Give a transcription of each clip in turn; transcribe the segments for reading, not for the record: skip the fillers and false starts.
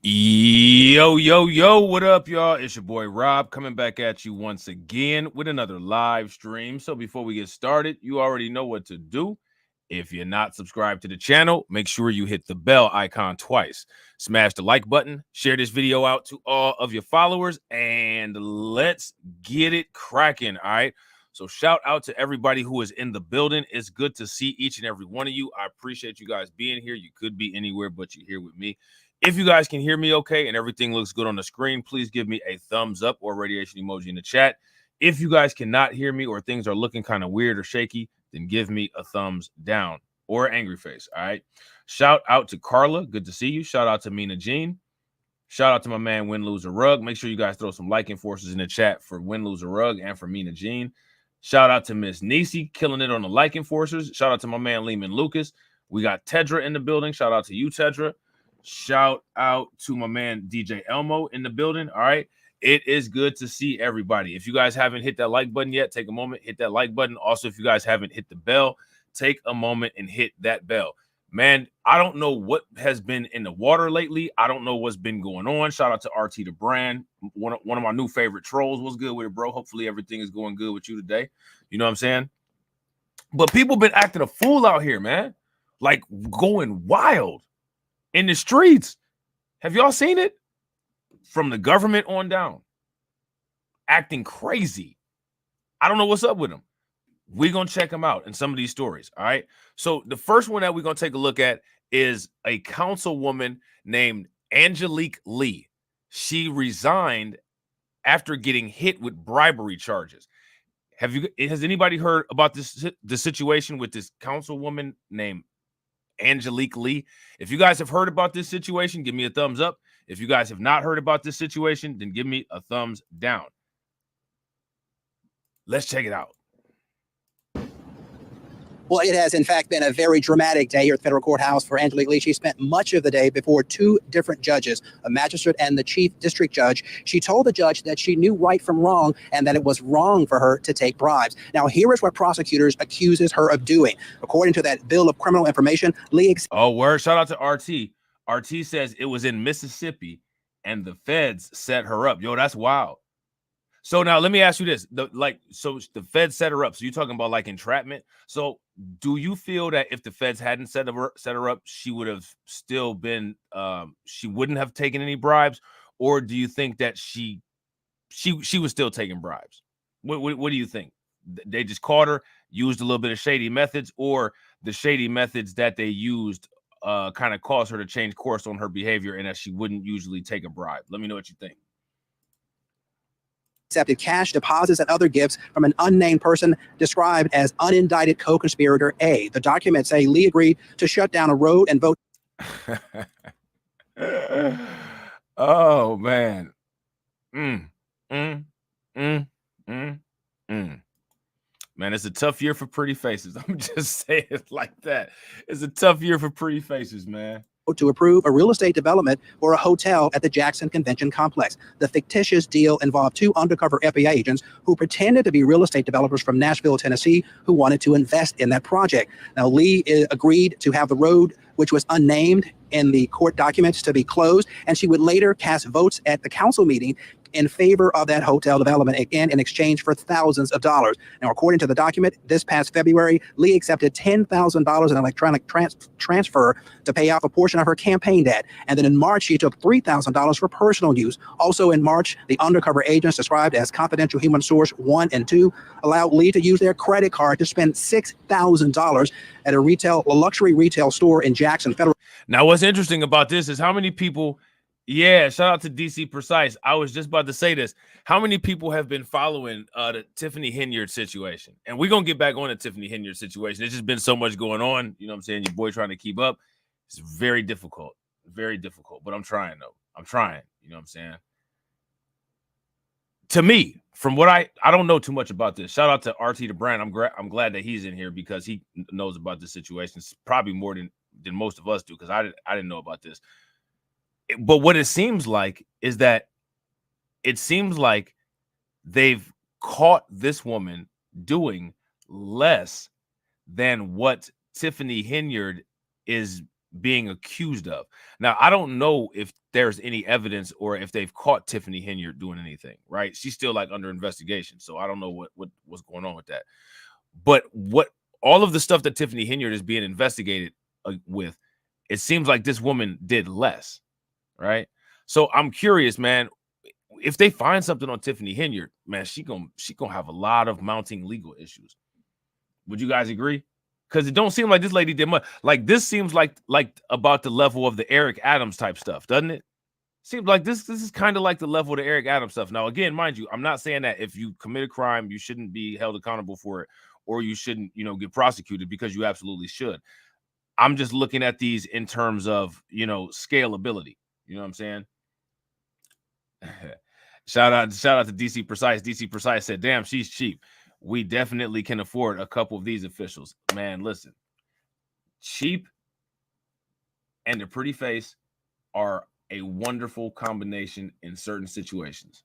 Yo, what up, y'all? It's your boy Rob coming back at you once again with another live stream. So before we get started, you already know what to do. If you're not subscribed to the channel, make sure you hit the bell icon twice. Smash the like button, share this video out to all of your followers, and let's get it cracking, all right? So shout out to everybody who is in the building. It's good to see each and every one of you. I appreciate you guys being here. You could be anywhere, but you're here with me. If you guys can hear me okay and everything looks good on the screen, please give me a thumbs up or radiation emoji in the chat. If you guys cannot hear me or things are looking kind of weird or shaky, then give me a thumbs down or angry face, all right? Shout out to Carla. Good to see you. Shout out to Mina Jean. Shout out to my man Win, Lose, or Rug. Make sure you guys throw some liking forces in the chat for Win, Lose, or Rug and for Mina Jean. Shout out to Miss Nisi, killing it on the liking forces. Shout out to my man Lehman Lucas. We got Tedra in the building. Shout out to you, Tedra. Shout out to my man DJ Elmo in the building. All right. It is good to see everybody. If you guys haven't hit that like button yet, take a moment, hit that like button. Also, if you guys haven't hit the bell, take a moment and hit that bell. Man, I don't know what has been in the water lately. I don't know what's been going on. Shout out to RT the brand. One of my new favorite trolls. What's good with it, bro? Hopefully everything is going good with you today. You know what I'm saying? But people been acting a fool out here, man. Like going wild in the streets. Have y'all seen it? From the government on down. Acting crazy. I don't know what's up with them. We're going to check them out in some of these stories, all right? So the first one that we're going to take a look at is a councilwoman named Angelique Lee. She resigned after getting hit with bribery charges. Has anybody heard about the situation with this councilwoman named Angelique Lee? If you guys have heard about this situation, give me a thumbs up. If you guys have not heard about this situation, then give me a thumbs down. Let's check it out. Well, it has, in fact, been a very dramatic day here at the federal courthouse for Angelique Lee. She spent much of the day before two different judges, a magistrate and the chief district judge. She told the judge that she knew right from wrong and that it was wrong for her to take bribes. Now, here is what prosecutors accuses her of doing. According to that bill of criminal information, Lee... Oh, word. Shout out to RT. RT says it was in Mississippi and the feds set her up. Yo, that's wild. So now let me ask you this. So the feds set her up. So you're talking about like entrapment. So do you feel that if the feds hadn't set her up, she would have still been, she wouldn't have taken any bribes? Or do you think that she was still taking bribes? What do you think? They just caught her, used a little bit of shady methods, or the shady methods that they used kind of caused her to change course on her behavior and that she wouldn't usually take a bribe? Let me know what you think. Accepted cash deposits and other gifts from an unnamed person described as unindicted co-conspirator A. The documents say Lee agreed to shut down a road and vote. Oh, man. Man, it's a tough year for pretty faces. I'm just saying it like that. It's a tough year for pretty faces, man. To approve a real estate development for a hotel at the Jackson Convention Complex. The fictitious deal involved two undercover FBI agents who pretended to be real estate developers from Nashville, Tennessee, who wanted to invest in that project. Now, Lee agreed to have the road, which was unnamed in the court documents, to be closed, and she would later cast votes at the council meeting in favor of that hotel development, again, in exchange for thousands of dollars. Now, according to the document, this past February, Lee accepted $10,000 in electronic transfer to pay off a portion of her campaign debt. And then in March, she took $3,000 for personal use. Also in March, the undercover agents described as confidential human source 1 and 2 allowed Lee to use their credit card to spend $6,000 at a luxury retail store in Jackson Federal. Now, what's interesting about this is how many people... Yeah, shout out to DC Precise. I was just about to say this. How many people have been following the Tiffany Henyard situation? And we're going to get back on the Tiffany Henyard situation. There's just been so much going on. You know what I'm saying? Your boy trying to keep up. It's very difficult. Very difficult. But I'm trying, though. I'm trying. You know what I'm saying? To me, from what I don't know too much about this. Shout out to RT the brand. I'm glad that he's in here because he knows about this situation. It's probably more than most of us do because I didn't know about this. But what it seems like is that they've caught this woman doing less than what Tiffany Henyard is being accused of. Now, I don't know if there's any evidence or if they've caught Tiffany Henyard doing anything, right? She's still like under investigation, so I don't know what's going on with that. But what all of the stuff that Tiffany Henyard is being investigated with, it seems like this woman did less, right? So I'm curious, man, if they find something on Tiffany Henyard, man, she gonna have a lot of mounting legal issues. Would you guys agree? Because it don't seem like this lady did much. Like this seems like about the level of the Eric Adams type stuff, doesn't it? Seems like this is kind of like the level of the Eric Adams stuff. Now, again, mind you, I'm not saying that if you commit a crime, you shouldn't be held accountable for it, or you shouldn't, get prosecuted, because you absolutely should. I'm just looking at these in terms of, scalability. You know what I'm saying? Shout out to DC Precise. DC Precise said, damn, she's cheap. We definitely can afford a couple of these officials. Man, listen. Cheap and a pretty face are a wonderful combination in certain situations.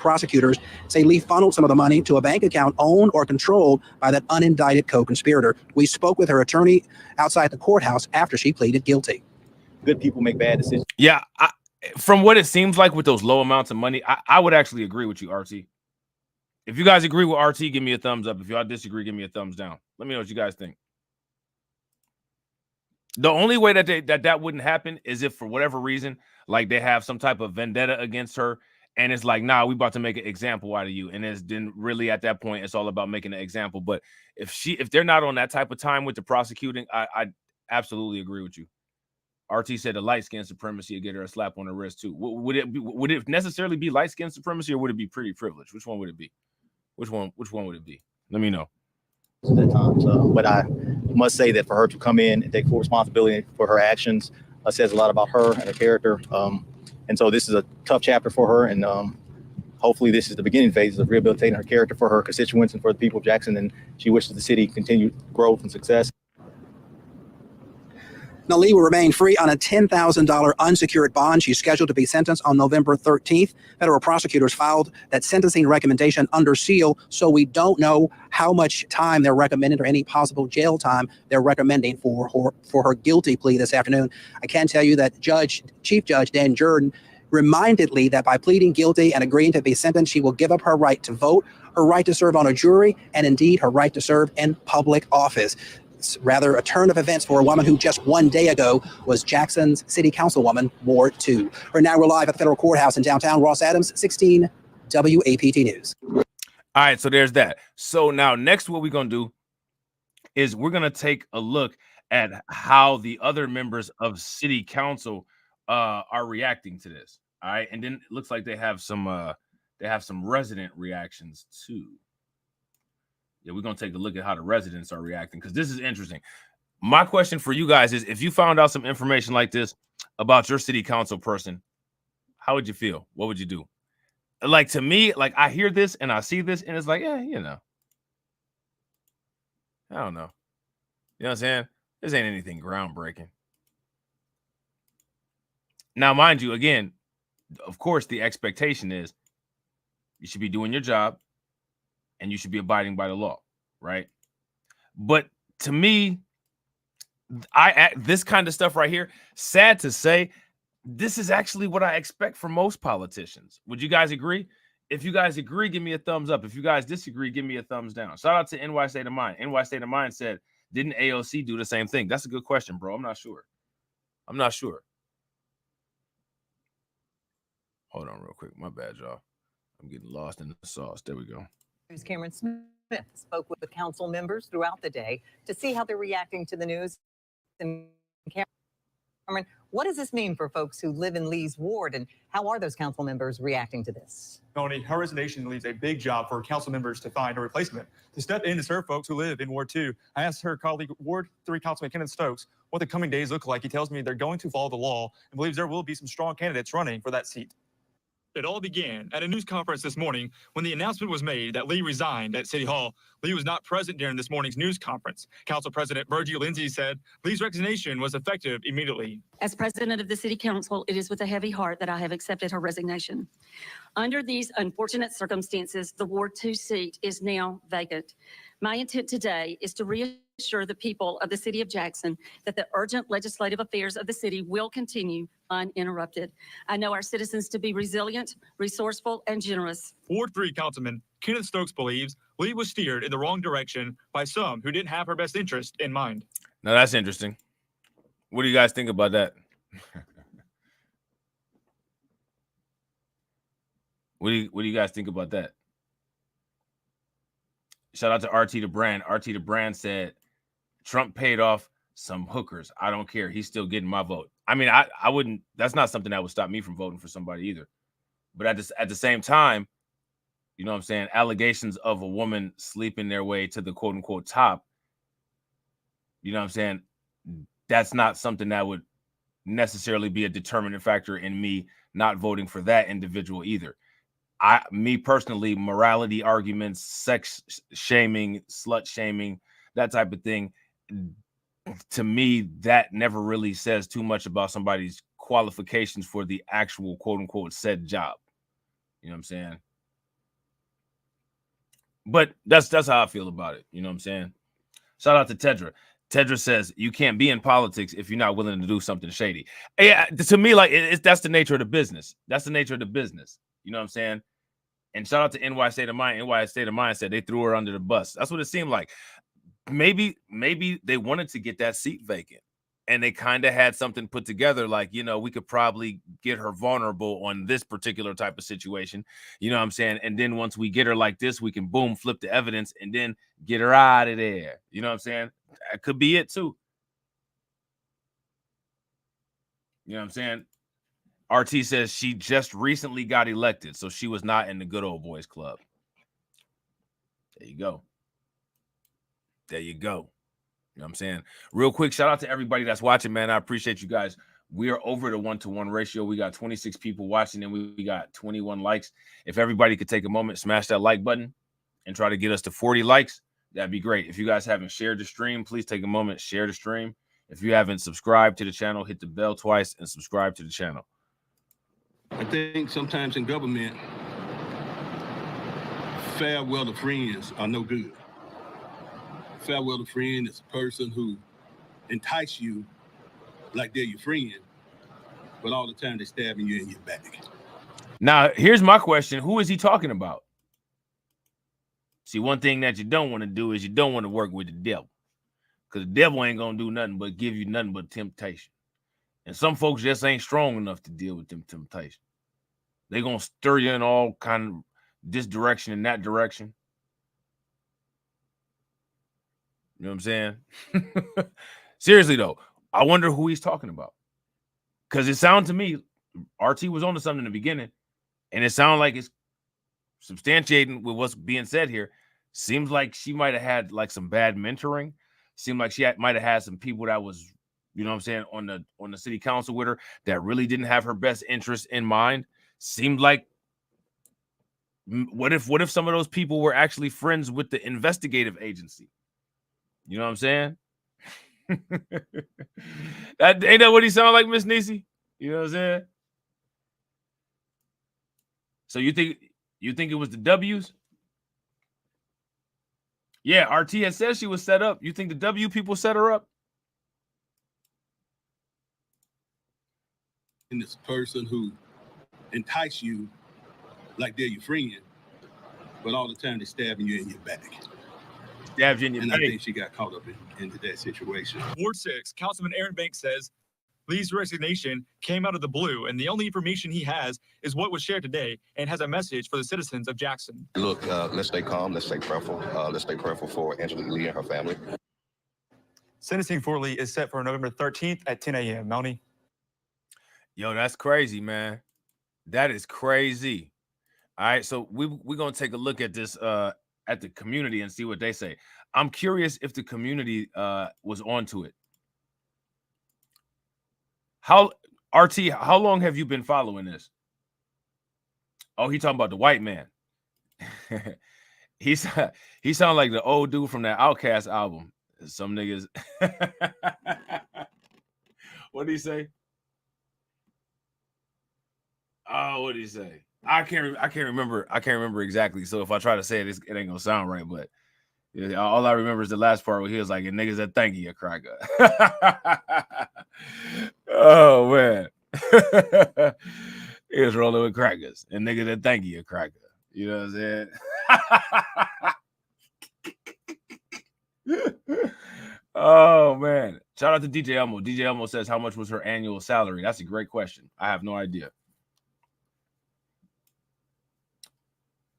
Prosecutors say Lee funneled some of the money to a bank account owned or controlled by that unindicted co-conspirator. We spoke with her attorney outside the courthouse after she pleaded guilty. Good people make bad decisions. Yeah, from what it seems like with those low amounts of money, I would actually agree with you, RT. If you guys agree with RT, give me a thumbs up. If y'all disagree, give me a thumbs down. Let me know what you guys think. The only way that wouldn't happen is if for whatever reason, like they have some type of vendetta against her, and it's like, nah, we about to make an example out of you. And it's then really at that point, it's all about making an example. But if they're not on that type of time with the prosecuting, I absolutely agree with you. RT said the light skin supremacy would get her a slap on the wrist too. Would it necessarily be light skin supremacy, or would it be pretty privilege? Which one would it be? Which one would it be? Let me know. At times, but I must say that for her to come in and take full responsibility for her actions says a lot about her and her character. And so this is a tough chapter for her, and hopefully this is the beginning phase of rehabilitating her character for her constituents and for the people of Jackson, and she wishes the city continued growth and success. Now, Lee will remain free on a $10,000 unsecured bond. She's scheduled to be sentenced on November 13th. Federal prosecutors filed that sentencing recommendation under seal, so we don't know how much time they're recommending or any possible jail time they're recommending for her guilty plea this afternoon. I can tell you that Chief Judge Dan Jordan reminded Lee that by pleading guilty and agreeing to be sentenced, she will give up her right to vote, her right to serve on a jury, and indeed her right to serve in public office. It's rather a turn of events for a woman who just 1 day ago was Jackson's City Councilwoman, Ward 2. Right now, we're live at the federal courthouse in downtown Ross Adams, 16 WAPT News. All right, so there's that. So now next what we're going to do is we're going to take a look at how the other members of City Council are reacting to this. All right, and then it looks like they have some resident reactions too. Yeah, we're going to take a look at how the residents are reacting, because this is interesting. My question for you guys is, if you found out some information like this about your city council person, how would you feel? What would you do? Like, to me, like, I hear this and I see this and it's like, I don't know. You know what I'm saying? This ain't anything groundbreaking. Now, mind you, again, of course, the expectation is you should be doing your job and you should be abiding by the law, right? But to me, this kind of stuff right here, sad to say, this is actually what I expect from most politicians. Would you guys agree? If you guys agree, give me a thumbs up. If you guys disagree, give me a thumbs down. Shout out to NY State of Mind. NY State of Mind said, didn't AOC do the same thing? That's a good question, bro. I'm not sure. Hold on real quick. My bad, y'all. I'm getting lost in the sauce. There we go. Cameron Smith spoke with the council members throughout the day to see how they're reacting to the news. And Cameron, what does this mean for folks who live in Lee's ward, and how are those council members reacting to this? Tony, her resignation leaves a big job for council members to find a replacement to step in to serve folks who live in Ward 2. I asked her colleague, Ward 3 Councilman Kenneth Stokes, what the coming days look like. He tells me they're going to follow the law and believes there will be some strong candidates running for that seat. It all began at a news conference this morning when the announcement was made that Lee resigned at City Hall. Lee was not present during this morning's news conference. Council President Virgie Lindsay said Lee's resignation was effective immediately. As president of the City Council, it is with a heavy heart that I have accepted her resignation. Under these unfortunate circumstances, the Ward 2 seat is now vacant. My intent today is to reassure the people of the City of Jackson that the urgent legislative affairs of the city will continue uninterrupted. I know our citizens to be resilient, resourceful, and generous. Ward 3 Councilman Kenneth Stokes believes Lee was steered in the wrong direction by some who didn't have her best interest in mind. Now that's interesting. What do you guys think about that? What do you guys think about that? Shout out to RT the Brand. RT the Brand said Trump paid off some hookers. I don't care. He's still getting my vote. I mean, I wouldn't. That's not something that would stop me from voting for somebody either. But at the same time, you know what I'm saying? Allegations of a woman sleeping their way to the quote unquote top. You know what I'm saying? That's not something that would necessarily be a determinant factor in me not voting for that individual either. Me personally, morality arguments, sex shaming, slut shaming, that type of thing, to me, that never really says too much about somebody's qualifications for the actual quote unquote said job. You know what I'm saying? But that's how I feel about it. You know what I'm saying? Shout out to Tedra. Tedra says you can't be in politics if you're not willing to do something shady. Yeah, to me, like that's the nature of the business. That's the nature of the business. You know what I'm saying? And shout out to NY State of Mind. NY State of Mind said they threw her under the bus. That's what it seemed like. Maybe they wanted to get that seat vacant, and they kind of had something put together like, you know, we could probably get her vulnerable on this particular type of situation. You know what I'm saying? And then once we get her like this, we can boom, flip the evidence and then get her out of there. You know what I'm saying? That could be it too. You know what I'm saying? RT says she just recently got elected, so she was not in the good old boys club. There you go. There you go. You know what I'm saying? Real quick, shout out to everybody that's watching, man. I appreciate you guys. We are over the 1-to-1 ratio. We got 26 people watching, and we got 21 likes. If everybody could take a moment, smash that like button, and try to get us to 40 likes, that'd be great. If you guys haven't shared the stream, please take a moment, share the stream. If you haven't subscribed to the channel, hit the bell twice and subscribe to the channel. I think sometimes in government, fair weather friends are no good. Fair weather friend is a person who entice you like they're your friend, but all the time they're stabbing you in your back. Now, here's my question. Who is he talking about? See, one thing that you don't want to do is you don't want to work with the devil, because the devil ain't going to do nothing but give you nothing but temptation. And some folks just ain't strong enough to deal with them temptations. They're going to stir you in all kind of this direction and that direction. You know what I'm saying? Seriously, though, I wonder who he's talking about. Because it sounded to me, RT was onto something in the beginning, and it sounded like it's substantiating with what's being said here. Seems like she might have had like some bad mentoring. Seemed like she might have had some people that was, you know what I'm saying, on the city council with her that really didn't have her best interest in mind. Seemed like, what if some of those people were actually friends with the investigative agency? You know what I'm saying? Ain't that what he sounded like, Miss Niecy? You know what I'm saying? So you think it was the W's? Yeah, RT had said she was set up. You think the W people set her up? And it's a person who entice you like they're your friend, but all the time they're stabbing you in your back. Stabs you in your and back. I think she got caught up into that situation. Ward 6, Councilman Aaron Banks says Lee's resignation came out of the blue, and the only information he has is what was shared today, and has a message for the citizens of Jackson. Look, let's stay calm. Let's stay prayerful. Let's stay prayerful for Angela Lee and her family. Sentencing for Lee is set for November 13th at 10 a.m. Melanie? Yo, that's crazy, man. That is crazy. All right, so we're going to take a look at this at the community and see what they say. I'm curious if the community was onto it. How long have you been following this? Oh, he talking about the white man. he sound like the old dude from that Outkast album. Some niggas. What did he say? Oh, what did he say? I can't remember exactly. So if I try to say it, it ain't gonna sound right. But yeah, all I remember is the last part where he was like, "And niggas that thank you, cracker." Oh man. He was rolling with crackers, and niggas that thank you, cracker. You know what I'm saying? Oh man. Shout out to DJ Elmo. DJ Elmo says, how much was her annual salary? That's a great question. I have no idea.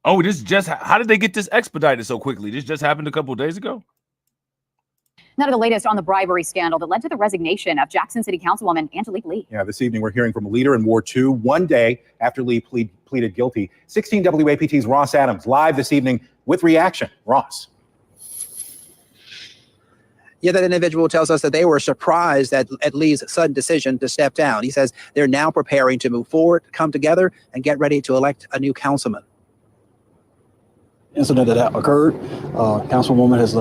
Oh, how did they get this expedited so quickly? This just happened a couple of days ago? None of the latest on the bribery scandal that led to the resignation of Jackson City Councilwoman Angelique Lee. Yeah, this evening we're hearing from a leader in Ward 2, one day after Lee pleaded guilty. 16 WAPT's Ross Adams live this evening with reaction. Ross. Yeah, that individual tells us that they were surprised at Lee's sudden decision to step down. He says they're now preparing to move forward, come together, and get ready to elect a new councilman. Incident that occurred, Councilwoman has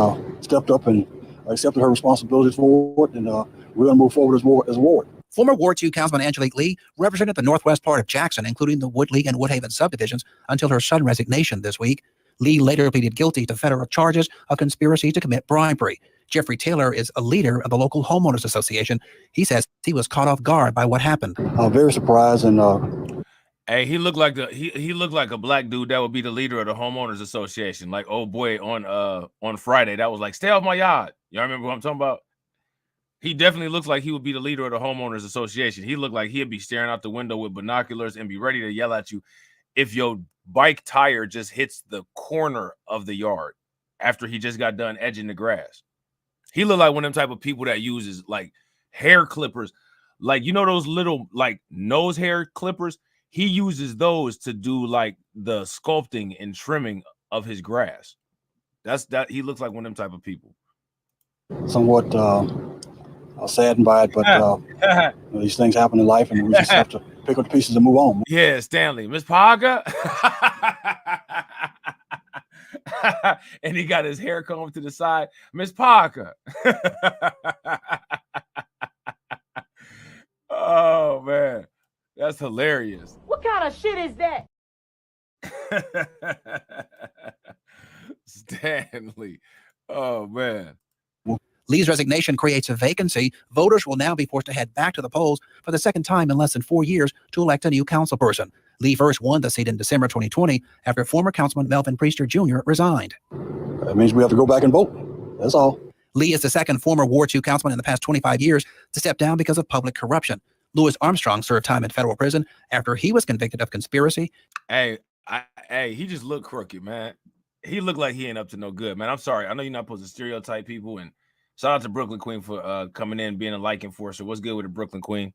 stepped up and accepted her responsibilities for it, and we're going to move forward as a ward. Former Ward 2 Councilman Angelique Lee represented the northwest part of Jackson, including the Wood League and Woodhaven subdivisions, until her sudden resignation this week. Lee later pleaded guilty to federal charges of conspiracy to commit bribery. Jeffrey Taylor is a leader of the local homeowners association. He says he was caught off guard by what happened. Very surprised and. Hey, he looked like he looked like a black dude that would be the leader of the homeowners association. Like, oh boy, on Friday, that was like, stay off my yard. Y'all remember what I'm talking about? He definitely looks like he would be the leader of the homeowners association. He looked like he'd be staring out the window with binoculars and be ready to yell at you if your bike tire just hits the corner of the yard after he just got done edging the grass. He looked like one of them type of people that uses like hair clippers, like, you know, those little like nose hair clippers. He uses those to do like the sculpting and trimming of his grass. That he looks like one of them type of people. Somewhat saddened by it, but these things happen in life, and we just have to pick up the pieces and move on. Yeah, Stanley, Miss Parker. And he got his hair combed to the side. Miss Parker. Oh man. That's hilarious. What kind of shit is that? Stanley. Oh, man. Lee's resignation creates a vacancy. Voters will now be forced to head back to the polls for the second time in less than 4 years to elect a new councilperson. Lee first won the seat in December 2020 after former Councilman Melvin Priester Jr. resigned. That means we have to go back and vote. That's all. Lee is the second former Ward 2 councilman in the past 25 years to step down because of public corruption. Louis Armstrong served time in federal prison after he was convicted of conspiracy. Hey, he just looked crooked, man. He looked like he ain't up to no good, man. I'm sorry. I know you're not supposed to stereotype people, and shout out to Brooklyn Queen for coming in, being a like enforcer. What's good with the Brooklyn Queen?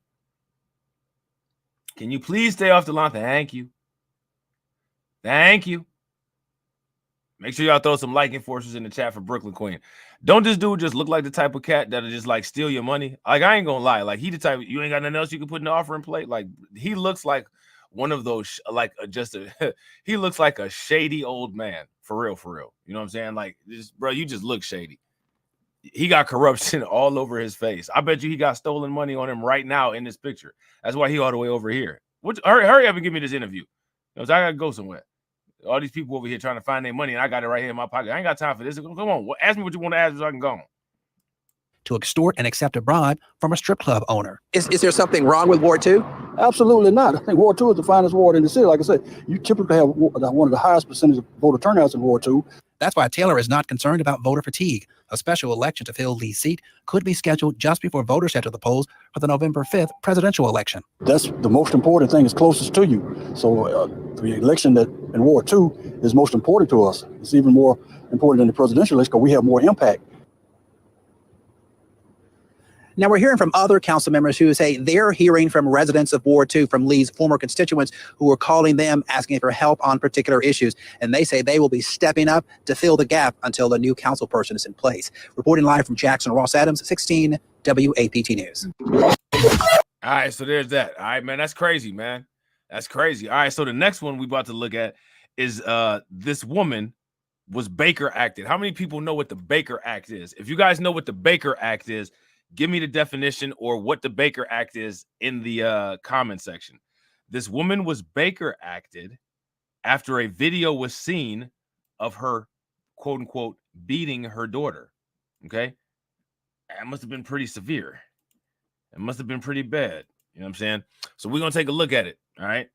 Can you please stay off the line? Thank you. Thank you. Make sure y'all throw some like enforcers in the chat for Brooklyn Queen. Don't this dude just look like the type of cat that'll just like steal your money? Like, I ain't gonna lie. Like, he the type, you ain't got nothing else you can put in the offering plate. Like, he looks like one of those, he looks like a shady old man. For real, for real. You know what I'm saying? Like, just, bro, you just look shady. He got corruption all over his face. I bet you he got stolen money on him right now in this picture. That's why he all the way over here. Hurry up and give me this interview. I gotta go somewhere. All these people over here trying to find their money, and I got it right here in my pocket. I ain't got time for this. Come on, ask me what you want to ask so I can go on. To extort and accept a bribe from a strip club owner. Is there something wrong with Ward 2? Absolutely not. I think Ward 2 is the finest ward in the city. Like I said, you typically have one of the highest percentage of voter turnouts in Ward 2. That's why Taylor is not concerned about voter fatigue. A special election to fill Lee's seat could be scheduled just before voters head to the polls for the November 5th presidential election. That's the most important thing. It's closest to you. So the election that in Ward 2 is most important to us. It's even more important than the presidential election because we have more impact. Now, we're hearing from other council members who say they're hearing from residents of Ward 2, from Lee's former constituents who are calling them, asking for help on particular issues. And they say they will be stepping up to fill the gap until the new council person is in place. Reporting live from Jackson, Ross Adams, 16 WAPT News. All right, so there's that. All right, man, that's crazy, man. That's crazy. All right, so the next one we about to look at is this woman was Baker acted. How many people know what the Baker Act is? If you guys know what the Baker Act is, give me the definition or what the Baker Act is in the comment section. This woman was Baker acted after a video was seen of her, quote unquote, beating her daughter. Okay. That must have been pretty severe. It must have been pretty bad. You know what I'm saying? So we're going to take a look at it. All right.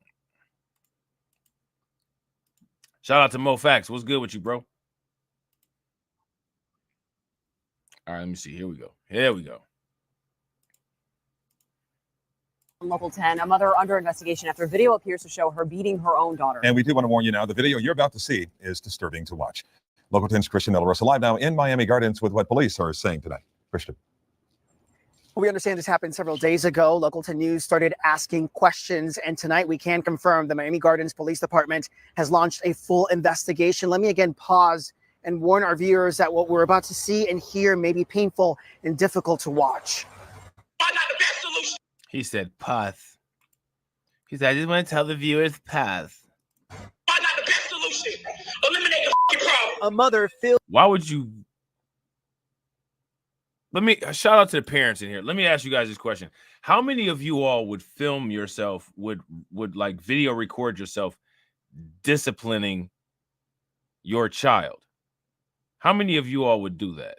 Shout out to Mo Fax. What's good with you, bro? All right, let me see. Here we go. Here we go. Local 10, a mother under investigation after video appears to show her beating her own daughter. And we do want to warn you now, the video you're about to see is disturbing to watch. Local 10's Christian De La Rosa live now in Miami Gardens with what police are saying today. Christian. We understand this happened several days ago. Local 10 News started asking questions, and tonight we can confirm the Miami Gardens Police Department has launched a full investigation. Let me again pause and warn our viewers that what we're about to see and hear may be painful and difficult to watch. He said, path. He said, I just want to tell the viewers, path. Why not the best solution? Eliminate the problem. A mother filled. Why would you? Let me shout out to the parents in here. Let me ask you guys this question. How many of you all would film yourself, would like video record yourself disciplining your child? How many of you all would do that?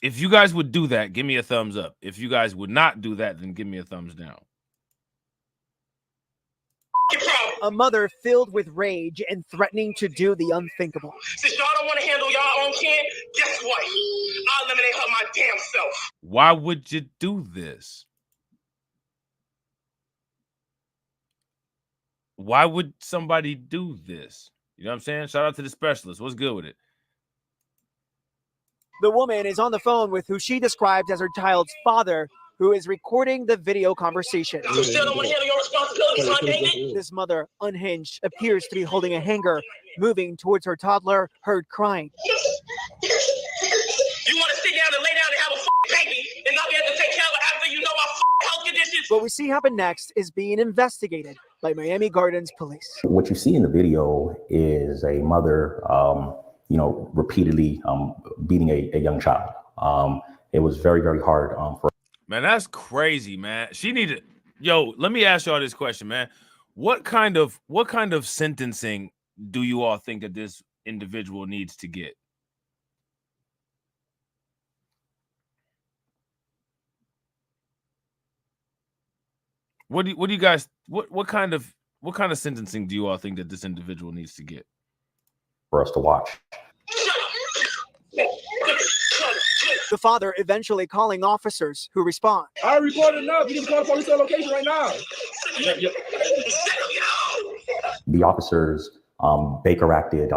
If you guys would do that, give me a thumbs up. If you guys would not do that, then give me a thumbs down. A mother filled with rage and threatening to do the unthinkable. Since y'all don't want to handle y'all own kid, guess what? I'll eliminate her my damn self. Why would you do this? Why would somebody do this? You know what I'm saying? Shout out to the specialist. What's good with it? The woman is on the phone with who she described as her child's father, who is recording the video conversation. You still don't want to handle your responsibilities, huh, David? This mother, unhinged, appears to be holding a hanger, moving towards her toddler, heard crying. You want to sit down and lay down and have a baby and not be able to take care of it after you know our health conditions? What we see happen next is being investigated by Miami Gardens police. What you see in the video is a mother, repeatedly beating a young child. It was very, very hard for. Man, that's crazy, man. She needed. Yo, let me ask y'all this question, man. What kind of sentencing do you all think that this individual needs to get? What do you guys what kind of sentencing do you all think that this individual needs to get? For us to watch. The father eventually calling officers who respond. I recorded now. You can call the police location right now. The officers Baker acted.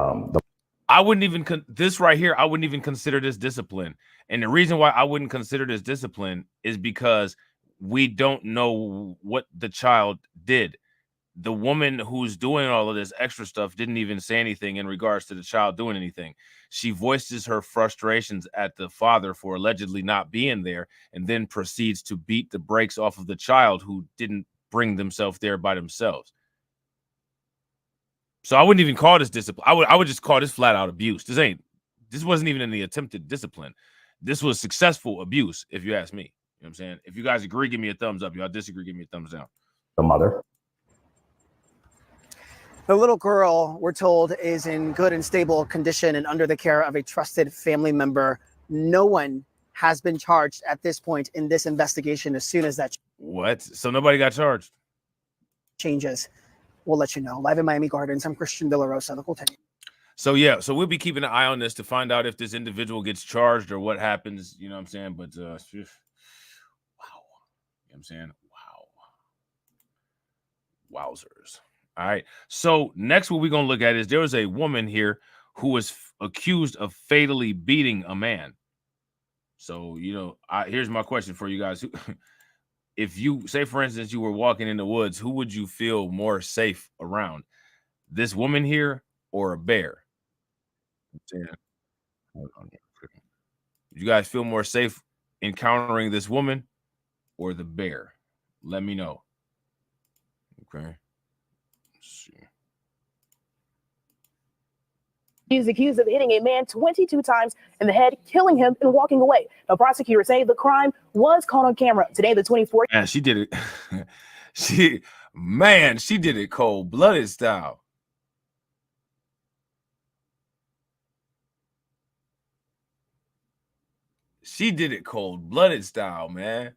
I wouldn't even this right here. I wouldn't even consider this discipline. And the reason why I wouldn't consider this discipline is because we don't know what the child did. The woman who's doing all of this extra stuff didn't even say anything in regards to the child doing anything. She voices her frustrations at the father for allegedly not being there and then proceeds to beat the brakes off of the child who didn't bring themselves there by themselves. So I wouldn't even call this discipline. I would just call this flat out abuse. This wasn't even any attempted discipline. This was successful abuse, if you ask me. You know what I'm saying? If you guys agree, give me a thumbs up. Y'all disagree, give me a thumbs down. The mother. The little girl, we're told, is in good and stable condition and under the care of a trusted family member. No one has been charged at this point in this investigation. As soon as that what? So nobody got charged? Changes, we'll let you know. Live in Miami Gardens, I'm Christian De La Rosa, Local 10. So yeah, so we'll be keeping an eye on this to find out if this individual gets charged or what happens. You know what I'm saying? But wow, you know what I'm saying? Wow, wowzers. All right. So next, what we're going to look at is there was a woman here who was accused of fatally beating a man. So, here's my question for you guys. If you say, for instance, you were walking in the woods, who would you feel more safe around? This woman here or a bear? You guys feel more safe encountering this woman or the bear? Let me know. Okay. Let's see. He is accused of hitting a man 22 times in the head, killing him, and walking away. Now, prosecutors say the crime was caught on camera. Today, the 24. Man, she did it. she did it cold-blooded style. She did it cold-blooded style, man.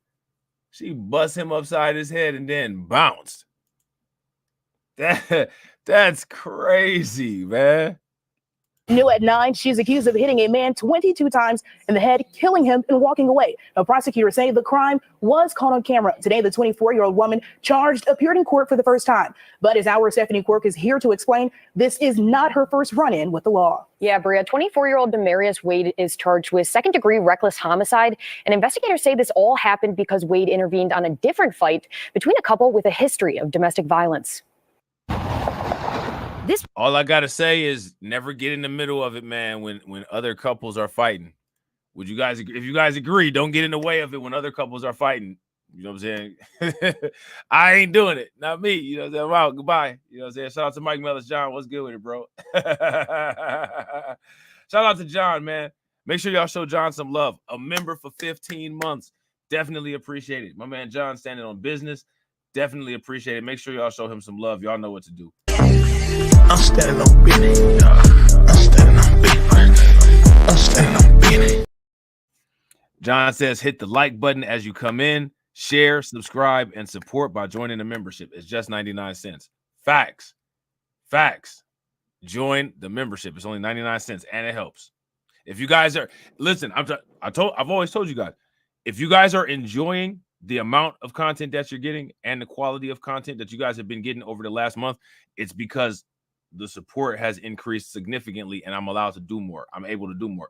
She bust him upside his head and then bounced. That's crazy, man. New at 9, she's accused of hitting a man 22 times in the head, killing him, and walking away. Now, prosecutors say the crime was caught on camera. Today, the 24-year-old woman charged appeared in court for the first time. But as our Stephanie Quirk is here to explain, this is not her first run-in with the law. Yeah, Bria, 24-year-old Demarius Wade is charged with second-degree reckless homicide. And investigators say this all happened because Wade intervened on a different fight between a couple with a history of domestic violence. All I gotta say is never get in the middle of it, man, when other couples are fighting. Would you guys agree? If you guys agree, don't get in the way of it when other couples are fighting. You know what I'm saying? I ain't doing it. Not me. You know what I'm saying? I'm out. Goodbye. You know what I'm saying? Shout out to Mike Mellis. John, what's good with it, bro? Shout out to John, man. Make sure y'all show John some love. A member for 15 months. Definitely appreciate it. My man John standing on business. Definitely appreciate it. Make sure y'all show him some love. Y'all know what to do. I'm standing on business. I'm standing on business. I'm standing on business. John says hit the like button as you come in, share, subscribe, and support by joining the membership. It's just 99 cents. Facts. Join the membership. It's only 99 cents and it helps. If you guys are listen, I've always told you guys, if you guys are enjoying the amount of content that you're getting and the quality of content that you guys have been getting over the last month, it's because the support has increased significantly and I'm allowed to do more. I'm able to do more.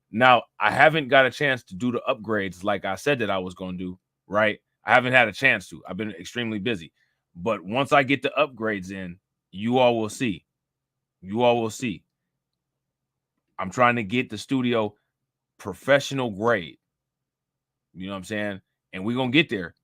Now, I haven't got a chance to do the upgrades like I said that I was going to do, right? I haven't had a chance to. I've been extremely busy. But once I get the upgrades in, you all will see. I'm trying to get the studio professional grade. You know what I'm saying? And we're going to get there.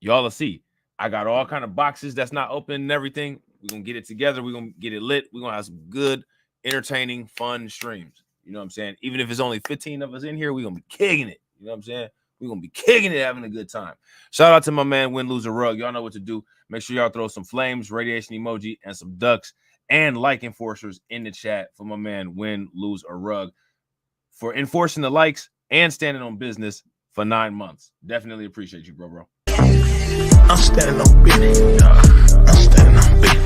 Y'all will see. I got all kind of boxes that's not open and everything. We're going to get it together. We're going to get it lit. We're going to have some good, entertaining, fun streams. You know what I'm saying? Even if it's only 15 of us in here, we're going to be kicking it. You know what I'm saying? We're going to be kicking it, having a good time. Shout out to my man, Win, Lose, or Rug. Y'all know what to do. Make sure y'all throw some flames, radiation emoji, and some ducks, and like enforcers in the chat for my man, Win, Lose, or Rug, for enforcing the likes and standing on business for 9 months. Definitely appreciate you, bro. I'm standing on business. I'm standing on business.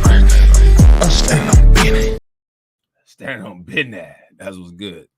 I'm standing on business. Standing on business. That was good.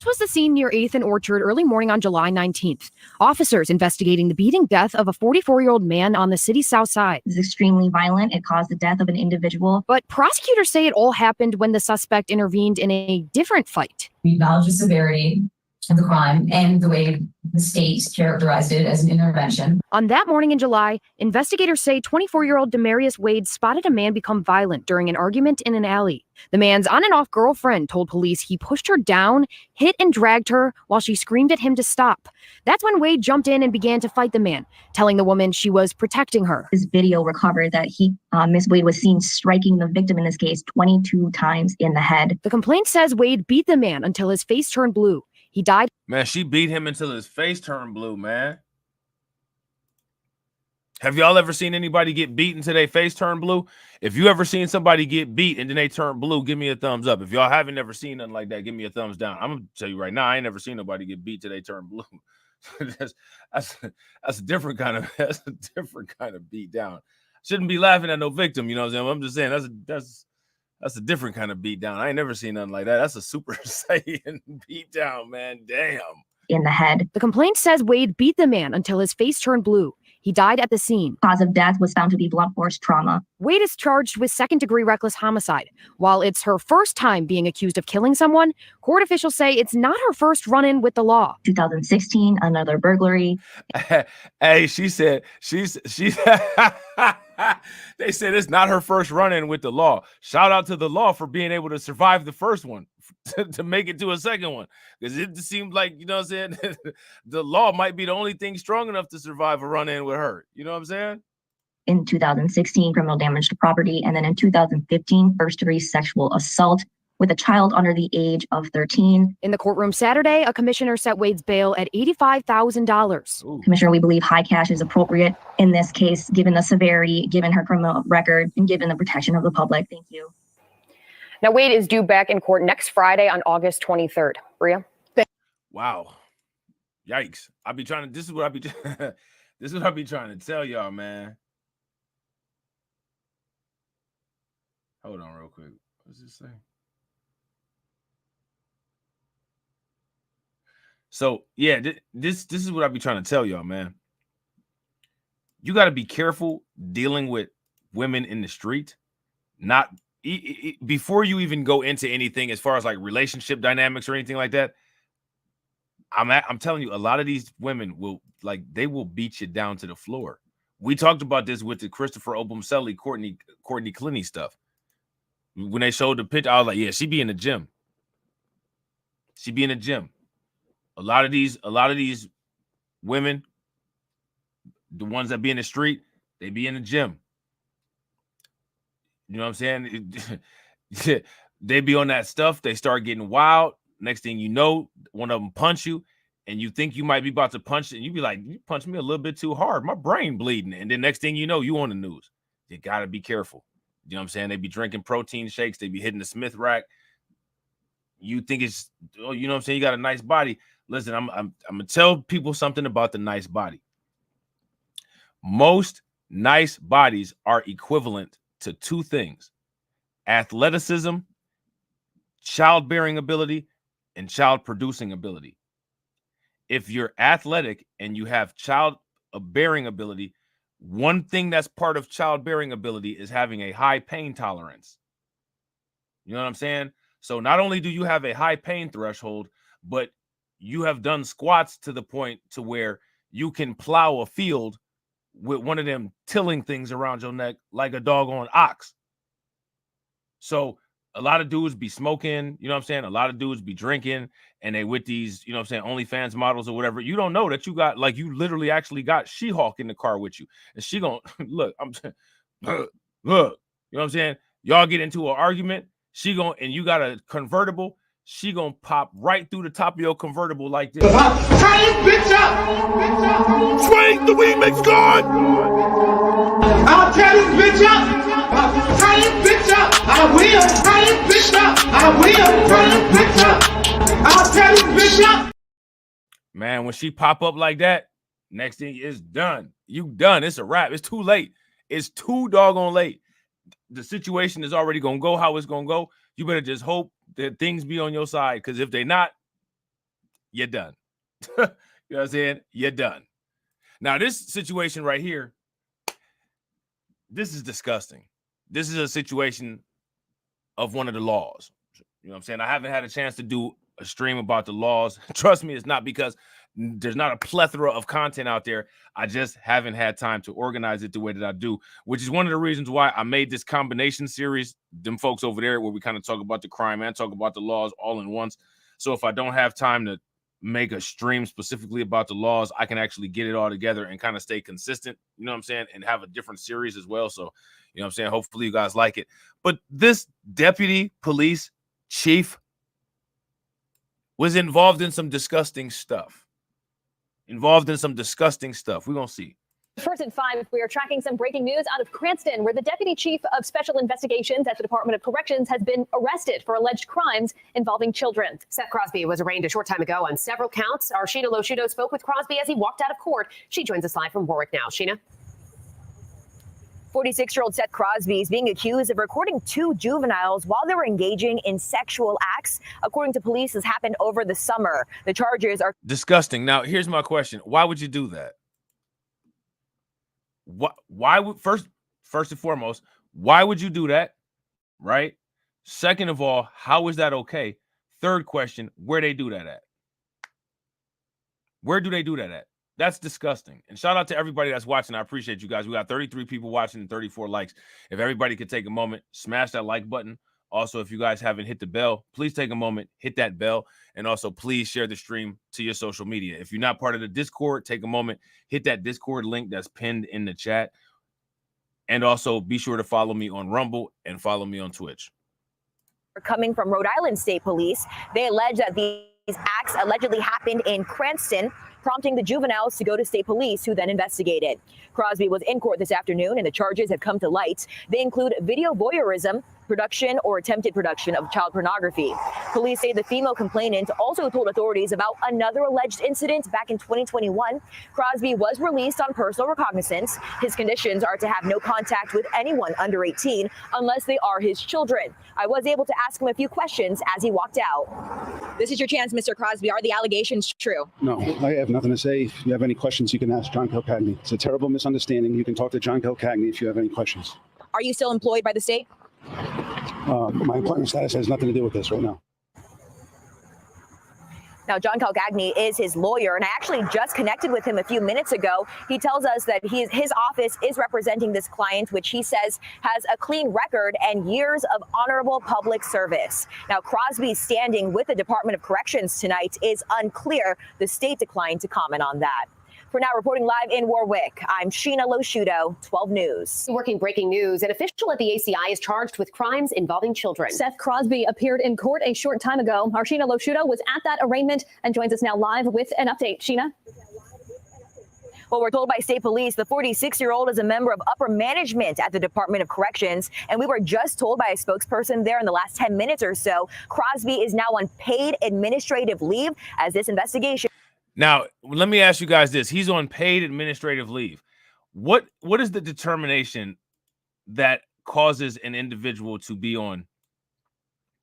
This was the scene near 8th and Orchard early morning on July 19th. Officers investigating the beating death of a 44-year-old man on the city's south side. It's extremely violent. It caused the death of an individual. But prosecutors say it all happened when the suspect intervened in a different fight. We acknowledge the severity of the crime and the way the state characterized it as an intervention. On that morning in July, investigators say 24-year-old Demarius Wade spotted a man become violent during an argument in an alley. The man's on and off girlfriend told police he pushed her down, hit and dragged her while she screamed at him to stop. That's when Wade jumped in and began to fight the man, telling the woman she was protecting her. This video recovered that Miss Wade was seen striking the victim in this case 22 times in the head. The complaint says Wade beat the man until his face turned blue. He died. Man, she beat him until his face turned blue, man. Have y'all ever seen anybody get beat until their face turned blue? If you ever seen somebody get beat and then they turn blue, give me a thumbs up. If y'all haven't ever seen nothing like that, give me a thumbs down. I'm going to tell you right now, I ain't never seen nobody get beat till they turn blue. that's a different kind of beat down. Shouldn't be laughing at no victim, you know what I'm saying? I'm just saying that's a different kind of beat down. I ain't never seen nothing like that. That's a Super Saiyan beat down, man. Damn. In the head. The complaint says Wade beat the man until his face turned blue. He died at the scene. Cause of death was found to be blunt force trauma. Wade is charged with second-degree reckless homicide. While it's her first time being accused of killing someone, court officials say it's not her first run-in with the law. 2016, another burglary. Hey, she said they said it's not her first run-in with the law. Shout out to the law for being able to survive the first one. to make it to a second one, because it seemed like, you know what I'm saying, the law might be the only thing strong enough to survive a run-in with her. You know what I'm saying? In 2016, criminal damage to property, and then in 2015, first-degree sexual assault with a child under the age of 13. In the courtroom Saturday, a commissioner set Wade's bail at $85,000. Commissioner, we believe high cash is appropriate in this case, given the severity, given her criminal record, and given the protection of the public. Thank you. Now, Wade is due back in court next Friday on August 23rd. Bria? Wow. Yikes. This is what I be trying to tell y'all, man. Hold on real quick. What's this saying? So, yeah, this is what I be trying to tell y'all, man. You got to be careful dealing with women in the street. Before you even go into anything as far as like relationship dynamics or anything like that, I'm telling you, a lot of these women will beat you down to the floor. We talked about this with the Christopher Obumseli, Courtney Clinty stuff. When they showed the picture, I was like, yeah, she be in the gym. She be in the gym. A lot of these women, the ones that be in the street, they be in the gym. You know what I'm saying? They be on that stuff. They start getting wild. Next thing you know, one of them punch you, and you think you might be about to punch, and you be like, you punched me a little bit too hard. My brain bleeding. And then next thing you know, you on the news. You got to be careful. You know what I'm saying? They be drinking protein shakes. They be hitting the Smith rack. You think it's, you know what I'm saying? You got a nice body. Listen, I'm going to tell people something about the nice body. Most nice bodies are equivalent to two things: athleticism, childbearing ability, and child producing ability. If you're athletic and you have childbearing ability, one thing that's part of childbearing ability is having a high pain tolerance. You know what I'm saying? So not only do you have a high pain threshold, but you have done squats to the point to where you can plow a field with one of them tilling things around your neck like a doggone ox. So a lot of dudes be smoking, you know what I'm saying? A lot of dudes be drinking, and they with these, you know what I'm saying, OnlyFans models or whatever. You don't know that you got, like, you literally actually got She-Hulk in the car with you. And she gonna, look, look, you know what I'm saying? Y'all get into an argument, and you got a convertible, she gonna pop right through the top of your convertible like this. Tie this bitch up! Swing the remix guard! I'll tear this bitch up! Tie this bitch up! I will! Tie this bitch up! I will! Tie this bitch up! I'll tear this bitch up! Man, when she pop up like that, next thing is done. You done. It's a wrap. It's too late. It's too doggone late. The situation is already gonna go how it's gonna go. You better just hope that things be on your side, because if they not, you're done. You know what I'm saying? You're done. Now, this situation right here, this is disgusting. This is a situation of one of the laws. You know what I'm saying? I haven't had a chance to do a stream about the laws. Trust me, it's not because there's not a plethora of content out there. I just haven't had time to organize it the way that I do, which is one of the reasons why I made this combination series, them folks over there, where we kind of talk about the crime and talk about the laws all in once. So if I don't have time to make a stream specifically about the laws, I can actually get it all together and kind of stay consistent, you know what I'm saying, and have a different series as well. So, you know what I'm saying, hopefully you guys like it. But this deputy police chief was involved in some disgusting stuff. We're going to see. First at 5, we are tracking some breaking news out of Cranston, where the deputy chief of special investigations at the Department of Corrections has been arrested for alleged crimes involving children. Seth Crosby was arraigned a short time ago on several counts. Our Sheena Loshudo spoke with Crosby as he walked out of court. She joins us live from Warwick now. Sheena. 46-year-old Seth Crosby is being accused of recording 2 juveniles while they were engaging in sexual acts. According to police, this happened over the summer. The charges are disgusting. Now, here's my question. Why would you do that? Why would first and foremost, why would you do that? Right? Second of all, how is that okay? Third question, where they do that at? Where do they do that at? That's disgusting. And shout out to everybody that's watching. I appreciate you guys. We got 33 people watching and 34 likes. If everybody could take a moment, smash that like button Also, if you guys haven't hit the bell, please take a moment, hit that bell, and also please share the stream to your social media. If you're not part of the Discord, take a moment, hit that Discord link that's pinned in the chat. And also be sure to follow me on Rumble and follow me on Twitch. Coming from Rhode Island State Police, they allege that these acts allegedly happened in Cranston, prompting the juveniles to go to state police, who then investigated. Crosby was in court this afternoon, and the charges have come to light. They include video voyeurism, production or attempted production of child pornography. Police say the female complainant also told authorities about another alleged incident back in 2021. Crosby was released on personal recognizance. His conditions are to have no contact with anyone under 18 unless they are his children. I was able to ask him a few questions as he walked out. This is your chance, Mr. Crosby. Are the allegations true? No, I have nothing to say. If you have any questions, you can ask John Kilcagney. It's a terrible misunderstanding. You can talk to John Kilcagney if you have any questions. Are you still employed by the state? My employment status has nothing to do with this right now. Now, John Kilcagney is his lawyer, and I actually just connected with him a few minutes ago. He tells us that his office is representing this client, which he says has a clean record and years of honorable public service. Now, Crosby's standing with the Department of Corrections tonight is unclear. The state declined to comment on that. For now, reporting live in Warwick, I'm Sheena Loshuto, 12 News. Working breaking news, an official at the ACI is charged with crimes involving children. Seth Crosby appeared in court a short time ago. Our Sheena Loshuto was at that arraignment and joins us now live with an update. Sheena? Well, we're told by state police the 46-year-old is a member of upper management at the Department of Corrections, and we were just told by a spokesperson there in the last 10 minutes or so, Crosby is now on paid administrative leave as this investigation. Now, let me ask you guys this. He's on paid administrative leave. What is the determination that causes an individual to be on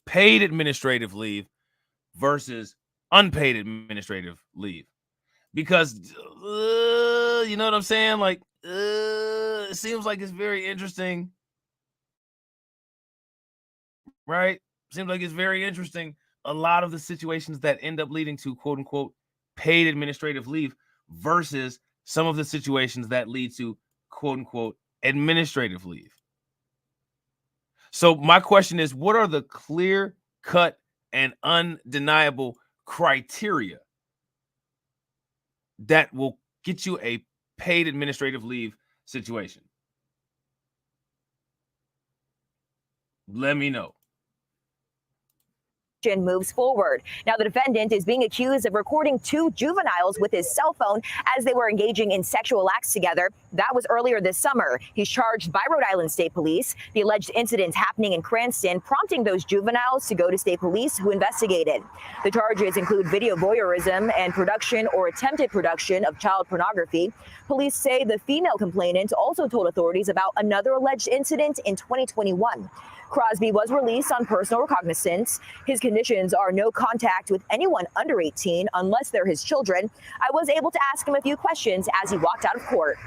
paid administrative leave versus unpaid administrative leave? Because, you know what I'm saying? Like, it seems like it's very interesting, right? Seems like it's very interesting. A lot of the situations that end up leading to, quote unquote, paid administrative leave versus some of the situations that lead to, quote unquote, administrative leave. So my question is, what are the clear cut and undeniable criteria that will get you a paid administrative leave situation? Let me know. Moves forward. Now, the defendant is being accused of recording two juveniles with his cell phone as they were engaging in sexual acts together. That was earlier this summer. He's charged by Rhode Island State Police. The alleged incident happening in Cranston, prompting those juveniles to go to state police, who investigated. The charges include video voyeurism and production or attempted production of child pornography. Police say the female complainant also told authorities about another alleged incident in 2021. Crosby was released on personal recognizance. His conditions are no contact with anyone under 18 unless they're his children. I was able to ask him a few questions as he walked out of court.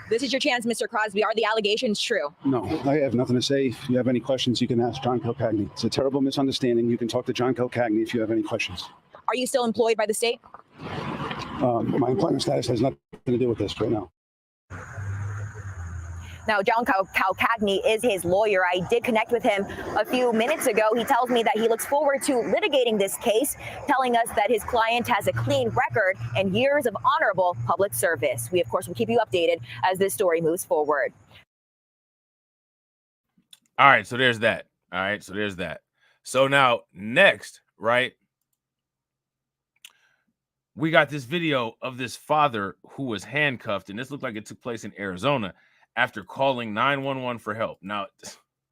This is your chance, Mr. Crosby. Are the allegations true? No, I have nothing to say. If you have any questions, you can ask John Kilcagney. It's a terrible misunderstanding. You can talk to John Kilcagney if you have any questions. Are you still employed by the state? My employment status has nothing to do with this right now. Now, John Kilcagney is his lawyer. I did connect with him a few minutes ago. He tells me that he looks forward to litigating this case, telling us that his client has a clean record and years of honorable public service. We, of course, will keep you updated as this story moves forward. All right, so there's that. All right, so there's that. So now next, right, we got this video of this father who was handcuffed, and this looked like it took place in Arizona, after calling 911 for help. Now,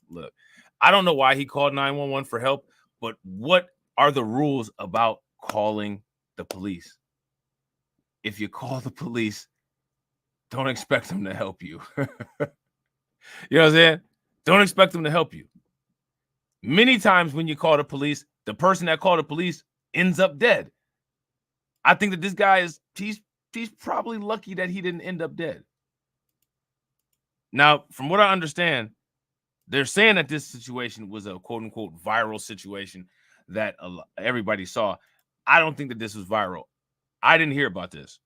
look, I don't know why he called 911 for help, but what are the rules about calling the police? If you call the police, don't expect them to help you. You know what I'm saying? Don't expect them to help you. Many times when you call the police, the person that called the police ends up dead. I think that this guy he's probably lucky that he didn't end up dead. Now, from what I understand, they're saying that this situation was a quote-unquote viral situation that everybody saw. I don't think that this was viral. I didn't hear about this.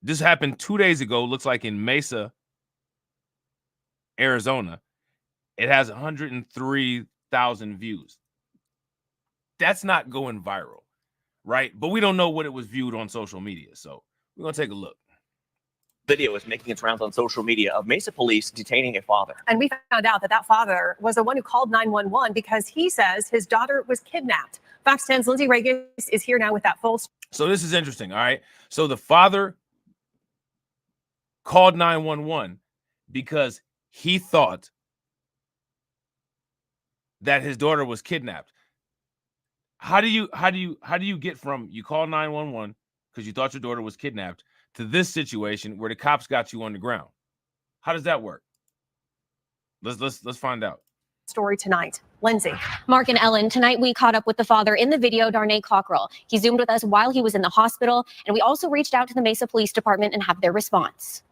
This happened 2 days ago, looks like in Mesa, Arizona. It has 103 100,000 views. That's not going viral, right? But we don't know what it was viewed on social media. So we're going to take a look. Video is making its rounds on social media of Mesa police detaining a father. And we found out that father was the one who called 911 because he says his daughter was kidnapped. Fox 10's Lindsay Regis is here now with that full. So this is interesting, all right? So the father called 911 because he thought that his daughter was kidnapped. How do you get from you call 911 because you thought your daughter was kidnapped to this situation where the cops got you on the ground? How does that work? Let's find out. Story tonight. Lindsay. Mark and Ellen, tonight we caught up with the father in the video, Darnay Cockrell. He zoomed with us while he was in the hospital, and we also reached out to the Mesa Police Department and have their response.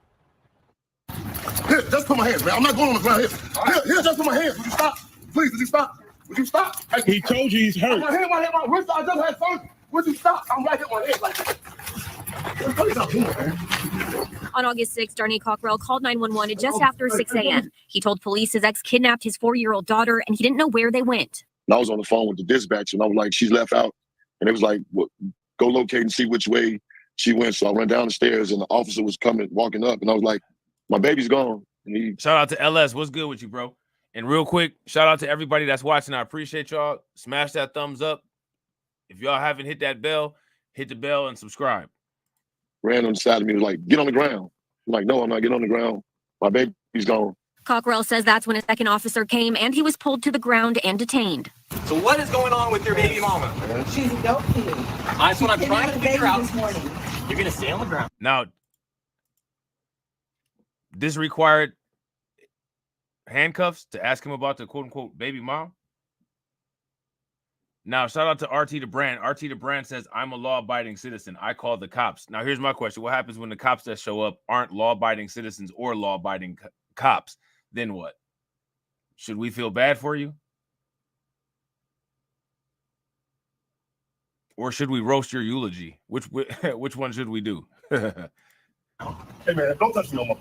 Here, just put my hands, man. I'm not going on the ground here. Here, just put my hands. Would you stop? Please, would you stop? Would you stop? He told you he's hurt. My hand, my wrist, I just had surgery. Would you stop? I'm right here on my head like this. On August 6th, Darnay Cockrell called 911 at just after 6 a.m. He told police his ex kidnapped his 4-year-old daughter, and he didn't know where they went. And I was on the phone with the dispatcher, and I was like, she's left out. And it was like, well, go locate and see which way she went. So I went down the stairs, and the officer was walking up, and I was like, my baby's gone. And shout out to LS. What's good with you, bro? And real quick, shout out to everybody that's watching. I appreciate y'all. Smash that thumbs up. If y'all haven't hit that bell, hit the bell and subscribe. Ran on the side of me, was like, get on the ground. I'm like, no, I'm not getting on the ground. My baby's gone. Cockrell says that's when a second officer came and he was pulled to the ground and detained. So what is going on with your baby mama? She's a dope kid. That's what I'm trying to figure out. This morning. You're going to stay on the ground. Now, this required handcuffs to ask him about the quote-unquote baby mom. Now, shout out to RT the Brand. RT the Brand says, I'm a law-abiding citizen. I call the cops. Now, here's my question. What happens when the cops that show up aren't law-abiding citizens or law-abiding cops? Then what? Should we feel bad for you? Or should we roast your eulogy? Which one should we do? Hey, man, don't touch me no more.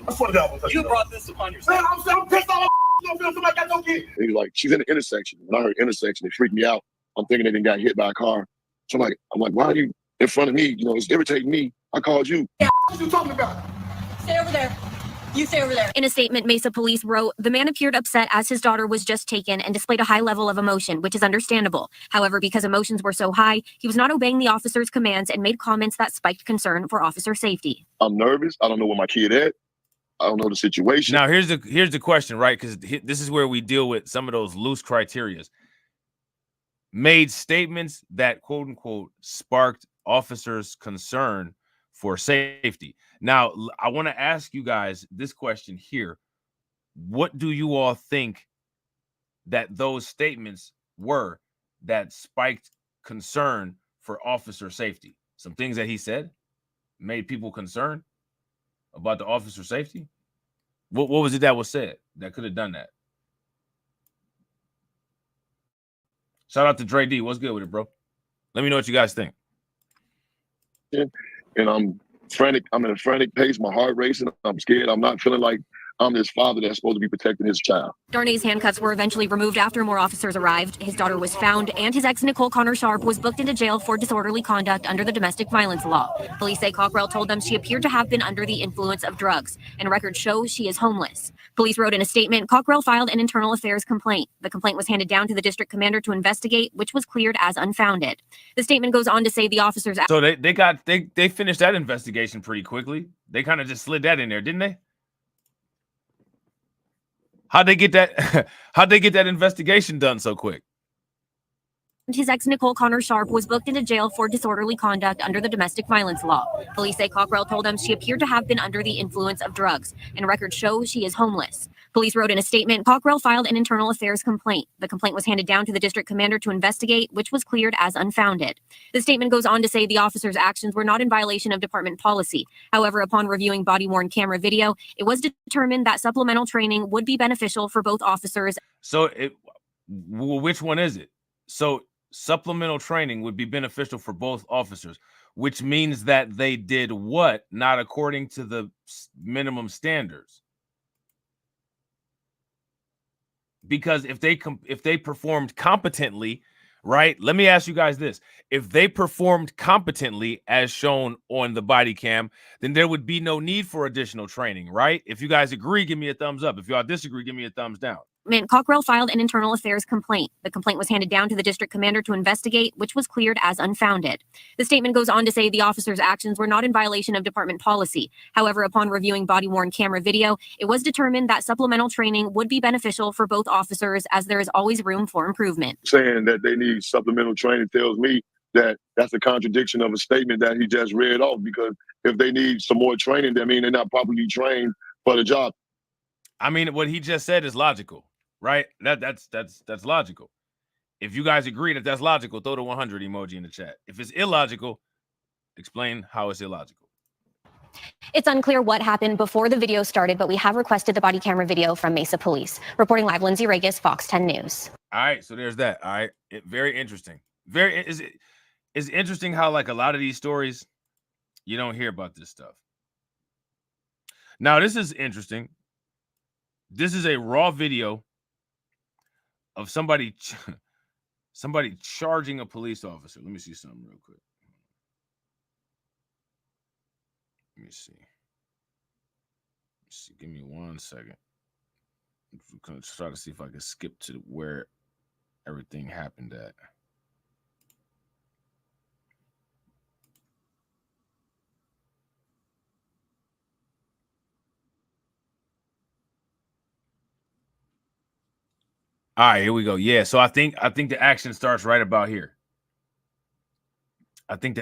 I swear to God, don't touch me. You brought this upon yourself. Man, I'm pissed off. Somebody got no kid. He was like, she's in the intersection. When I heard intersection, it freaked me out. I'm thinking they didn't got hit by a car. So I'm like, why are you in front of me? You know, it's irritating me. I called you. Yeah, what you talking about? Stay over there. You stay over there. In a statement, Mesa Police wrote, the man appeared upset as his daughter was just taken and displayed a high level of emotion, which is understandable. However, because emotions were so high, he was not obeying the officer's commands and made comments that spiked concern for officer safety. I'm nervous. I don't know where my kid at. I don't know the situation. Now, here's the question, right? Because this is where we deal with some of those loose criterias. Made statements that, quote unquote, sparked officers' concern for safety. Now, I want to ask you guys this question here. What do you all think that those statements were that spiked concern for officer safety? Some things that he said made people concerned about the officer safety? What was it that was said that could have done that? Shout out to Dre D. What's good with it, bro? Let me know what you guys think. And I'm frantic. I'm in a frantic pace. My heart racing. I'm scared. I'm not feeling like I'm this father that's supposed to be protecting his child. Darnay's handcuffs were eventually removed after more officers arrived. His daughter was found, and his ex, Nicole Connor Sharp, was booked into jail for disorderly conduct under the domestic violence law. Police say Cockrell told them she appeared to have been under the influence of drugs, and records show she is homeless. Police wrote in a statement, Cockrell filed an internal affairs complaint. The complaint was handed down to the district commander to investigate, which was cleared as unfounded. The statement goes on to say the officers... So they finished that investigation pretty quickly. They kind of just slid that in there, didn't they? How'd they get that investigation done so quick? His ex, Nicole Connor Sharp, was booked into jail for disorderly conduct under the domestic violence law. Police say Cockrell told them she appeared to have been under the influence of drugs, and records show she is homeless. Police wrote in a statement, Cockrell filed an internal affairs complaint. The complaint was handed down to the district commander to investigate, which was cleared as unfounded. The statement goes on to say the officers' actions were not in violation of department policy. However, upon reviewing body-worn camera video, it was determined that supplemental training would be beneficial for both officers. So which one is it? So supplemental training would be beneficial for both officers, which means that they did what? Not according to the minimum standards. because if they performed competently, right? Let me ask you guys this. If they performed competently as shown on the body cam, then there would be no need for additional training, right? If you guys agree, give me a thumbs up. If y'all disagree, give me a thumbs down. Cockrell filed an internal affairs complaint. The complaint was handed down to the district commander to investigate, which was cleared as unfounded. The statement goes on to say the officer's actions were not in violation of department policy. However, upon reviewing body-worn camera video, it was determined that supplemental training would be beneficial for both officers, as there is always room for improvement. Saying that they need supplemental training tells me that that's a contradiction of a statement that he just read off, because if they need some more training, that means they're not properly trained for the job. I mean, what he just said is logical, right? That's logical. If you guys agree that that's logical, throw the 100 emoji in the chat. If it's illogical, explain how it's illogical. It's unclear what happened before the video started, but we have requested the body camera video from Mesa Police. Reporting live, Lindsay Regis, Fox 10 News. All right, so there's that. All right, very interesting. It's interesting how, like, a lot of these stories, you don't hear about this stuff. Now, this is interesting. This is a raw video of somebody charging a police officer. Let me see something real quick. Let me see. Give me 1 second. I'm going to try to see if I can skip to where everything happened at. All right, here we go. Yeah, so I think the action starts right about here. This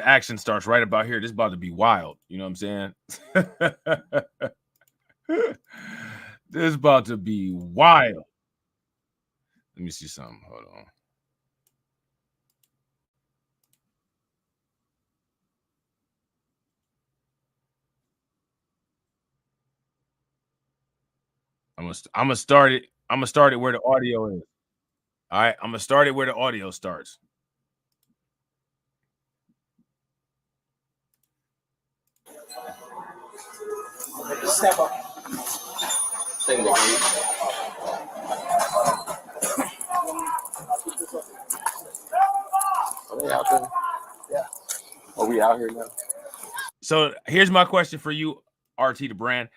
is about to be wild. You know what I'm saying? This is about to be wild. Let me see something. Hold on. I'm gonna start it. I'm gonna start it where the audio is. All right, I'm gonna start it where the audio starts. Step up. Are they out there? Yeah. Are we out here now? So here's my question for you, RT the brand.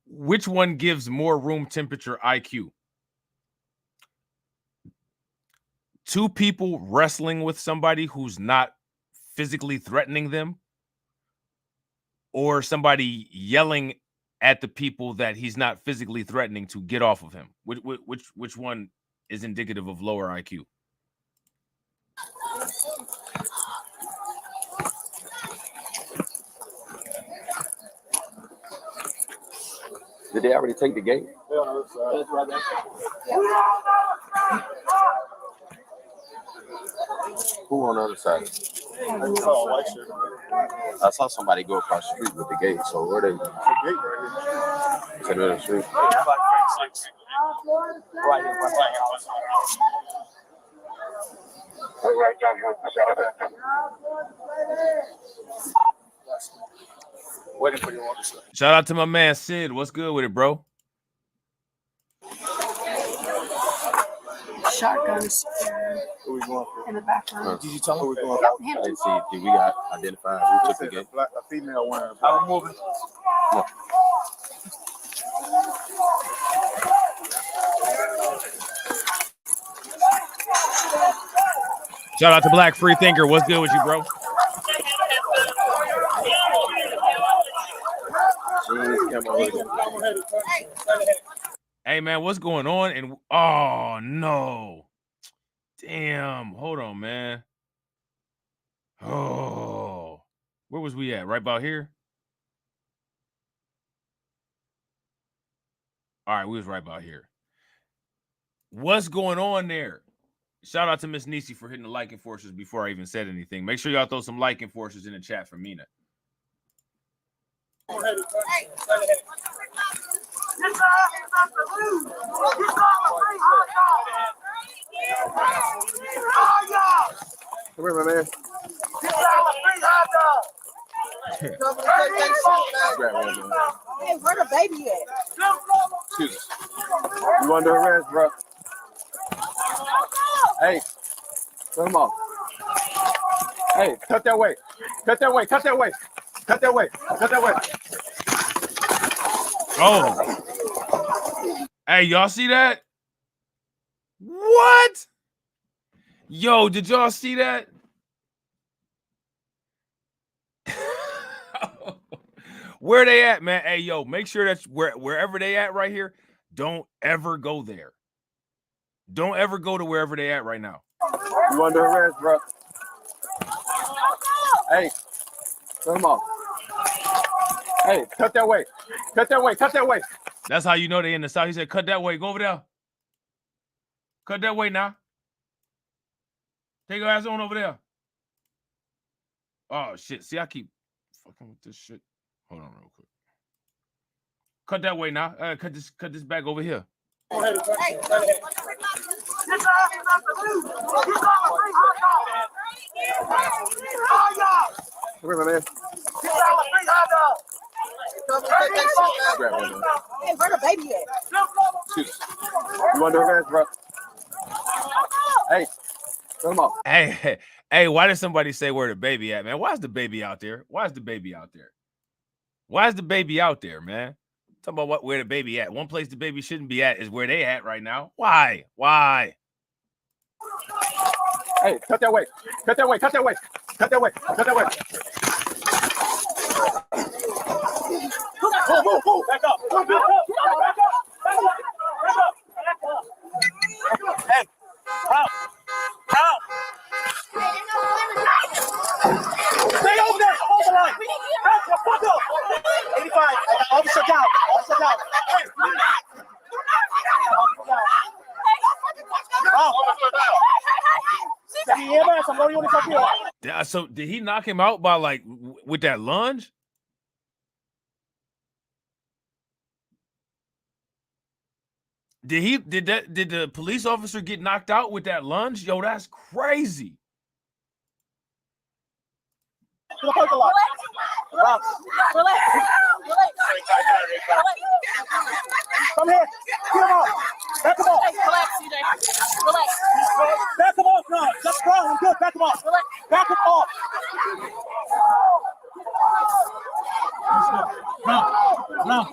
Which one gives more room temperature IQ? 2 people wrestling with somebody who's not physically threatening them, or somebody yelling at the people that he's not physically threatening to get off of him? Which one is indicative of lower IQ? Did they already take the gate? Who on the other side? I saw somebody go across the street with the gate. So where they? The gate right here. It's in the street. Right here. Waiting for you on this side. Shout out to my man Sid. What's good with it, bro? Shotguns in the background. Did you tell me we're going? I didn't see. Did we got identified who took the gate? A female wearing. I'm moving. Shout out to Black Free Thinker. What's good with you, bro? Hey, man, what's going on? And oh, no. Damn. Hold on, man. Oh, where was we at? Right about here? All right, we was right about here. What's going on there? Shout out to Miss Nisi for hitting the like enforcers before I even said anything. Make sure y'all throw some like enforcers in the chat for Mina. Come here, my man. Hey, where the baby at? Excuse me. You under arrest, bro. Hey, come on. Hey, cut that way. Cut that way. Cut that way. Cut that way. Cut that way. Oh. Hey, y'all see that? What? Yo, did y'all see that? Where they at, man? Hey, yo, make sure that's wherever they at right here. Don't ever go there. Don't ever go to wherever they at right now. You under arrest, bro. Hey, come on. Hey, cut that way. Cut that way. Cut that way. That's how you know they in the South. He said, cut that way. Go over there. Cut that way now. Take your ass on over there. Oh, shit. See, I keep fucking with this shit. Hold on real quick. Cut that way now. Cut this back over here. Come here, my man. Hey, where the baby at? You under arrest, bro. Hey, come on. Hey, why did somebody say where the baby at, man? Why is the baby out there? Why is the baby out there? Why is the baby out there, man? Talking about where the baby at. One place the baby shouldn't be at is where they at right now. Why? Why? Hey, cut that way. Cut that way. Cut that way. Cut that way. Cut that way. Move. Back up. Back up. Back up. Hey, Robb. Robb. Stay over there. Hold the line. Back the fuck up. 85. I got officer down. Officer down. So did he knock him out by like with that lunge? Did the police officer get knocked out with that lunge? Yo, that's crazy. Relax. Come here. Get him off. Back him off. Relax, CJ. Relax. Back him off now. That's wrong. I'm good. Back him off. Back him off. No.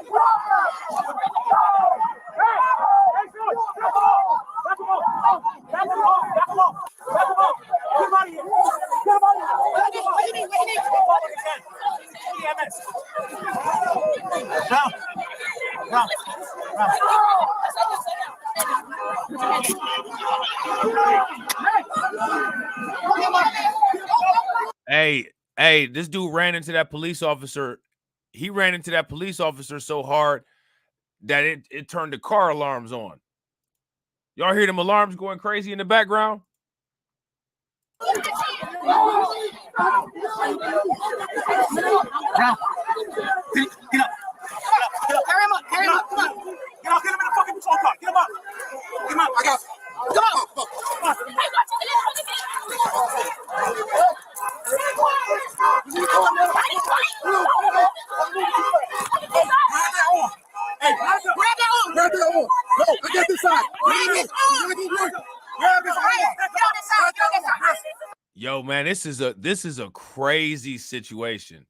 Hey, this dude ran into that police officer. He ran into that police officer so hard that it turned the car alarms on. Y'all hear them alarms going crazy in the background? Get up. Carry him up. Get him in the fucking patrol car. Get him up. I got you. Come on. Hey, grab that on. No, I got this side. Grab this side. Yo, man, this is a crazy situation.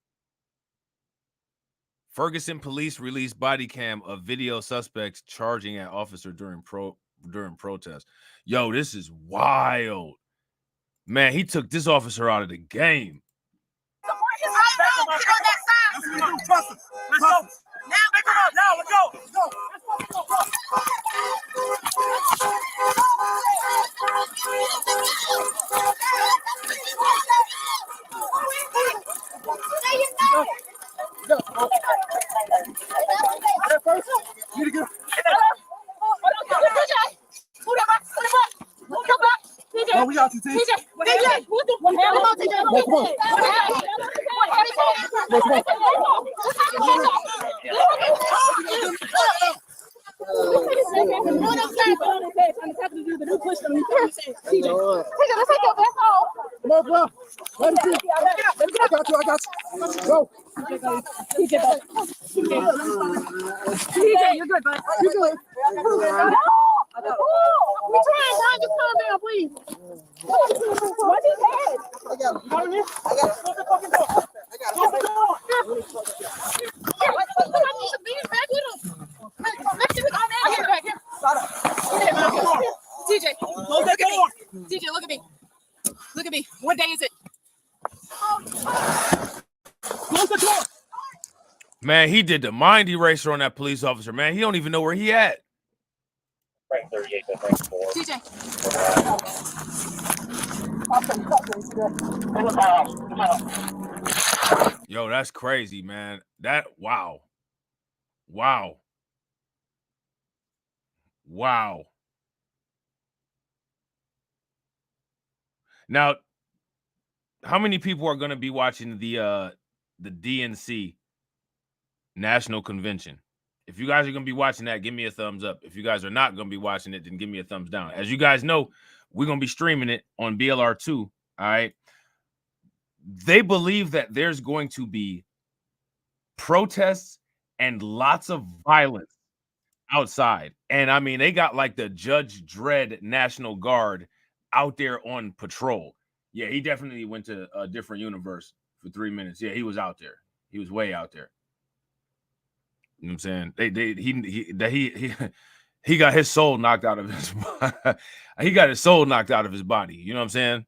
Ferguson police released body cam of video suspects charging at officer during protest. Yo, this is wild. Man, he took this officer out of the game. Trust us. Let's go. Now, let's go. Oh, we got you, TJ. TJ, what the fuck? Come on, TJ. Come on. Go. TJ, you're good, bud. You're good. trying, Brian. Just calm down, please. What's his head? I got him. Close the fucking door. Close the door. TJ, close that door. TJ, look at me. Look at me. What day is it? Close the door. Man, he did the mind eraser on that police officer, man. He don't even know where he at. Frank 38 to Frank 4. TJ. Yo, that's crazy, man. Wow. Now, how many people are going to be watching the DNC National Convention? If you guys are going to be watching that, give me a thumbs up. If you guys are not going to be watching it, then give me a thumbs down. As you guys know, we're going to be streaming it on BLR2. All right. They believe that there's going to be protests and lots of violence outside. And I mean, they got like the Judge Dredd National Guard out there on patrol. Yeah, he definitely went to a different universe for 3 minutes. Yeah, he was out there. He was way out there. You know what I'm saying? He got his soul knocked out of his he got his soul knocked out of his body. You know what I'm saying?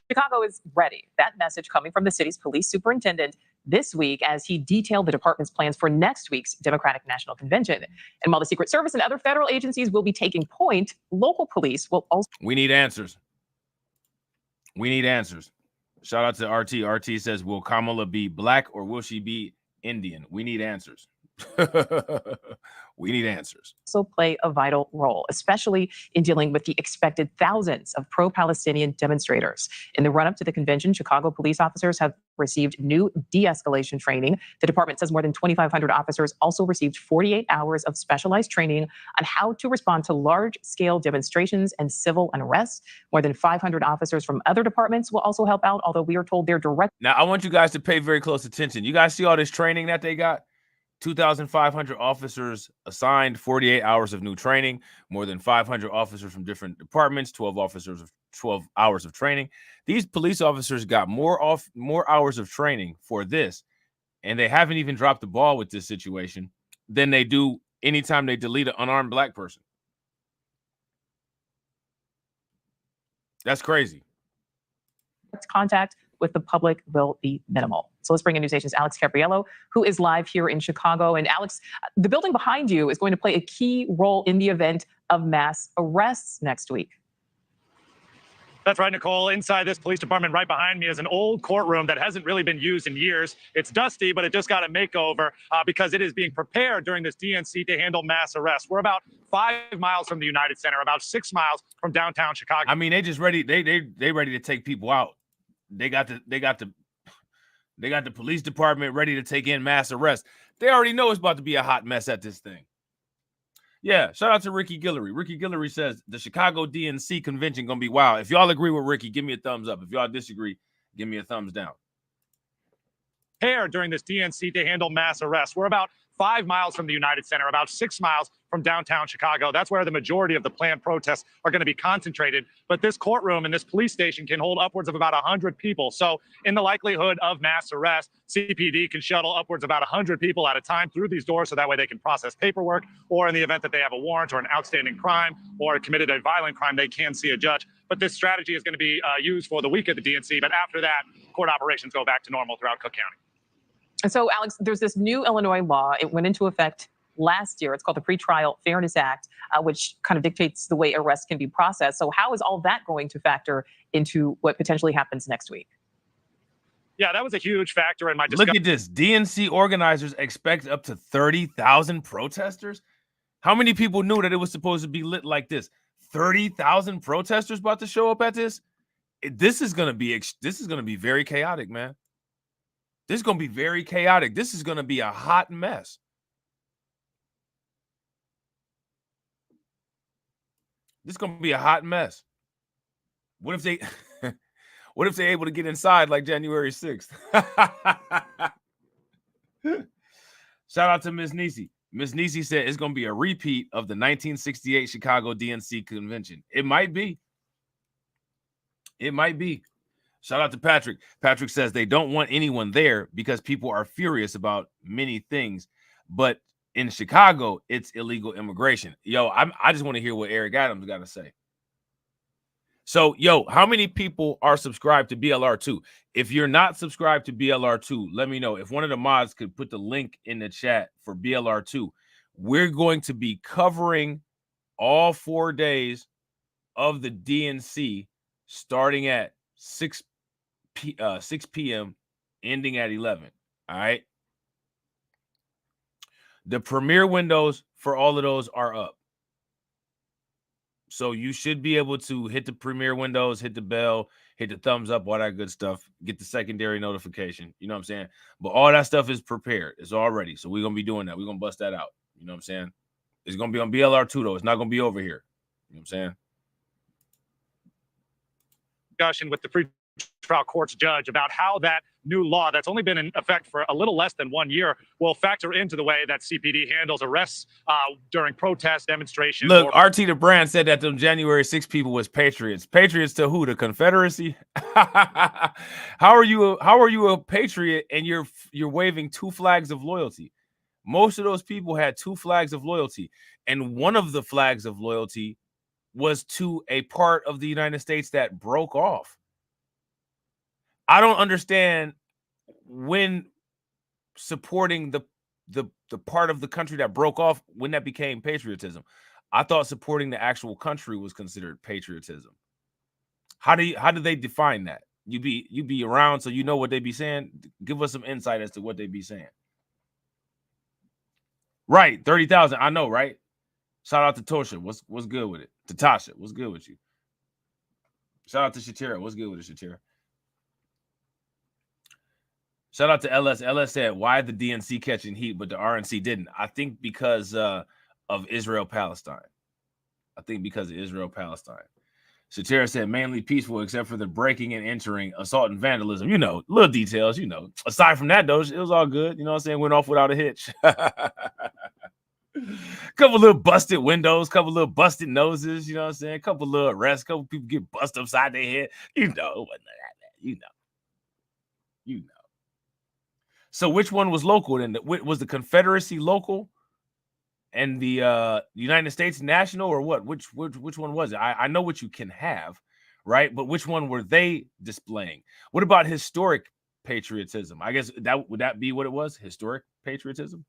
Chicago is ready. That message coming from the city's police superintendent this week as he detailed the department's plans for next week's Democratic National Convention. And while the Secret Service and other federal agencies will be taking point, local police will also. We need answers. We need answers. Shout out to RT. RT says, will Kamala be black or will she be Indian? We need answers. We need answers. Also play a vital role, especially in dealing with the expected thousands of pro-Palestinian demonstrators. In the run-up to the convention, Chicago police officers have received new de-escalation training. The department says more than 2,500 officers also received 48 hours of specialized training on how to respond to large-scale demonstrations and civil unrest. More than 500 officers from other departments will also help out, although we are told they're direct. Now, I want you guys to pay very close attention. You guys see all this training that they got? 2,500 officers assigned, 48 hours of new training, more than 500 officers from different departments, 12 hours of training. These police officers got more hours of training for this, and they haven't even dropped the ball with this situation than they do anytime they delete an unarmed black person. That's crazy. Contact with the public will be minimal. So let's bring in News Nation's Alex Capriello, who is live here in Chicago. And Alex, the building behind you is going to play a key role in the event of mass arrests next week. That's right, Nicole. Inside this police department right behind me is an old courtroom that hasn't really been used in years. It's dusty, but it just got a makeover because it is being prepared during this DNC to handle mass arrests. We're about 5 miles from the United Center, about 6 miles from downtown Chicago. I mean, they just ready. They ready to take people out. They got the police department ready to take in mass arrests. They already know it's about to be a hot mess at this thing. Yeah, shout out to Ricky Guillory. Ricky Guillory says the Chicago DNC convention gonna be wild. If y'all agree with Ricky, give me a thumbs up. If y'all disagree, give me a thumbs down. During this DNC to handle mass arrests. We're about 5 miles from the United Center, about 6 miles from downtown Chicago. That's where the majority of the planned protests are going to be concentrated. But this courtroom and this police station can hold upwards of about 100 people. So in the likelihood of mass arrest, CPD can shuttle upwards of about 100 people at a time through these doors so that way they can process paperwork, or in the event that they have a warrant or an outstanding crime or committed a violent crime, they can see a judge. But this strategy is going to be used for the week of the DNC. But after that, court operations go back to normal throughout Cook County. And so, Alex, there's this new Illinois law. It went into effect last year. It's called the Pretrial Fairness Act, which kind of dictates the way arrests can be processed. So how is all that going to factor into what potentially happens next week? Yeah, that was a huge factor in my discussion. Look at this. DNC organizers expect up to 30,000 protesters. How many people knew that it was supposed to be lit like this? 30,000 protesters about to show up at this? This is going to be very chaotic, man. This is going to be very chaotic. This is going to be a hot mess. This is going to be a hot mess. What if they're able to get inside like January 6th? Shout out to Miss Nisi. Miss Nisi said it's going to be a repeat of the 1968 Chicago DNC convention. It might be. It might be. Shout out to Patrick. Patrick says they don't want anyone there because people are furious about many things. But in Chicago, it's illegal immigration. Yo, I just want to hear what Eric Adams got to say. So, yo, how many people are subscribed to BLR2? If you're not subscribed to BLR2, let me know. If one of the mods could put the link in the chat for BLR2, we're going to be covering all 4 days of the DNC starting at 6 p.m., ending at 11. All right. The premiere windows for all of those are up. So you should be able to hit the premiere windows, hit the bell, hit the thumbs up, all that good stuff, get the secondary notification. You know what I'm saying? But all that stuff is prepared. It's all ready. So we're going to be doing that. We're going to bust that out. You know what I'm saying? It's going to be on BLR2, though. It's not going to be over here. You know what I'm saying? Discussion with the pretrial court's judge about how that new law that's only been in effect for a little less than 1 year will factor into the way that CPD handles arrests during protests, demonstrations. Look, RT the Brand said that them January 6 people was patriots. Patriots to who? The Confederacy? How are you a patriot and you're waving 2 flags of loyalty? Most of those people had 2 flags of loyalty, and one of the flags of loyalty was to a part of the United States that broke off. I don't understand when supporting the part of the country that broke off, when that became patriotism. I thought supporting the actual country was considered patriotism. How do they define that? You be around so you know what they be saying. Give us some insight as to what they be saying. Right, 30,000. I know, right? Shout out to Tosha. What's good with it? To Tasha, what's good with you? Shout out to Shatira. What's good with it, Shatira? Shout out to LS. LS said, why the DNC catching heat, but the RNC didn't? I think because of Israel-Palestine. I think because of Israel-Palestine. Shatira said, mainly peaceful, except for the breaking and entering, assault and vandalism. You know, little details, you know. Aside from that, though, it was all good. You know what I'm saying? Went off without a hitch. Couple little busted windows, couple little busted noses, you know what I'm saying? Couple little arrests, couple people get busted upside their head. You know, it wasn't that. You know. So which one was local then? Was the Confederacy local and the United States national, or what? Which one was it? I know what you can have, right? But which one were they displaying? What about historic patriotism? I guess would that be what it was? Historic patriotism?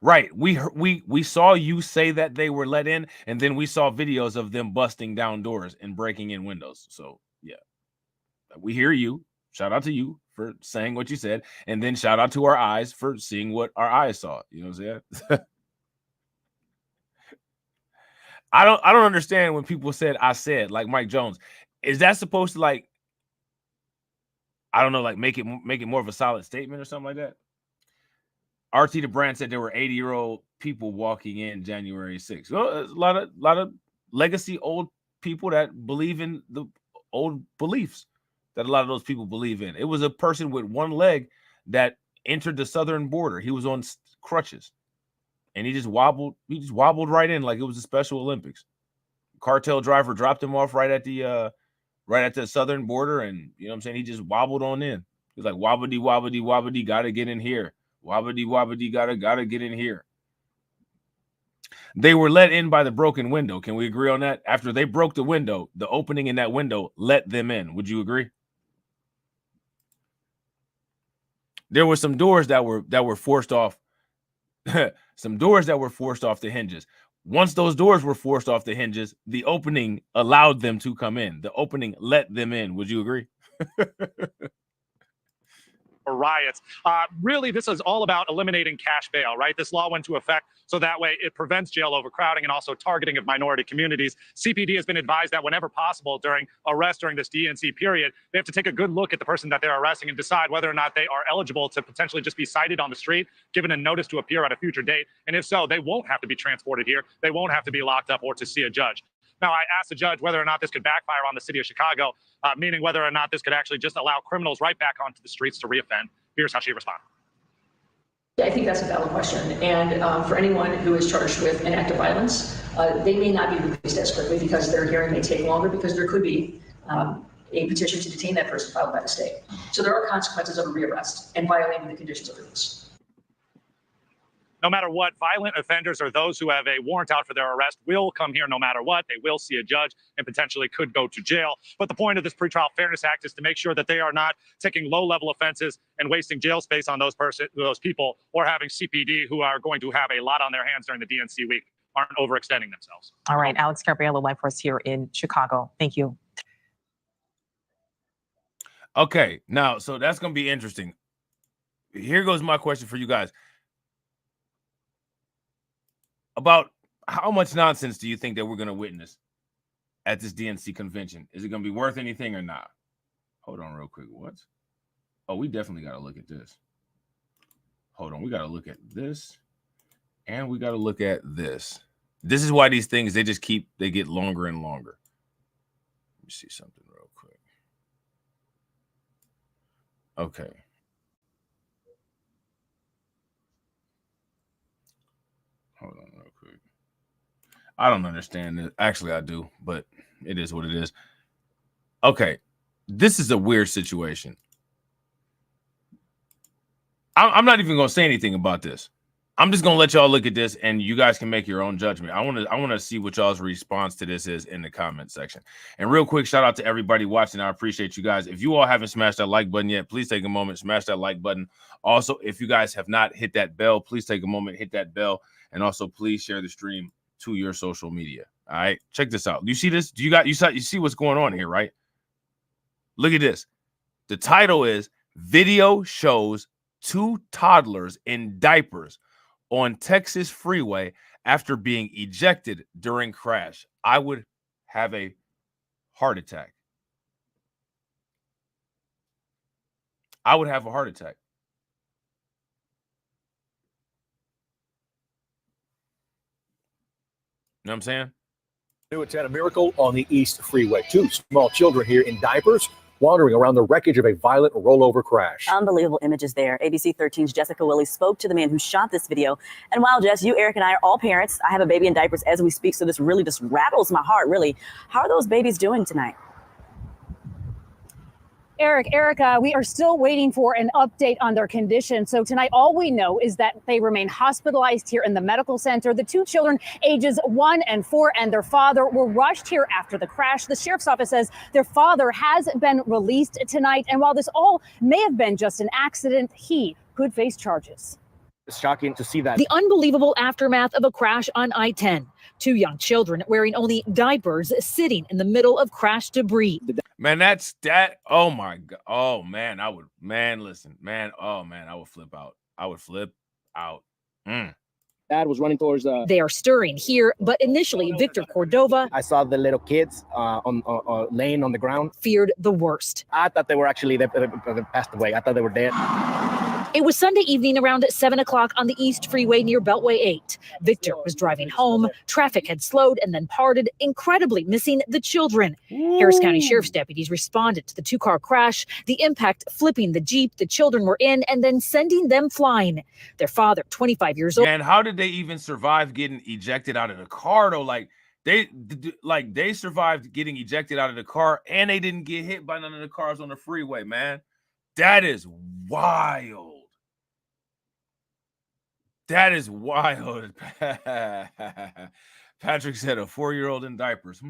Right. We saw you say that they were let in, and then we saw videos of them busting down doors and breaking in windows. So yeah, we hear you. Shout out to you for saying what you said, and then shout out to our eyes for seeing what our eyes saw. You know what I'm saying? I don't understand when people said I said, like Mike Jones. Is that supposed to, like, I don't know, like make it more of a solid statement or something like that? RT the Brand said there were 80-year-old people walking in January 6th. Well, a lot of legacy old people that believe in the old beliefs that a lot of those people believe in. It was a person with one leg that entered the southern border. He was on crutches, and he just wobbled right in like it was the Special Olympics. Cartel driver dropped him off right at the southern border, and you know what I'm saying, he just wobbled on in. He's like, wobbly wobbly wobbly, gotta get in here. Wobbly wobbly, gotta get in here. They were let in by the broken window. Can we agree on that? After they broke the window, the opening in that window let them in. Would you agree? There were some doors that were forced off. Some doors that were forced off the hinges. Once those doors were forced off the hinges, the opening allowed them to come in. The opening let them in. Would you agree? Riots. Really, this is all about eliminating cash bail, right? This law went into effect so that way it prevents jail overcrowding and also targeting of minority communities. CPD has been advised that whenever possible during arrest during this DNC period, they have to take a good look at the person that they're arresting and decide whether or not they are eligible to potentially just be cited on the street, given a notice to appear at a future date. And if so, they won't have to be transported here. They won't have to be locked up or to see a judge. Now, I asked the judge whether or not this could backfire on the city of Chicago, meaning whether or not this could actually just allow criminals right back onto the streets to reoffend. Here's how she responded. I think that's a valid question. And for anyone who is charged with an act of violence, they may not be released as quickly because their hearing may take longer because there could be a petition to detain that person filed by the state. So there are consequences of a rearrest and violating the conditions of release. No matter what, violent offenders or those who have a warrant out for their arrest will come here no matter what. They will see a judge and potentially could go to jail. But the point of this Pretrial Fairness Act is to make sure that they are not taking low-level offenses and wasting jail space on those people, or having CPD who are going to have a lot on their hands during the DNC week aren't overextending themselves. All right, Alex Gabriello, live for us here in Chicago. Thank you. Okay, now, so that's going to be interesting. Here goes my question for you guys. About how much nonsense do you think that we're going to witness at this DNC convention? Is it going to be worth anything or not? Hold on real quick. What? Oh, we definitely got to look at this. Hold on. We got to look at this. And we got to look at this. This is why these things, they get longer and longer. Let me see something real quick. Okay. Hold on real quick. I don't understand it. Actually, I do, but it is what it is. Okay. This is a weird situation. I'm not even going to say anything about this. I'm just going to let y'all look at this and you guys can make your own judgment. I want to see what y'all's response to this is in the comment section. And real quick, shout out to everybody watching. I appreciate you guys. If you all haven't smashed that like button yet, please take a moment, smash that like button. Also, if you guys have not hit that bell, please take a moment, hit that bell. And also, please share the stream to your social media. All right, check this out. You see this? You see what's going on here, right? Look at this. The title is "Video Shows Two Toddlers in Diapers on Texas Freeway After Being Ejected During Crash." I would have a heart attack. I would have a heart attack. You know what I'm saying? It's had a miracle on the East Freeway. Two small children here in diapers wandering around the wreckage of a violent rollover crash. Unbelievable images there. ABC 13's Jessica Willey spoke to the man who shot this video. And while, Jess, you, Eric, and I are all parents, I have a baby in diapers as we speak, so this really just rattles my heart, really. How are those babies doing tonight? Erica, we are still waiting for an update on their condition. So tonight, all we know is that they remain hospitalized here in the medical center. The two children, ages 1 and 4, and their father were rushed here after the crash. The sheriff's office says their father has been released tonight. And while this all may have been just an accident, he could face charges. It's shocking to see that. The unbelievable aftermath of a crash on I-10. Two young children wearing only diapers sitting in the middle of crash debris. Man, that's that. Oh my God. Oh man, I would flip out. I would flip out. Dad was running towards They are stirring here, but initially Victor Cordova, I saw the little kids laying on the ground. Feared the worst. I thought they were actually they passed away. I thought they were dead. It was Sunday evening around 7 o'clock on the East Freeway near Beltway 8. Victor was driving home. Traffic had slowed and then parted, incredibly missing the children. Harris County Sheriff's deputies responded to the two-car crash, the impact flipping the Jeep the children were in and then sending them flying. Their father, 25 years old. And how did they even survive getting ejected out of the car, though? They survived getting ejected out of the car and they didn't get hit by none of the cars on the freeway, man. That is wild. That is wild. Patrick said a 4-year-old in diapers.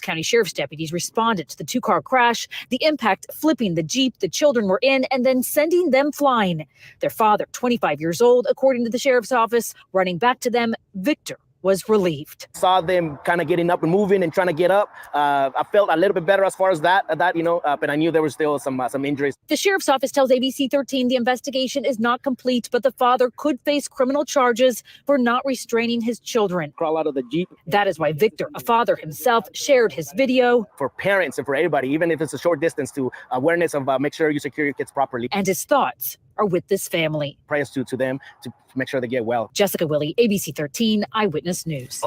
County Sheriff's deputies responded to the two-car crash, the impact flipping the Jeep the children were in and then sending them flying. Their father, 25 years old, according to the sheriff's office, running back to them, Victor was relieved. Saw them kind of getting up and moving and trying to get up. I felt a little bit better as far as that, but I knew there was still some injuries. The sheriff's office tells ABC 13 the investigation is not complete, but the father could face criminal charges for not restraining his children. Crawl out of the Jeep. That is why Victor, a father himself, shared his video. For parents and for everybody, even if it's a short distance, to awareness of make sure you secure your kids properly. And his thoughts are with this family. Prayers to them to make sure they get well. Jessica Willey, ABC 13 Eyewitness News.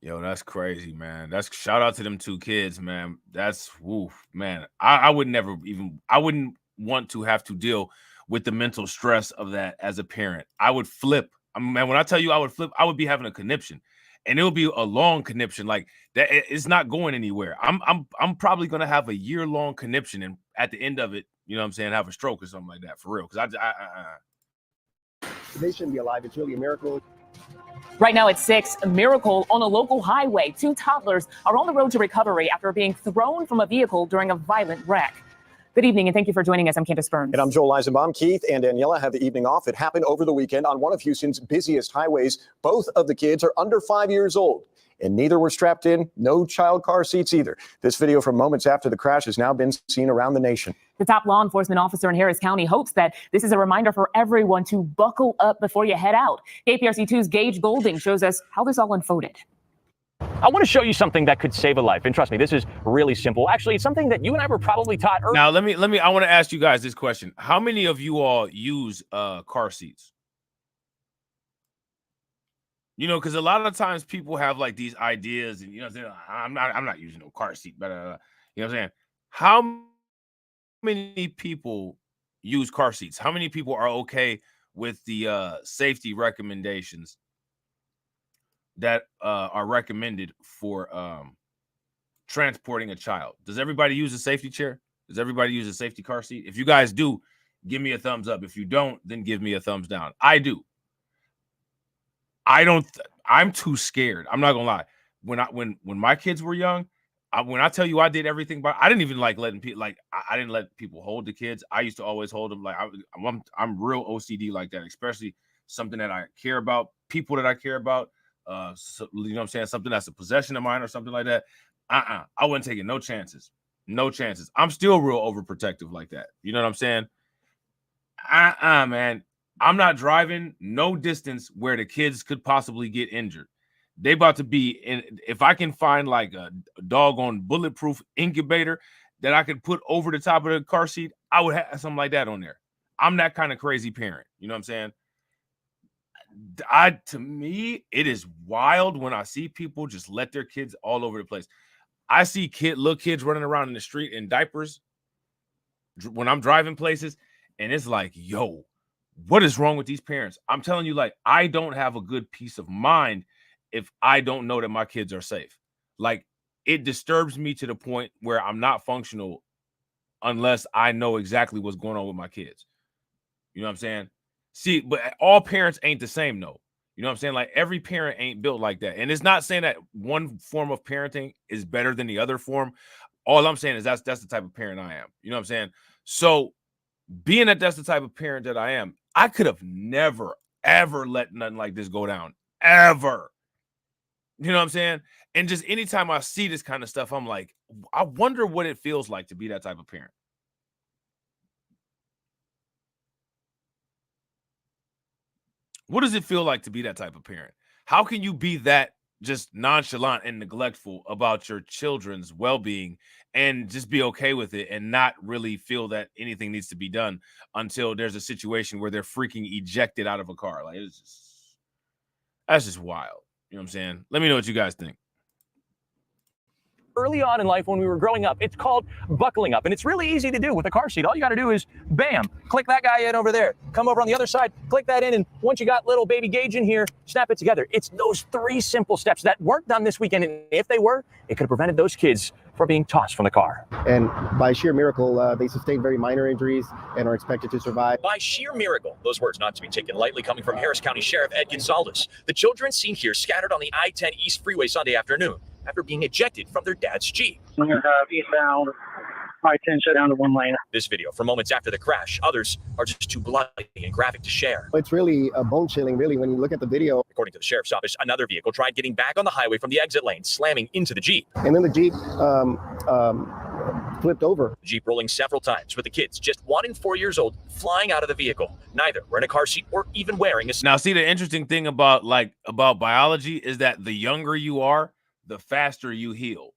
Yo, that's crazy, man. That's shout out to them two kids, man. That's woof, man. I would never even. I wouldn't want to have to deal with the mental stress of that as a parent. I would flip. I mean, man, when I tell you I would flip, I would be having a conniption, and it would be a long conniption. Like that, it's not going anywhere. I'm probably gonna have a year-long conniption, and at the end of it, you know what I'm saying, have a stroke or something like that for real. Because They shouldn't be alive. It's really a miracle. Right now at 6, a miracle on a local highway. 2 toddlers are on the road to recovery after being thrown from a vehicle during a violent wreck. Good evening, and thank you for joining us. I'm Candace Burns. And I'm Joel Eisenbaum. Keith and Daniela have the evening off. It happened over the weekend on one of Houston's busiest highways. Both of the kids are under 5 years old, and neither were strapped in. No child car seats either. This video from moments after the crash has now been seen around the nation. The top law enforcement officer in Harris County hopes that this is a reminder for everyone to buckle up before you head out. KPRC2's Gage Golding shows us how this all unfolded. I want to show you something that could save a life. And trust me, this is really simple. Actually, it's something that you and I were probably taught earlier. now, I want to ask you guys this question. How many of you all use car seats? You know, because a lot of times people have like these ideas, and you know, I'm not using no car seat, but you know what I'm saying? How many people use car seats? How many people are okay with the safety recommendations that are recommended for transporting a child? Does everybody use a safety chair? Does everybody use a safety car seat? If you guys do, give me a thumbs up. If you don't, then give me a thumbs down. I do. I don't. I'm too scared. I'm not gonna lie. When my kids were young, when I tell you I did everything, but I didn't even like letting people I didn't let people hold the kids. I used to always hold them. Like I'm real OCD like that, especially something that I care about, people that I care about. So, you know what I'm saying? Something that's a possession of mine or something like that. I wasn't taking no chances. No chances. I'm still real overprotective like that. You know what I'm saying? Man. I'm not driving no distance where the kids could possibly get injured. They about to be in. If I can find like a doggone bulletproof incubator that I could put over the top of the car seat, I would have something like that on there. I'm that kind of crazy parent. You know what I'm saying? To me, it is wild when I see people just let their kids all over the place. I see little kids running around in the street in diapers when I'm driving places, and it's like, yo, what is wrong with these parents? I'm telling you, like, I don't have a good peace of mind if I don't know that my kids are safe. Like, it disturbs me to the point where I'm not functional unless I know exactly what's going on with my kids. You know what I'm saying? See, but all parents ain't the same, though. You know what I'm saying? Like, every parent ain't built like that. And it's not saying that one form of parenting is better than the other form. All I'm saying is that's the type of parent I am. You know what I'm saying? So, being that that's the type of parent that I am, I could have never, ever let nothing like this go down. Ever. You know what I'm saying? And just anytime I see this kind of stuff, I'm like, I wonder what it feels like to be that type of parent. What does it feel like to be that type of parent? How can you be that just nonchalant and neglectful about your children's well-being and just be okay with it and not really feel that anything needs to be done until there's a situation where they're freaking ejected out of a car? Like, that's just wild. You know what I'm saying? Let me know what you guys think. Early on in life when we were growing up, it's called buckling up. And it's really easy to do with a car seat. All you got to do is, bam, click that guy in over there. Come over on the other side, click that in. And once you got little baby Gage in here, snap it together. It's those 3 simple steps that weren't done this weekend. And if they were, it could have prevented those kids from being tossed from the car. And by sheer miracle, they sustained very minor injuries and are expected to survive. By sheer miracle, those words not to be taken lightly, coming from Harris County Sheriff Ed Gonzalez. The children seen here scattered on the I-10 East Freeway Sunday afternoon after being ejected from their dad's Jeep. We're going to have eastbound I-10 shut down to 1 lane. This video from moments after the crash. Others are just too bloody and graphic to share. It's really bone chilling, really, when you look at the video. According to the sheriff's office, another vehicle tried getting back on the highway from the exit lane, slamming into the Jeep. And then the Jeep flipped over. The Jeep rolling several times with the kids, just 1 and 4 years old, flying out of the vehicle. Neither were in a car seat or even wearing a seat. Now, see, the interesting thing about biology is that the younger you are, the faster you heal.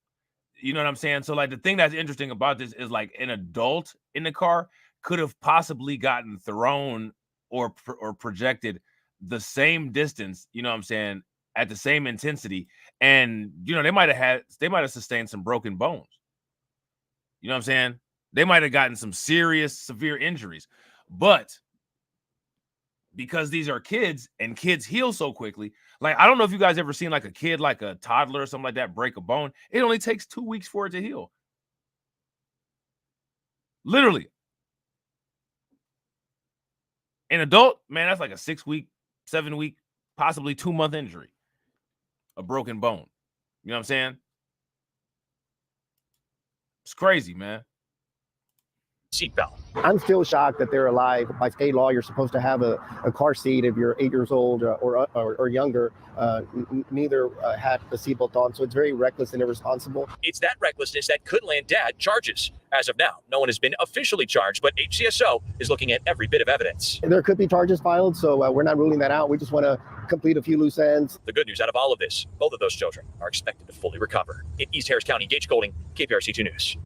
You know what I'm saying? So like the thing that's interesting about this is like an adult in the car could have possibly gotten thrown or projected the same distance, you know what I'm saying, at the same intensity. And, you know, they might have sustained some broken bones. You know what I'm saying? They might have gotten some serious, severe injuries. But because these are kids and kids heal so quickly, like, I don't know if you guys ever seen like a kid, like a toddler or something like that, break a bone. It only takes 2 weeks for it to heal. Literally. An adult, man, that's like a 6 week, 7 week, possibly 2 month injury. A broken bone. You know what I'm saying? It's crazy, man. Seatbelt. I'm still shocked that they're alive. By state law, you're supposed to have a car seat if you're 8 years old or younger. Neither had the seatbelt on, so it's very reckless and irresponsible. It's that recklessness that could land Dad charges. As of now, no one has been officially charged, but HCSO is looking at every bit of evidence. There could be charges filed, so we're not ruling that out. We just want to complete a few loose ends. The good news out of all of this, both of those children are expected to fully recover. In East Harris County, Gage Golding, KPRC2 News.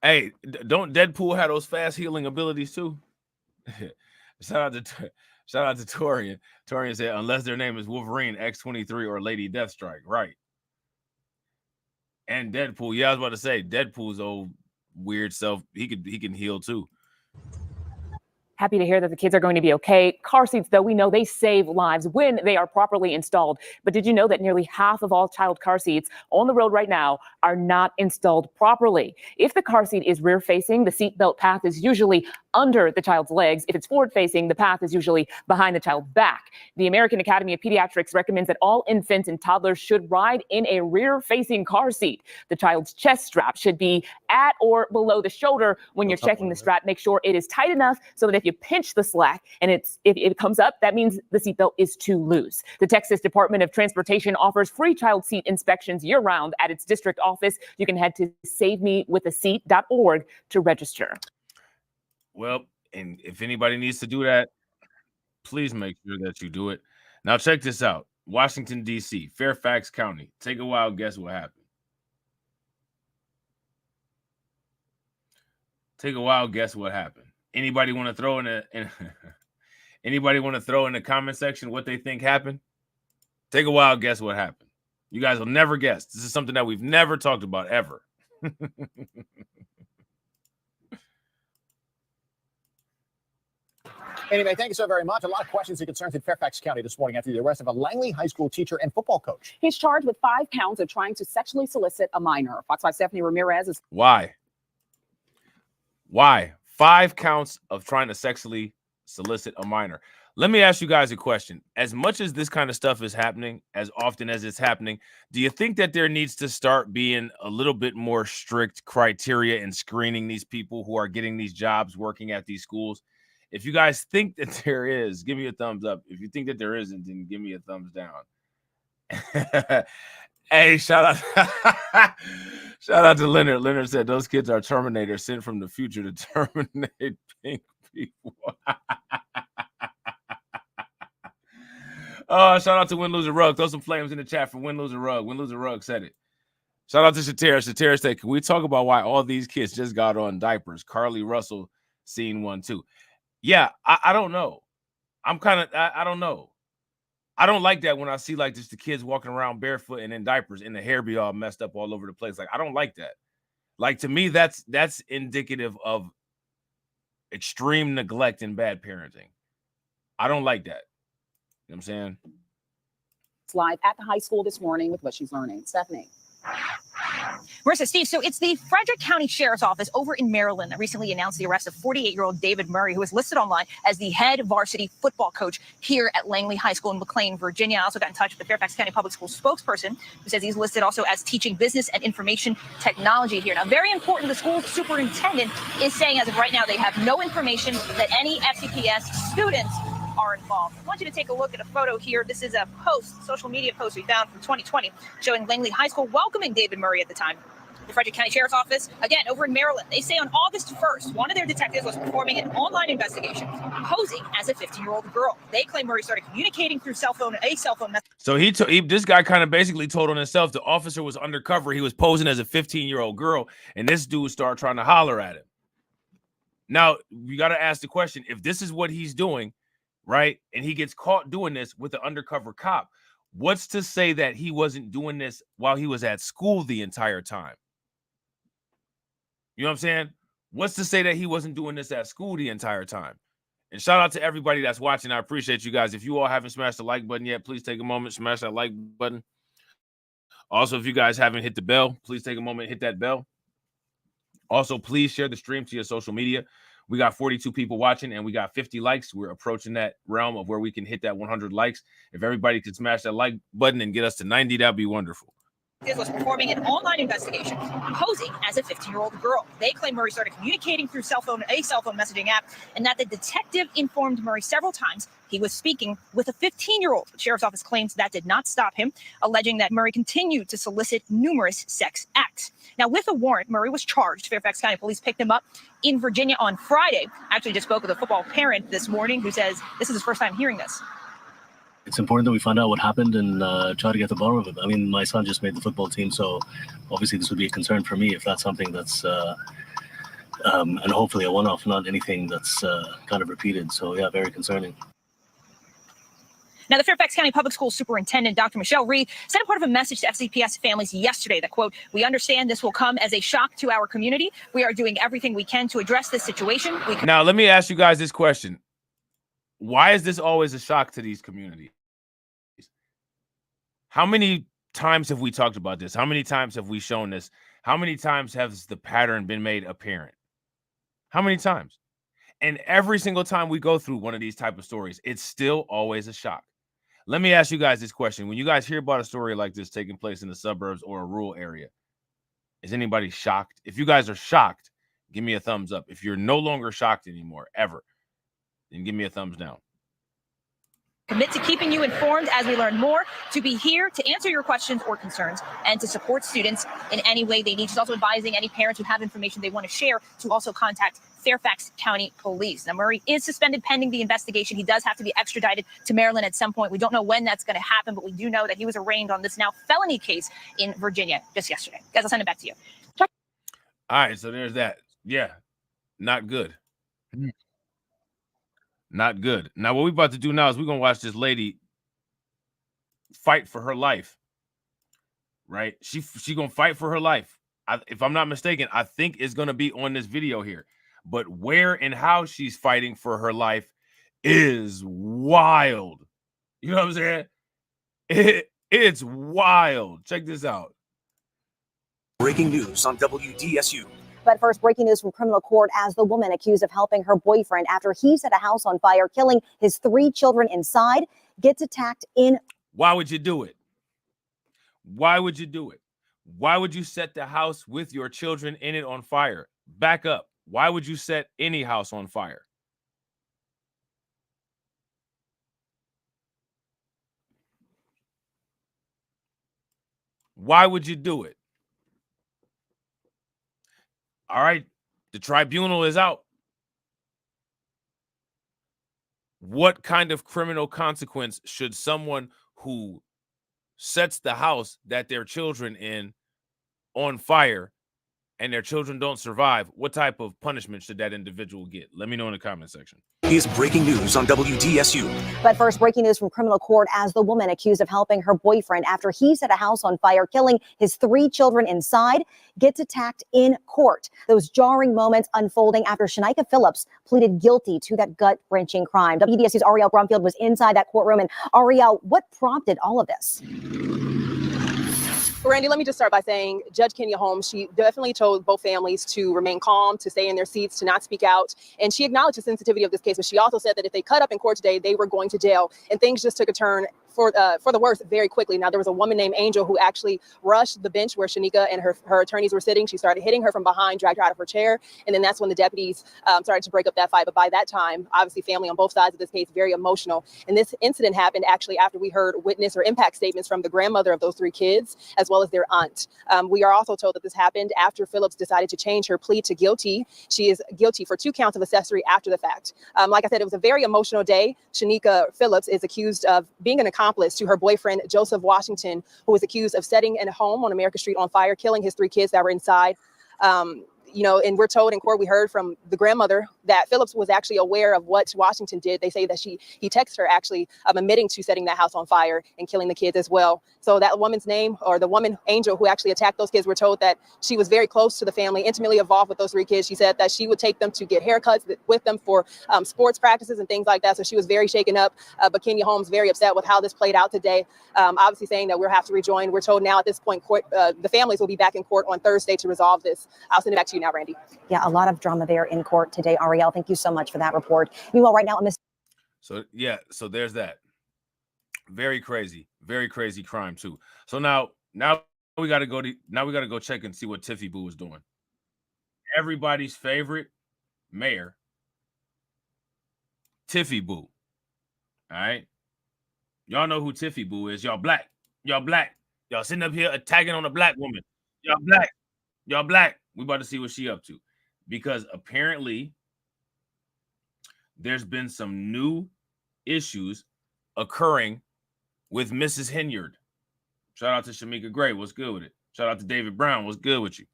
Hey, don't Deadpool have those fast healing abilities too? Shout out to Torian. Torian said, unless their name is Wolverine, X-23, or Lady Deathstrike, right? And Deadpool, yeah, I was about to say Deadpool's old weird self. He can heal too. Happy to hear that the kids are going to be okay. Car seats, though, we know they save lives when they are properly installed. But did you know that nearly half of all child car seats on the road right now are not installed properly? If the car seat is rear-facing, the seatbelt path is usually under the child's legs. If it's forward-facing, the path is usually behind the child's back. The American Academy of Pediatrics recommends that all infants and toddlers should ride in a rear-facing car seat. The child's chest strap should be at or below the shoulder. When you're checking the strap, make sure it is tight enough so that if you pinch the slack and if it comes up, that means the seatbelt is too loose. The Texas Department of Transportation offers free child seat inspections year-round at its district office. You can head to savemewithaseat.org to register. Well, and if anybody needs to do that, please make sure that you do it. Now, check this out. Washington, D.C., Fairfax County. Take a wild guess what happened. Take a wild guess what happened. Anybody want to throw in anybody want to throw in the comment section what they think happened? Take a wild guess what happened. You guys will never guess. This is something that we've never talked about ever. Anyway, thank you so very much. A lot of questions and concerns in Fairfax County this morning after the arrest of a Langley High School teacher and football coach. He's charged with 5 counts of trying to sexually solicit a minor. Fox 5 Stephanie Ramirez is. Why? 5 counts of trying to sexually solicit a minor. Let me ask you guys a question. As much as this kind of stuff is happening, as often as it's happening, do you think that there needs to start being a little bit more strict criteria in screening these people who are getting these jobs working at these schools? If you guys think that there is, give me a thumbs up. If you think that there isn't, then give me a thumbs down. Hey, shout out to Leonard. Leonard said those kids are Terminators sent from the future to terminate pink people. Oh, shout out to Win Lose a Rug. Throw some flames in the chat for Win Lose a Rug. Win Lose a Rug said it. Shout out to Shatera. Shatera said, can we talk about why all these kids just got on diapers? Carly Russell seen one too. Yeah, I don't know. I don't know. I don't like that when I see like just the kids walking around barefoot and in diapers and the hair be all messed up all over the place. Like, I don't like that. Like, to me, that's indicative of extreme neglect and bad parenting. I don't like that. You know what I'm saying? It's live at the high school this morning with what she's learning. Stephanie. Marissa, Steve, so it's the Frederick County Sheriff's Office over in Maryland that recently announced the arrest of 48-year-old David Murray, who was listed online as the head varsity football coach here at Langley High School in McLean, Virginia. I also got in touch with the Fairfax County Public Schools spokesperson, who says he's listed also as teaching business and information technology here. Now, very important, the school superintendent is saying as of right now they have no information that any FCPS students are involved. I want you to take a look at a photo here. This is a social media post we found from 2020 showing Langley High School welcoming David Murray at the time. The Frederick County Sheriff's Office, again, over in Maryland, they say on August 1st, one of their detectives was performing an online investigation posing as a 15-year-old girl. They claim Murray started communicating through a cell phone message. So this guy kind of basically told on himself. The officer was undercover. He was posing as a 15-year-old girl, and this dude started trying to holler at him. Now, you got to ask the question, if this is what he's doing, right, and he gets caught doing this with the undercover cop, what's to say that he wasn't doing this while he was at school the entire time? You know what I'm saying? What's to say that he wasn't doing this at school the entire time? And shout out to everybody that's watching. I appreciate you guys. If you all haven't smashed the like button yet, please take a moment, smash that like button. Also, if you guys haven't hit the bell, please take a moment, hit that bell. Also, please share the stream to your social media. We got 42 people watching and we got 50 likes. We're approaching that realm of where we can hit that 100 likes. If everybody could smash that like button and get us to 90, that'd be wonderful. Was performing an online investigation posing as a 15-year-old girl. They claim Murray started communicating through a cell phone messaging app, and that the detective informed Murray several times he was speaking with a 15-year-old. The sheriff's office claims that did not stop him, alleging that Murray continued to solicit numerous sex acts. Now, with a warrant, Murray was charged. Fairfax County Police picked him up in Virginia on Friday. I actually just spoke with a football parent this morning who says this is his first time hearing this. It's important that we find out what happened and try to get to the bottom of it. I mean, my son just made the football team, so obviously this would be a concern for me if that's something that's, and hopefully a one-off, not anything that's kind of repeated. So yeah, very concerning. Now, the Fairfax County Public Schools Superintendent, Dr. Michelle Reed, sent a part of a message to FCPS families yesterday that, quote, "We understand this will come as a shock to our community. We are doing everything we can to address this situation." Now, let me ask you guys this question. Why is this always a shock to these communities? How many times have we talked about this? How many times have we shown this? How many times has the pattern been made apparent? How many times? And every single time we go through one of these type of stories, it's still always a shock. Let me ask you guys this question. When you guys hear about a story like this taking place in the suburbs or a rural area, is anybody shocked? If you guys are shocked, give me a thumbs up. If you're no longer shocked anymore, ever, then give me a thumbs down. Commit to keeping you informed as we learn more, to be here to answer your questions or concerns, and to support students in any way they need. She's also advising any parents who have information they want to share to also contact Fairfax County Police. Now, Murray is suspended pending the investigation. He does have to be extradited to Maryland at some point. We don't know when that's going to happen, but we do know that he was arraigned on this now felony case in Virginia just yesterday. Guys, I'll send it back to you. All right, so there's that. Yeah, not good. Not good. Now, what we're about to do now is we're going to watch this lady fight for her life, right? She going to fight for her life. If I'm not mistaken, I think it's going to be on this video here. But where and how she's fighting for her life is wild. You know what I'm saying? It's wild. Check this out. Breaking news on WDSU. But first, breaking news from criminal court as the woman accused of helping her boyfriend after he set a house on fire, killing his 3 children inside, gets attacked in. Why would you do it? Why would you do it? Why would you set the house with your children in it on fire? Back up. Why would you set any house on fire? Why would you do it? All right, the tribunal is out. What kind of criminal consequence should someone who sets the house that their children in on fire and their children don't survive, what type of punishment should that individual get? Let me know in the comment section. Is breaking news on WDSU. But first, breaking news from criminal court as the woman accused of helping her boyfriend after he set a house on fire, killing his 3 children inside, gets attacked in court. Those jarring moments unfolding after Shanika Phillips pleaded guilty to that gut-wrenching crime. WDSU's Ariel Brumfield was inside that courtroom. And Ariel, what prompted all of this? Randy, let me just start by saying Judge Kenya Holmes, she definitely told both families to remain calm, to stay in their seats, to not speak out. And she acknowledged the sensitivity of this case, but she also said that if they cut up in court today, they were going to jail. And things just took a turn for the worse very quickly. Now, there was a woman named Angel who actually rushed the bench where Shanika and her attorneys were sitting. She started hitting her from behind, dragged her out of her chair. And then that's when the deputies started to break up that fight. But by that time, obviously, family on both sides of this case, very emotional. And this incident happened actually after we heard witness or impact statements from the grandmother of those 3 kids, as well as their aunt. We are also told that this happened after Phillips decided to change her plea to guilty. She is guilty for 2 counts of accessory after the fact. Like I said, it was a very emotional day. Shanika Phillips is accused of being an accomplice to her boyfriend, Joseph Washington, who was accused of setting a home on America Street on fire, killing his 3 kids that were inside. and we're told in court, we heard from the grandmother that Phillips was actually aware of what Washington did. They say that he texted her actually admitting to setting that house on fire and killing the kids as well. So that woman's name, or the woman, Angel, who actually attacked those kids, we're told that she was very close to the family, intimately involved with those 3 kids. She said that she would take them to get haircuts with them for sports practices and things like that. So she was very shaken up. But Kenya Holmes very upset with how this played out today, obviously saying that we'll have to rejoin. We're told now at this point, the families will be back in court on Thursday to resolve this. I'll send it back to you now, Randy. Yeah, a lot of drama there in court today. Ariel, thank you so much for that report. Meanwhile, right now, So there's that. Very crazy crime too. So now we got to go check and see what Tiffy Boo is doing. Everybody's favorite mayor, Tiffy Boo. All right, y'all know who Tiffy Boo is. Y'all black. Y'all sitting up here attacking on a black woman. Y'all black. We about to see what she up to, because apparently there's been some new issues occurring with Mrs. Henyard. Shout out to Shamika Gray. What's good with it? Shout out to David Brown. What's good with you?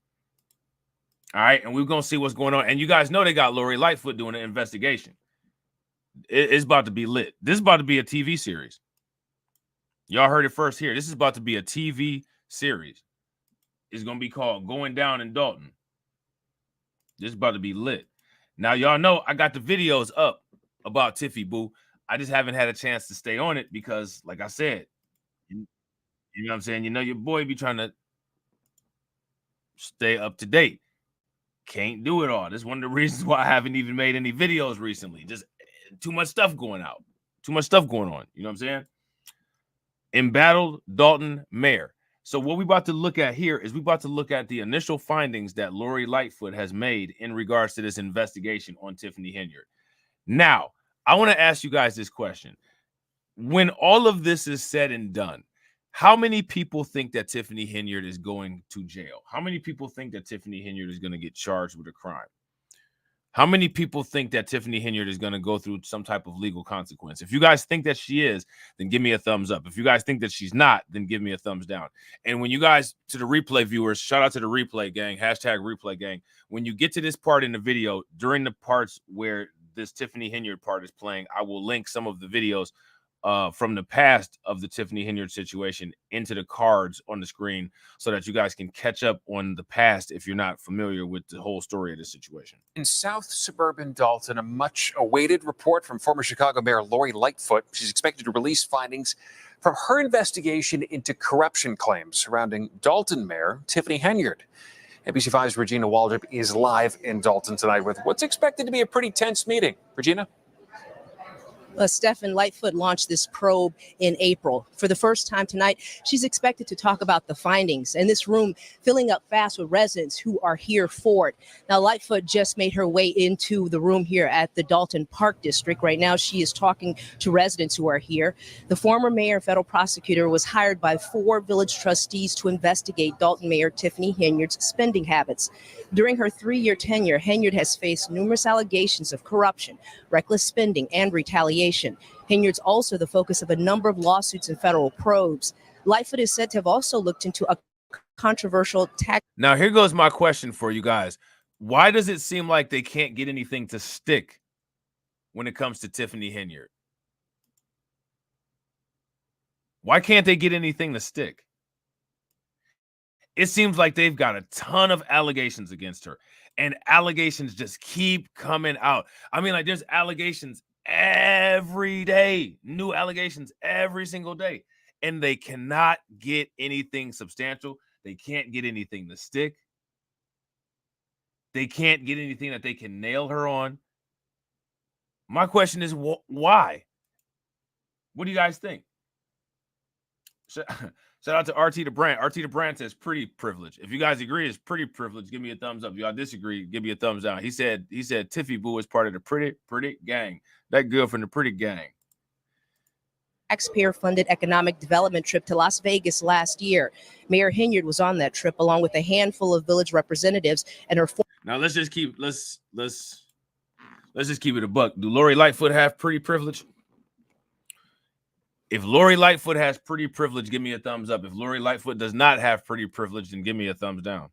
All right, and we're going to see what's going on. And you guys know they got Lori Lightfoot doing an investigation. It's about to be lit. This is about to be a TV series. Y'all heard it first here. This is about to be a TV series. It's going to be called Going Down in Dalton. This is about to be lit. Now, y'all know I got the videos up about Tiffy Boo. I just haven't had a chance to stay on it because, like I said, you know what I'm saying? You know, your boy be trying to stay up to date. Can't do it all. This is one of the reasons why I haven't even made any videos recently. Just too much stuff going out. Too much stuff going on. You know what I'm saying? Embattled Dalton mayor. So what we about to look at here is we about to look at the initial findings that Lori Lightfoot has made in regards to this investigation on Tiffany Henyard. Now, I want to ask you guys this question. When all of this is said and done, how many people think that Tiffany Henyard is going to jail? How many people think that Tiffany Henyard is going to get charged with a crime? How many people think that Tiffany Henyard is going to go through some type of legal consequence? If you guys think that she is, then give me a thumbs up. If you guys think that she's not, then give me a thumbs down. And when you guys, to the replay viewers, shout out to the replay gang, hashtag replay gang. When you get to this part in the video, during the parts where this Tiffany Henyard part is playing, I will link some of the videos from the past of the Tiffany Henyard situation into the cards on the screen so that you guys can catch up on the past if you're not familiar with the whole story of this situation. In South suburban Dalton, a much awaited report from former Chicago Mayor Lori Lightfoot. She's expected to release findings from her investigation into corruption claims surrounding Dalton Mayor Tiffany Henyard. ABC 5's Regina Waldrop is live in Dalton tonight with what's expected to be a pretty tense meeting. Regina? Stephen Lightfoot launched this probe in April. For the first time tonight, she's expected to talk about the findings, and this room filling up fast with residents who are here for it. Now, Lightfoot just made her way into the room here at the Dalton Park District. Right now, she is talking to residents who are here. The former mayor and federal prosecutor was hired by 4 village trustees to investigate Dalton Mayor Tiffany Henyard's spending habits. During her 3-year tenure, Henyard has faced numerous allegations of corruption, reckless spending, and retaliation. Henyard's also the focus of a number of lawsuits and federal probes. Lightfoot is said to have also looked into a controversial tax. Now, here goes my question for you guys. Why does it seem like they can't get anything to stick when it comes to Tiffany Henyard? Why can't they get anything to stick? It seems like they've got a ton of allegations against her, and allegations just keep coming out. I mean, like, there's allegations every day, new allegations every single day, and they cannot get anything substantial. They can't get anything to stick. They can't get anything that they can nail her on. My question is, why? What do you guys think? Shout out to RT the Brand. RT the Brand says pretty privilege. If you guys agree it's pretty privilege, give me a thumbs up. If y'all disagree, give me a thumbs down. He said Tiffy Boo is part of the pretty gang. That girl from the pretty gang. Taxpayer-funded economic development trip to Las Vegas last year. Mayor Henyard was on that trip along with a handful of village representatives and her. Now let's just keep it a buck. Do Lori Lightfoot have pretty privilege? If Lori Lightfoot has pretty privilege, give me a thumbs up. If Lori Lightfoot does not have pretty privilege, then give me a thumbs down.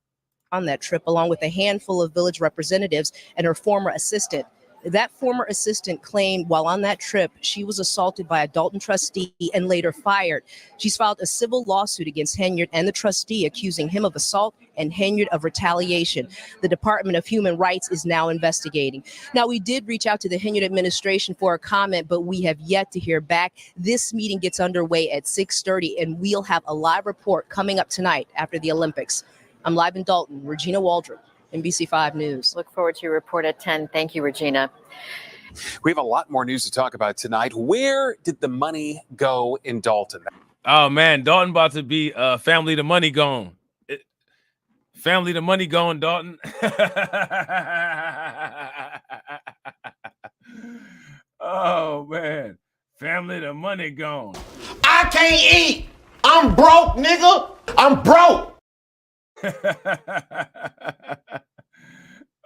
on that trip, along with a handful of village representatives and her former assistant. That former assistant claimed while on that trip, she was assaulted by a Dalton trustee and later fired. She's filed a civil lawsuit against Henyard and the trustee, accusing him of assault and Henyard of retaliation. The Department of Human Rights is now investigating. Now, we did reach out to the Henyard administration for a comment, but we have yet to hear back. This meeting gets underway at 6:30, and we'll have a live report coming up tonight after the Olympics. I'm live in Dalton, Regina Waldrop, NBC5 News. Look forward to your report at 10. Thank you, Regina. We have a lot more news to talk about tonight. Where did the money go in Dalton? Oh, man, Dalton about to be family to money gone. Family to money gone, Dalton. Oh, man. Family to money gone. I can't eat. I'm broke, nigga. I'm broke.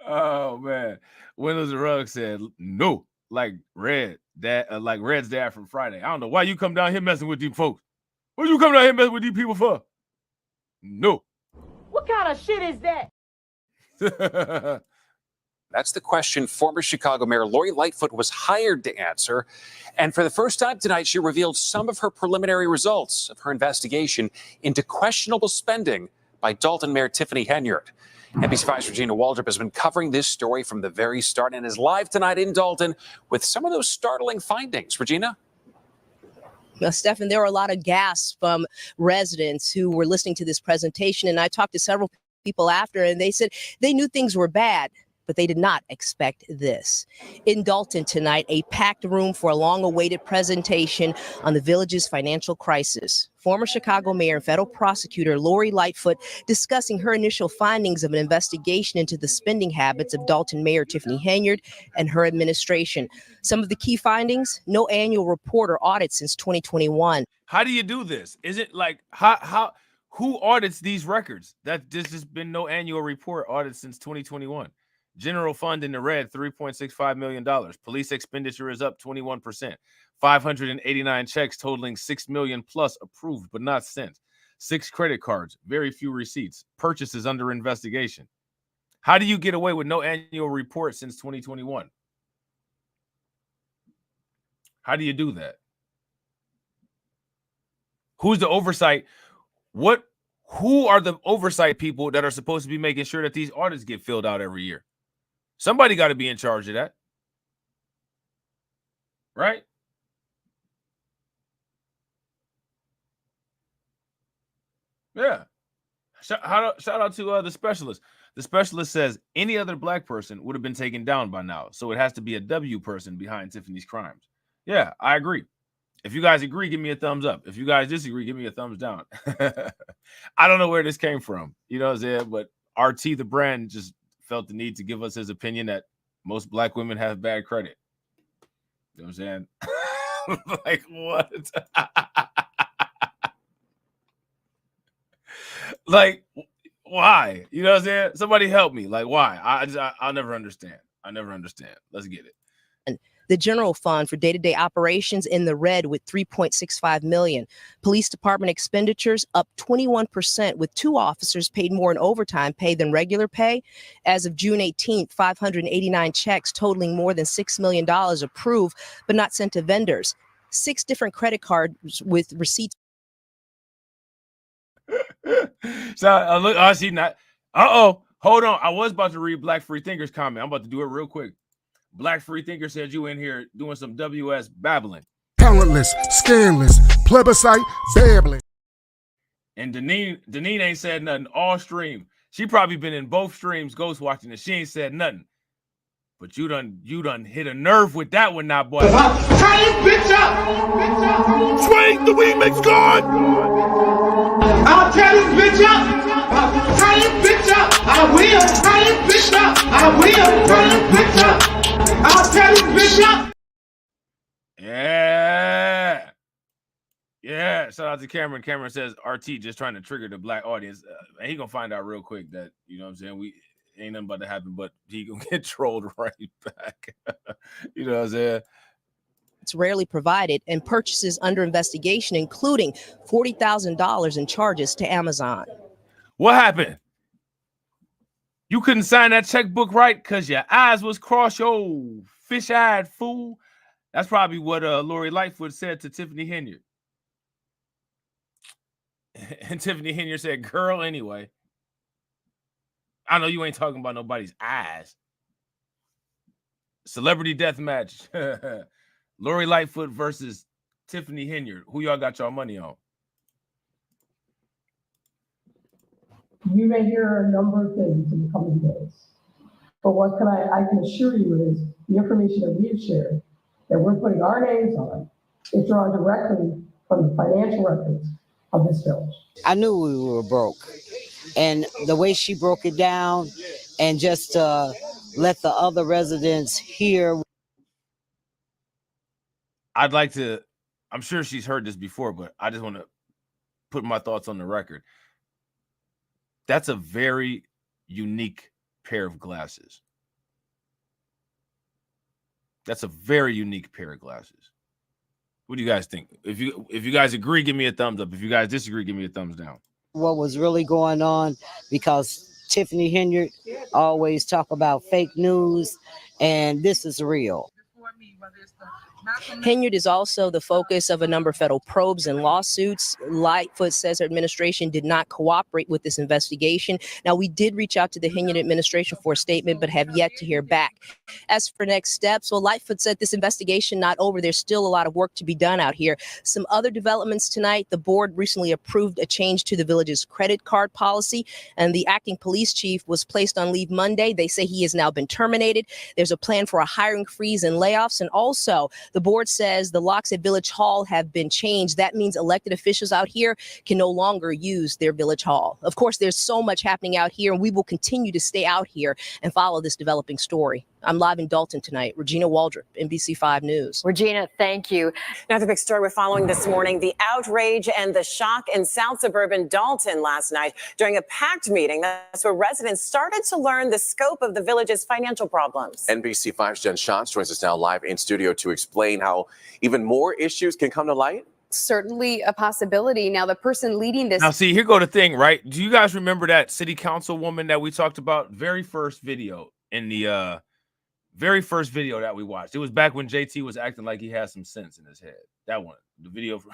Oh man, Windows and Rugg said no, like Red's dad from Friday. I don't know why you come down here messing with these folks. What you come down here messing with these people for? No. What kind of shit is that? That's the question former Chicago Mayor Lori Lightfoot was hired to answer. And for the first time tonight, she revealed some of her preliminary results of her investigation into questionable spending by Dalton Mayor Tiffany Henyard. NBC5's Regina Waldrop has been covering this story from the very start and is live tonight in Dalton with some of those startling findings. Regina? Now, Stephan, there were a lot of gasps from residents who were listening to this presentation, and I talked to several people after, and they said they knew things were bad, but they did not expect this. In Dalton tonight, a packed room for a long-awaited presentation on the village's financial crisis. Former Chicago Mayor and federal prosecutor Lori Lightfoot discussing her initial findings of an investigation into the spending habits of Dalton Mayor Tiffany Henyard and her administration. Some of the key findings: no annual report or audit since 2021. How do you do this? Is it like who audits these records? That there's just been no annual report audit since 2021. General fund in the red, $3.65 million. Police expenditure is up 21%. 589 checks totaling $6 million plus approved but not sent. 6 credit cards, very few receipts. Purchases under investigation. How do you get away with no annual report since 2021? How do you do that? Who's the oversight? Who are the oversight people that are supposed to be making sure that these audits get filled out every year? Somebody got to be in charge of that. Right? Yeah. Shout out to the specialist. The specialist says any other black person would have been taken down by now. So it has to be a W person behind Tiffany's crimes. Yeah, I agree. If you guys agree, give me a thumbs up. If you guys disagree, give me a thumbs down. I don't know where this came from. You know what I'm saying? But RT, the brand, just felt the need to give us his opinion that most black women have bad credit. You know what I'm saying? Like, what? Like, why? You know what I'm saying? Somebody help me. Like, why? I'll never understand. I never understand. Let's get it. The general fund for day-to-day operations in the red with $3.65 million. Police department expenditures up 21%, with 2 officers paid more in overtime pay than regular pay. As of June 18th, 589 checks totaling more than $6 million approved but not sent to vendors. 6 different credit cards with receipts. So look, I see not. Hold on. I was about to read Black Free Thinker's comment. I'm about to do it real quick. Black Free Thinker said you in here doing some WS babbling. Talentless, scandalous, plebiscite, babbling. And Deneen ain't said nothing all stream. She probably been in both streams ghost watching and she ain't said nothing. But you done hit a nerve with that one now, boy. Turn this bitch up! Swing the remix God! I'll tear this bitch up! Turn this bitch up! I will! Turn this bitch up! I will! Turn this bitch up! I'll tear this bitch up! Yeah. Yeah. Shout out to Cameron. Cameron says RT just trying to trigger the black audience. And he gonna find out real quick that, you know what I'm saying, we ain't nothing about to happen, but he gonna get trolled right back. You know what I'm saying? It's rarely provided, and purchases under investigation, including $40,000 in charges to Amazon. What happened? You couldn't sign that checkbook right because your eyes was crossed, yo fish-eyed fool. That's probably what Lori Lightfoot said to Tiffany Henyard. And Tiffany Henyard said, girl, anyway. I know you ain't talking about nobody's eyes. Celebrity death match. Lori Lightfoot versus Tiffany Henyard. Who y'all got y'all money on? You may hear a number of things in the coming days. But what I can assure you is the information that we have shared, that we're putting our names on, is drawn directly from the financial records of this village. I knew we were broke. And the way she broke it down and just let the other residents hear. I'd like to, I'm sure she's heard this before, but I just want to put my thoughts on the record. That's a very unique pair of glasses. That's a very unique pair of glasses. What do you guys think? If you guys agree, give me a thumbs up. If you guys disagree, give me a thumbs down. What was really going on, because Tiffany Henyard always talk about fake news, and this is real. Henyard is also the focus of a number of federal probes and lawsuits. Lightfoot says her administration did not cooperate with this investigation. Now, we did reach out to the Henyard administration for a statement, but have yet to hear back. As for next steps, well, Lightfoot said this investigation not over. There's still a lot of work to be done out here. Some other developments tonight. The board recently approved a change to the village's credit card policy, and the acting police chief was placed on leave Monday. They say he has now been terminated. There's a plan for a hiring freeze and layoffs, and also the board says the locks at Village Hall have been changed. That means elected officials out here can no longer use their Village Hall. Of course, there's so much happening out here, and we will continue to stay out here and follow this developing story. I'm live in Dalton tonight. Regina Waldrop, NBC5 News. Regina, thank you. Now, the big story we're following this morning, the outrage and the shock in South suburban Dalton last night during a packed meeting. That's where residents started to learn the scope of the village's financial problems. NBC5's Jen Schatz joins us now live in studio to explain how even more issues can come to light. Certainly a possibility. Now, the person leading this. Now, see, here go the thing, right? Do you guys remember that city councilwoman that we talked about? Very first video in the very first video that we watched. It was back when JT was acting like he had some sense in his head. That one, the video from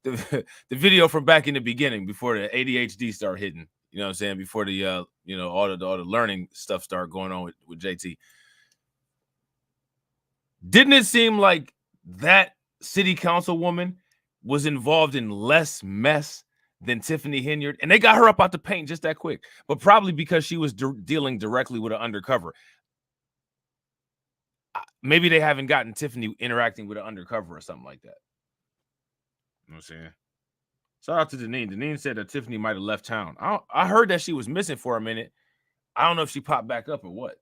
the video from back in the beginning, before the ADHD started hitting. You know what I'm saying? Before the all the learning stuff started going on with JT. Didn't it seem like that city councilwoman was involved in less mess than Tiffany Henyard? And they got her up out the paint just that quick, but probably because she was dealing directly with an undercover. Maybe they haven't gotten Tiffany interacting with an undercover or something like that. You know what I'm saying? Shout out to Deneen. Deneen said that Tiffany might have left town. I heard that she was missing for a minute. I don't know if she popped back up or what.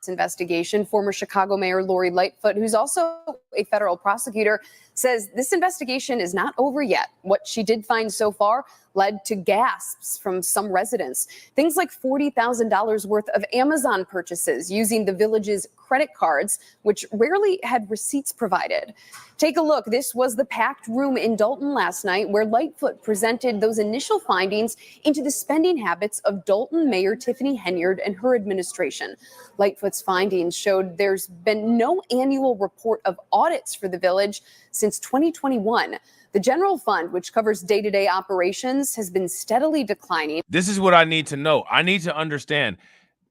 Investigation. Former Chicago Mayor Lori Lightfoot, who's also a federal prosecutor, says this investigation is not over yet. What she did find so far led to gasps from some residents. Things like $40,000 worth of Amazon purchases using the village's credit cards, which rarely had receipts provided. Take a look. This was the packed room in Dalton last night, where Lightfoot presented those initial findings into the spending habits of Dalton Mayor Tiffany Henyard and her administration. Lightfoot's findings showed there's been no annual report of audits for the village since 2021. The general fund, which covers day-to-day operations, has been steadily declining. This is what I need to know. I need to understand.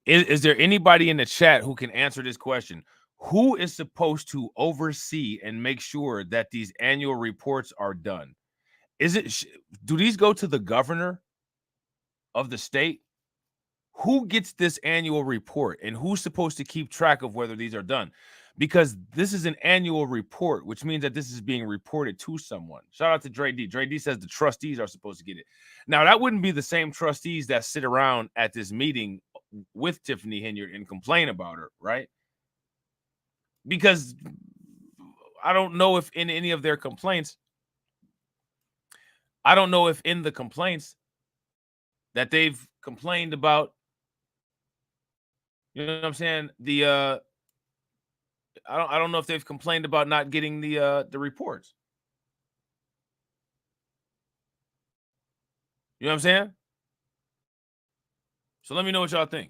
Is there anybody in the chat who can answer this question? Who is supposed to oversee and make sure that these annual reports are done? Do these go to the governor of the state? Who gets this annual report, and who's supposed to keep track of whether these are done? Because this is an annual report, which means that this is being reported to someone. Shout out to Dre D. Dre D says the trustees are supposed to get it. Now, that wouldn't be the same trustees that sit around at this meeting with Tiffany Henyard and complain about her, right? Because I don't know if in any of their complaints, I don't know if in the complaints that they've complained about, you know what I'm saying? I don't know if they've complained about not getting the reports. You know what I'm saying? So let me know what y'all think.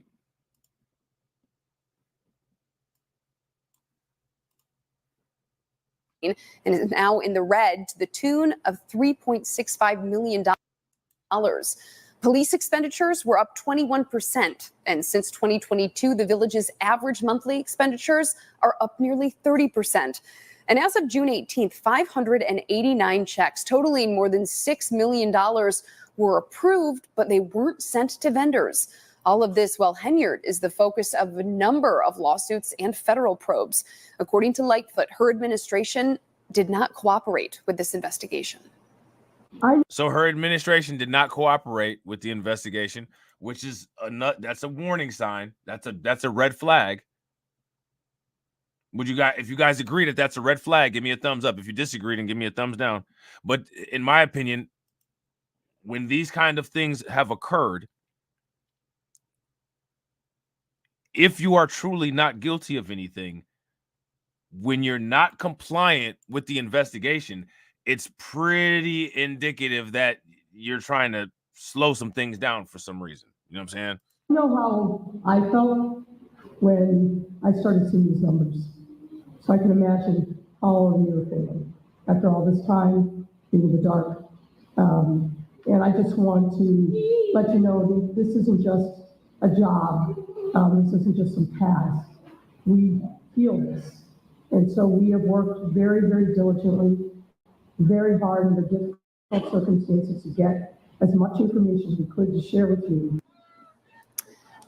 And is now in the red to the tune of $3.65 million. Police expenditures were up 21%. And since 2022, the village's average monthly expenditures are up nearly 30%. And as of June 18th, 589 checks totaling more than $6 million were approved, but they weren't sent to vendors. All of this while Henyard is the focus of a number of lawsuits and federal probes. According to Lightfoot, her administration did not cooperate with this investigation. So her administration did not cooperate with the investigation, which is that's a warning sign. That's a red flag. If you guys agree that that's a red flag, give me a thumbs up. If you disagree, then give me a thumbs down. But in my opinion, when these kind of things have occurred, if you are truly not guilty of anything, when you're not compliant with the investigation, it's pretty indicative that you're trying to slow some things down for some reason. You know what I'm saying? You know how I felt when I started seeing these numbers. So I can imagine how all of you are feeling after all this time being in the dark. And I just want to let you know that this isn't just a job. This isn't just some task. We feel this. And so we have worked very, very diligently, very hard under difficult circumstances to get as much information as we could to share with you.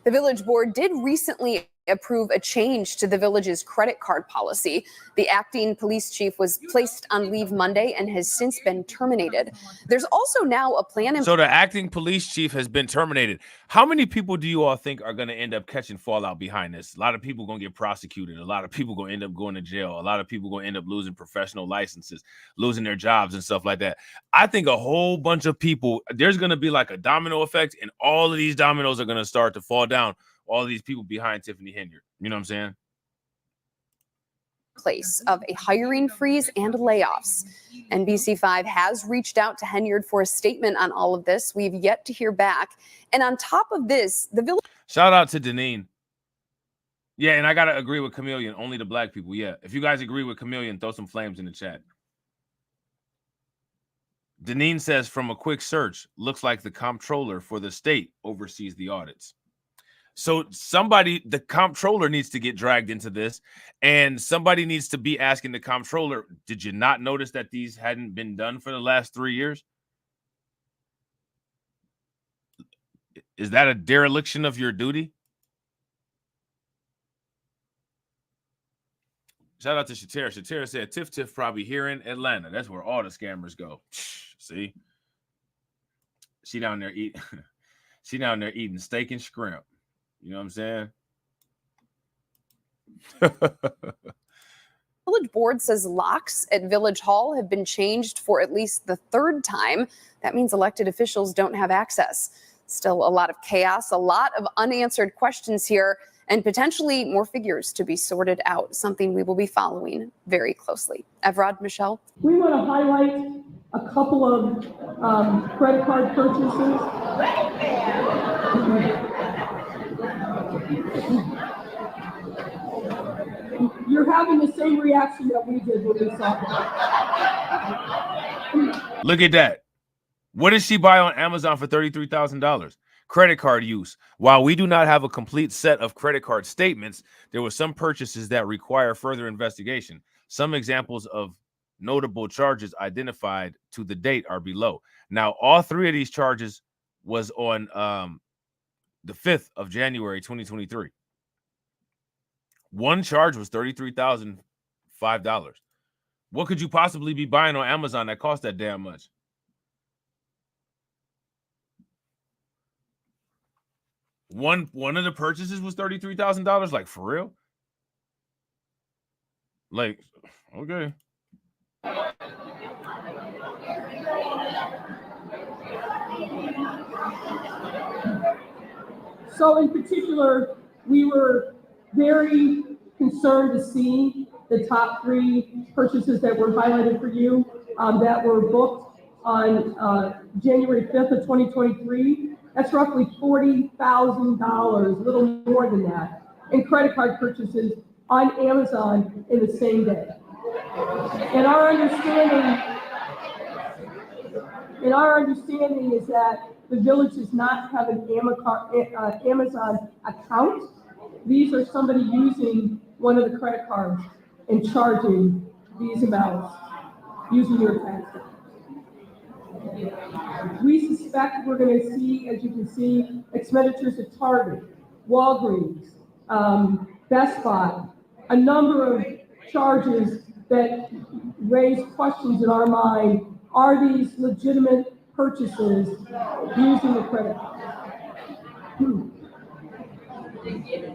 The village board did recently approve a change to the village's credit card policy. The acting police chief was placed on leave Monday and has since been terminated. There's also now a plan in So the acting police chief has been terminated. How many people do you all think are going to end up catching fallout behind this? A lot of people going to get prosecuted. A lot of people going to end up going to jail. A lot of people going to end up losing professional licenses, losing their jobs and stuff like that. I think a whole bunch of people, there's going to be like a domino effect, and all of these dominoes are going to start to fall down. All of these people behind Tiffany Henyard. You know what I'm saying? place of a hiring freeze and layoffs. NBC5 has reached out to Henyard for a statement on all of this. We've yet to hear back. And on top of this, the village. Shout out to Deneen. Yeah, and I got to agree with Chameleon. Only the black people. Yeah. If you guys agree with Chameleon, throw some flames in the chat. Deneen says, from a quick search, looks like the comptroller for the state oversees the audits. So somebody, the comptroller needs to get dragged into this, and somebody needs to be asking the comptroller, did you not notice that these hadn't been done for the last 3 years? Is that a dereliction of your duty? Shout out to Shatera. Shatera said, Tiff probably here in Atlanta. That's where all the scammers go. See? She down there eating steak and shrimp. You know what I'm saying? Village board says locks at Village Hall have been changed for at least the third time. That means elected officials don't have access. Still a lot of chaos, a lot of unanswered questions here, and potentially more figures to be sorted out, something we will be following very closely. Evrod, Michelle? We want to highlight a couple of credit card purchases. You're having the same reaction that we did when we saw it. Look at that. What did she buy on Amazon for $33,000? Credit card use. While we do not have a complete set of credit card statements, there were some purchases that require further investigation. Some examples of notable charges identified to the date are below. Now, all three of these charges was on the 5th of January, 2023. One charge was $33,005. What could you possibly be buying on Amazon that cost that damn much? One of the purchases was $33,000. Like, for real? Like, okay. So in particular, we were very concerned to see the top three purchases that were highlighted for you that were booked on January 5th of 2023. That's roughly $40,000, a little more than that, in credit card purchases on Amazon in the same day. And our understanding is that the village does not have an Amazon account. These are somebody using one of the credit cards and charging these amounts using your tax. We suspect we're going to see, as you can see, expenditures at Target, Walgreens, Best Buy, a number of charges that raise questions in our mind. Are these legitimate purchases using the credit card?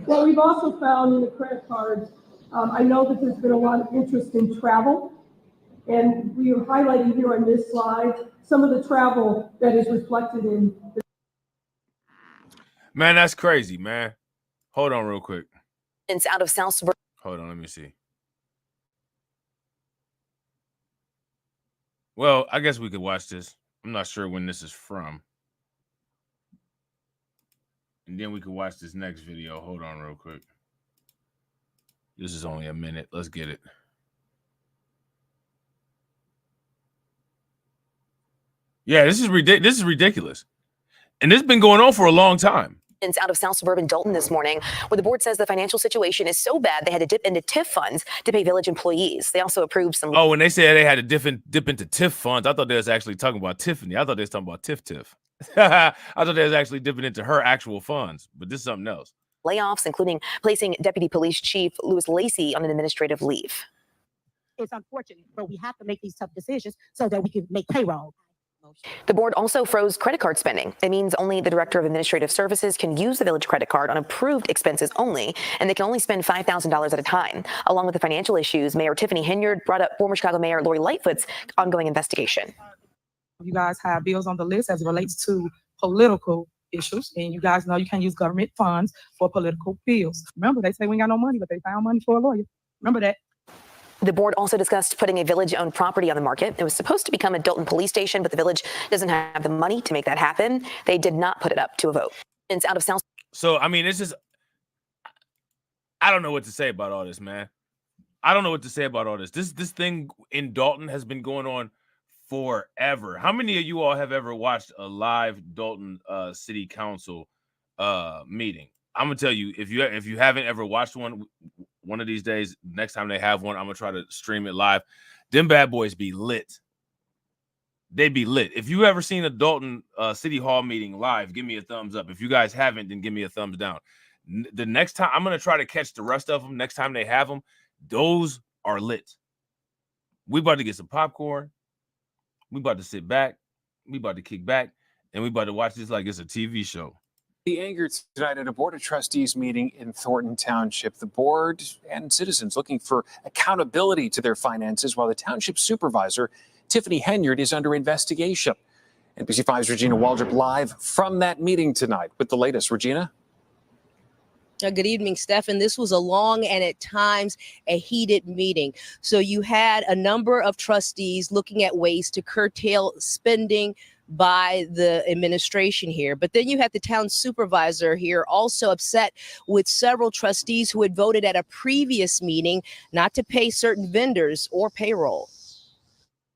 What we've also found in the credit cards, I know that there's been a lot of interest in travel, and we are highlighting here on this slide some of the travel that is reflected in the. Man, that's crazy, man. Hold on real quick. It's out of South Suburban. Hold on, let me see. Well, I guess we could watch this. I'm not sure when this is from. And then we can watch this next video. Hold on real quick. This is only a minute. Let's get it. Yeah, this is ridiculous. And this has been going on for a long time. Out of South Suburban Dalton this morning, where the board says the financial situation is so bad they had to dip into TIF funds to pay village employees. They also approved some. Oh, when they said they had to dip into TIF funds, I thought they was actually talking about Tiffany. I thought they was talking about Tiff. I thought they was actually dipping into her actual funds, but this is something else. Layoffs, including placing Deputy Police Chief Louis Lacey on an administrative leave. It's unfortunate, but we have to make these tough decisions so that we can make payroll. The board also froze credit card spending. It means only the director of administrative services can use the village credit card on approved expenses only, and they can only spend $5,000 at a time. Along with the financial issues, Mayor Tiffany Henyard brought up former Chicago Mayor Lori Lightfoot's ongoing investigation. You guys have bills on the list as it relates to political issues, and you guys know you can't use government funds for political bills. Remember, they say we ain't got no money, but they found money for a lawyer. Remember that. The board also discussed putting a village-owned property on the market. It was supposed to become a Dalton police station, but the village doesn't have the money to make that happen. They did not put it up to a vote. It's out of South. So, I mean, it's just, I don't know what to say about all this, man. I don't know what to say about all this. This thing in Dalton has been going on forever. How many of you all have ever watched a live Dalton City Council meeting? I'm gonna tell you, if you haven't ever watched one of these days, next time they have one, I'm gonna try to stream it live. Them bad boys be lit. They be lit. If you ever seen a Dalton City Hall meeting live, give me a thumbs up. If you guys haven't, then give me a thumbs down. The next time, I'm gonna try to catch the rest of them. Next time they have them, those are lit. We about to get some popcorn. We about to sit back. We about to kick back, and we about to watch this like it's a TV show. The anger tonight at a Board of Trustees meeting in Thornton Township. The board and citizens looking for accountability to their finances, while the township supervisor, Tiffany Henyard, is under investigation. NBC 5's Regina Waldrop live from that meeting tonight with the latest. Regina? Good evening, Stephan. This was a long and at times a heated meeting. So you had a number of trustees looking at ways to curtail spending by the administration here. But then you had the town supervisor here also upset with several trustees who had voted at a previous meeting not to pay certain vendors or payroll.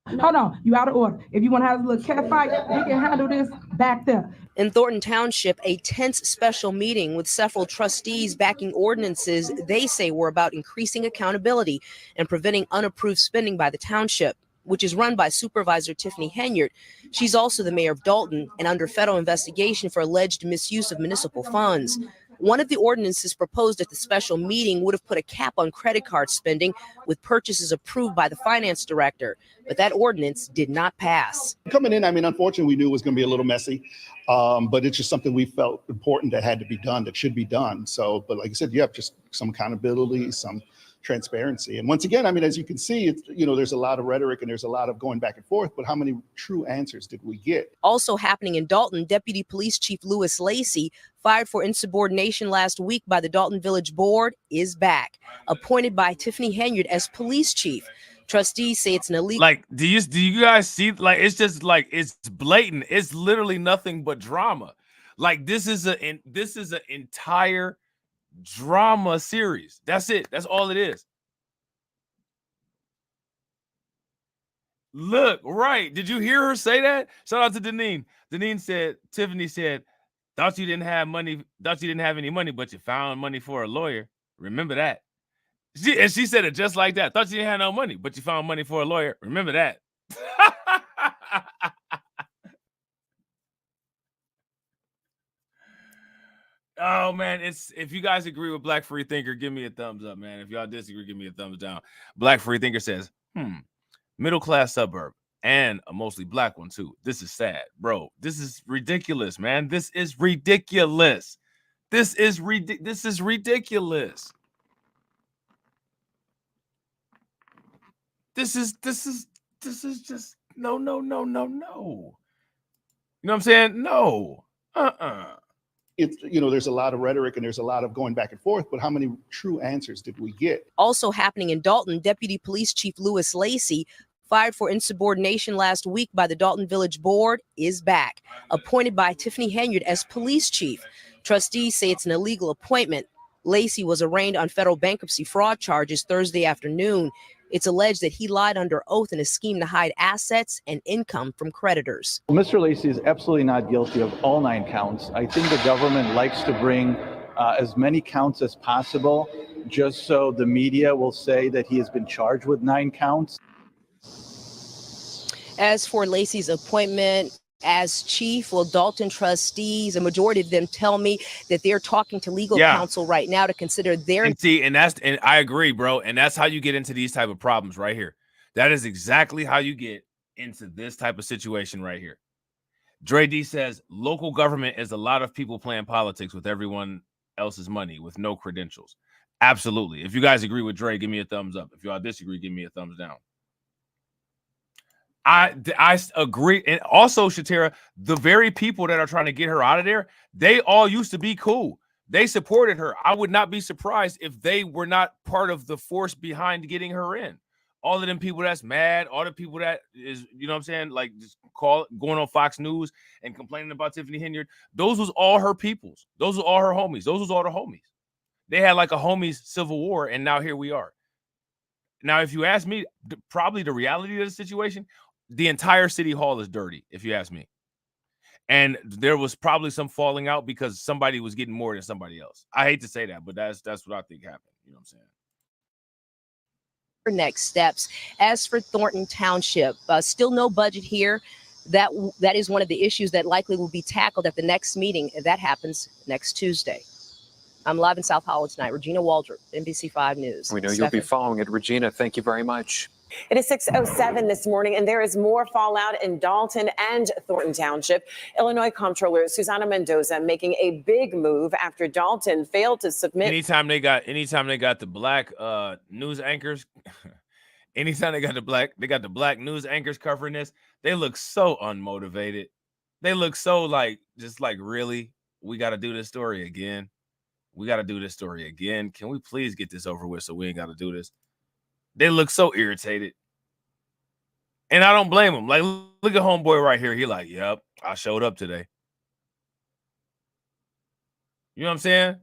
Hold on, you out of order. If you want to have a little cat fight, we can handle this back there. In Thornton Township, a tense special meeting with several trustees backing ordinances they say were about increasing accountability and preventing unapproved spending by the township, which is run by Supervisor Tiffany Henyard. She's also the mayor of Dalton and under federal investigation for alleged misuse of municipal funds. One of the ordinances proposed at the special meeting would have put a cap on credit card spending with purchases approved by the finance director, but that ordinance did not pass. Coming in, I mean, unfortunately, we knew it was going to be a little messy, but it's just something we felt important that had to be done, that should be done. So, but like I said, you have just some accountability, some transparency. And once again, I mean, as you can see, it's, you know, there's a lot of rhetoric and there's a lot of going back and forth, but how many true answers did we get? Also happening in Dalton, Deputy Police Chief Louis Lacey, fired for insubordination last week by the Dalton Village Board, is back, appointed by Tiffany Henyard as police chief. Trustees say it's an illegal. Like, do you guys see? Like, it's just like, it's blatant. It's literally nothing but drama. Like this is an entire drama series. That's it. That's all it is. Look, right. Did you hear her say that? Shout out to Deneen. Tiffany said, thought you didn't have any money, but you found money for a lawyer. Remember that. She said it just like that. Thought you didn't have no money, but you found money for a lawyer. Remember that. Oh man, if you guys agree with Black Free Thinker, give me a thumbs up, man. If y'all disagree, give me a thumbs down. Black Free Thinker says, middle class suburb and a mostly black one too. This is sad, bro. This is ridiculous, man. This is ridiculous. This is ridiculous. This is just no. You know what I'm saying? No. There's a lot of rhetoric and there's a lot of going back and forth, but how many true answers did we get? Also happening in Dalton, Deputy Police Chief Lewis Lacey, fired for insubordination last week by the Dalton Village Board, is back, appointed by Tiffany Henyard as police chief. Trustees say it's an illegal appointment. Lacey was arraigned on federal bankruptcy fraud charges Thursday afternoon. It's alleged that he lied under oath in a scheme to hide assets and income from creditors. Well, Mr. Lacey is absolutely not guilty of all 9 counts. I think the government likes to bring as many counts as possible, just so the media will say that he has been charged with 9 counts. As for Lacey's appointment as chief, well, Dalton trustees, a majority of them tell me that they're talking to legal counsel right now to consider their. And I agree, bro. And that's how you get into these type of problems right here. That is exactly how you get into this type of situation right here. Dre D says local government is a lot of people playing politics with everyone else's money with no credentials. Absolutely. If you guys agree with Dre, give me a thumbs up. If y'all disagree, give me a thumbs down. I agree. And also, Shatera, the very people that are trying to get her out of there, they all used to be cool. They supported her. I would not be surprised if they were not part of the force behind getting her in. All of them people that's mad, all the people that is, you know what I'm saying, like just going on Fox News and complaining about Tiffany Henyard, those was all her peoples. Those were all her homies. Those was all the homies. They had like a homies civil war, and now here we are. Now, if you ask me, probably the reality of the situation, the entire city hall is dirty, if you ask me. And there was probably some falling out because somebody was getting more than somebody else. I hate to say that, but that's what I think happened. You know what I'm saying? Next steps. As for Thornton Township, still no budget here. That is one of the issues that likely will be tackled at the next meeting. That happens next Tuesday. I'm live in South Holland tonight. Regina Waldrop, NBC5 News. We know you'll be following it. Regina, thank you very much. It is 6:07 this morning, and there is more fallout in Dalton and Thornton Township. Illinois Comptroller Susana Mendoza making a big move after Dalton failed to submit. Anytime they got the black news anchors, anytime they got the black news anchors covering this, they look so unmotivated. They look so just like really, we got to do this story again. We got to do this story again. Can we please get this over with so we ain't got to do this? They look so irritated. And I don't blame them. Like, look at homeboy right here. He like, yep, I showed up today. You know what I'm saying?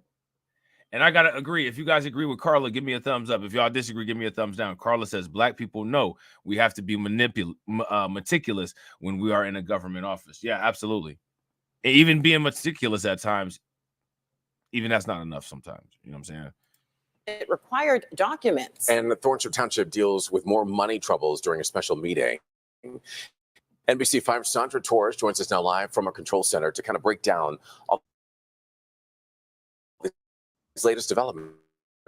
And I got to agree. If you guys agree with Carla, give me a thumbs up. If y'all disagree, give me a thumbs down. Carla says, black people know we have to be meticulous when we are in a government office. Yeah, absolutely. And even being meticulous at times, even that's not enough sometimes. You know what I'm saying? It required documents. And the Thornton Township deals with more money troubles during a special meeting. NBC5 Sandra Torres joins us now live from our control center to kind of break down all these latest developments.